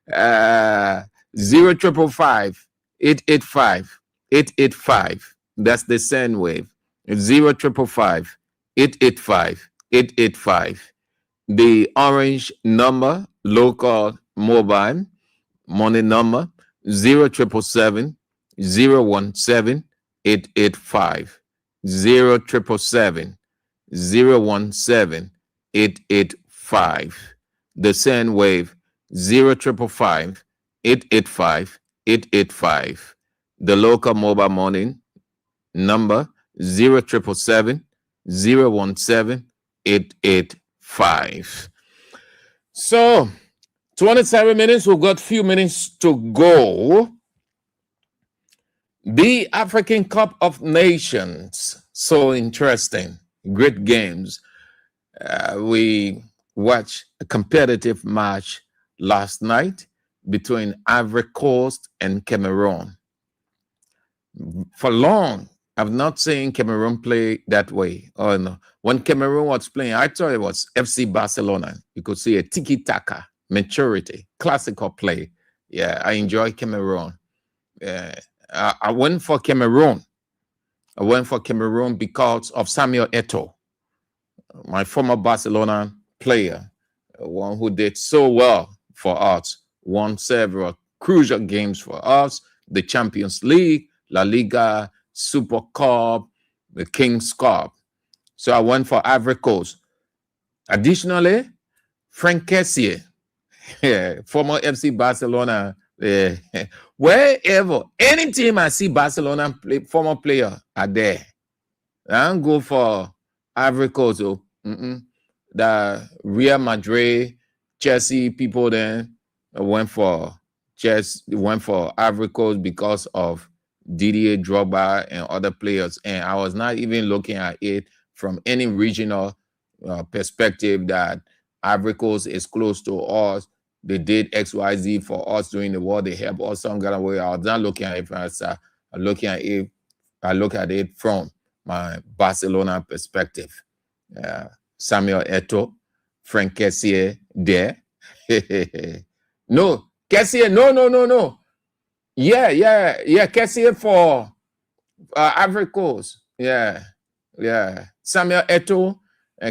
0555 885 885. That's the send wave. 0555 885 885. The orange number, local mobile money number 0777 017 885. 0777 017 885. The send wave 0555 885 885. The local mobile money number 0777 017 885. So 27 minutes, we've got a few minutes to go. The African Cup of Nations, so interesting, great games. We watched a competitive match last night between Ivory Coast and Cameroon. For long, I've not seen Cameroon play that way. Oh no! When Cameroon was playing, I thought it was FC Barcelona. You could see a tiki-taka, maturity, classical play. Yeah, I enjoy Cameroon. I went for Cameroon. I went for Cameroon because of Samuel Eto'o, my former Barcelona player, one who did so well for us, won several crucial games for us, the Champions League, La Liga, Super Cup, the King's Cup. So I went for Ivory Coast. Additionally, Frank Kessié, former FC Barcelona, wherever, any team I see Barcelona former player are there. I don't go for Ivory Coast. The Real Madrid, Chelsea people then went for Ivory Coast because of Didier Drogba and other players. And I was not even looking at it from any regional perspective that Ivory Coast is close to us. They did XYZ for us during the war. They helped us some kind of way. I was not looking at it as I look at it from my Barcelona perspective. Samuel Eto'o, Frank Kessié there. No, Cassie, no. Yeah. Cassie for Ivory Coast. Yeah. Samuel Eto'o,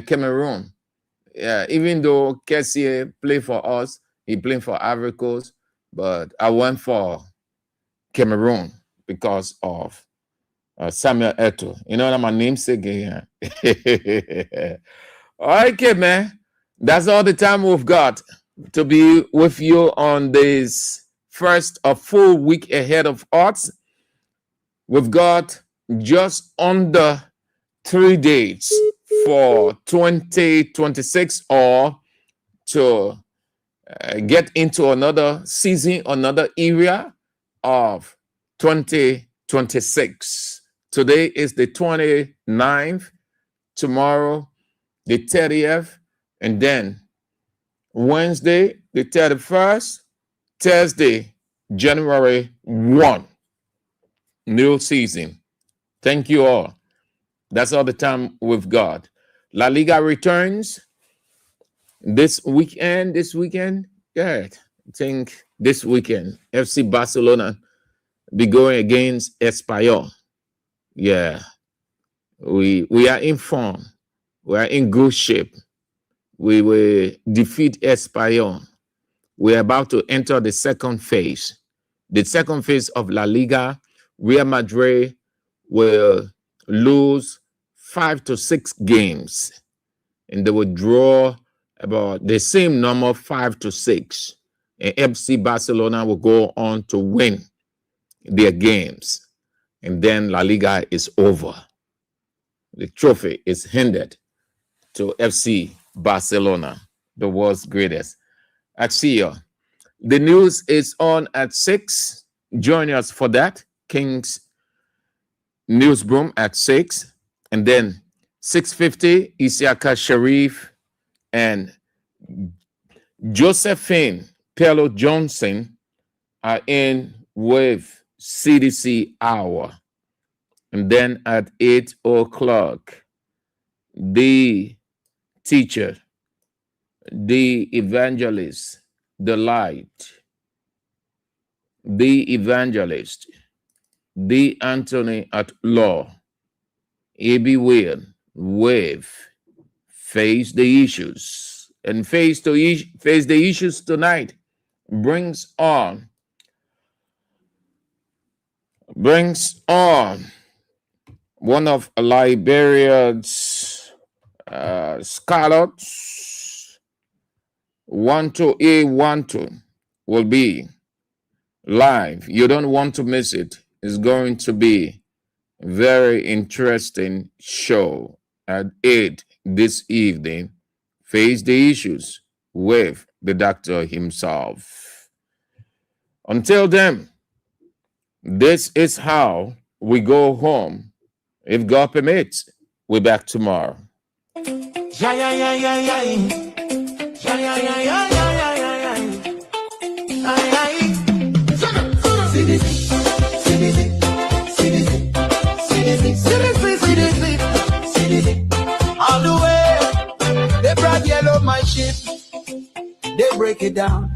Cameroon. Yeah, even though Cassie played for us, he played for Ivory Coast, but I went for Cameroon because of Samuel Eto'o. You know what my namesake here. Okay, man. That's all the time we've got to be with you on this first a full week ahead of us. We've got just under 3 days for 2026 or to get into another season, another area of 2026. Today is the 29th, tomorrow the 30th, and then Wednesday the 31st, Thursday, January 1, new season. Thank you all. That's all the time we've got. La Liga returns this weekend. Yeah, I think this weekend, FC Barcelona be going against Espanyol. Yeah, we are in form. We are in good shape. We will defeat Espanyol. We're about to enter the second phase. The second phase of La Liga, Real Madrid will lose 5 to 6 games, and they will draw about the same number, 5 to 6. And FC Barcelona will go on to win their games. And then La Liga is over. The trophy is handed to FC Barcelona, the world's greatest. I see you. The news is on at 6. Join us for that. King's Newsroom at 6. And then 6:50, Isiaka Sharif and Josephine Pello Johnson are in with CDC Hour. And then at 8 o'clock, the teacher, the evangelist, the light, the evangelist, the Anthony at Law, A.B. Will, with Face the Issues. And face the issues tonight brings on one of Liberia's scholars, 12A12, will be live. You don't want to miss it. It's going to be a very interesting show at 8 this evening. Face the issues with the doctor himself. Until then, this is how we go home. If God permits, we're back tomorrow. All the way, they brought yellow my ship. They break it down.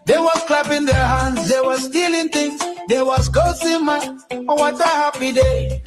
They was clapping their hands. They was stealing things. They was cursing man. Oh, what a happy day.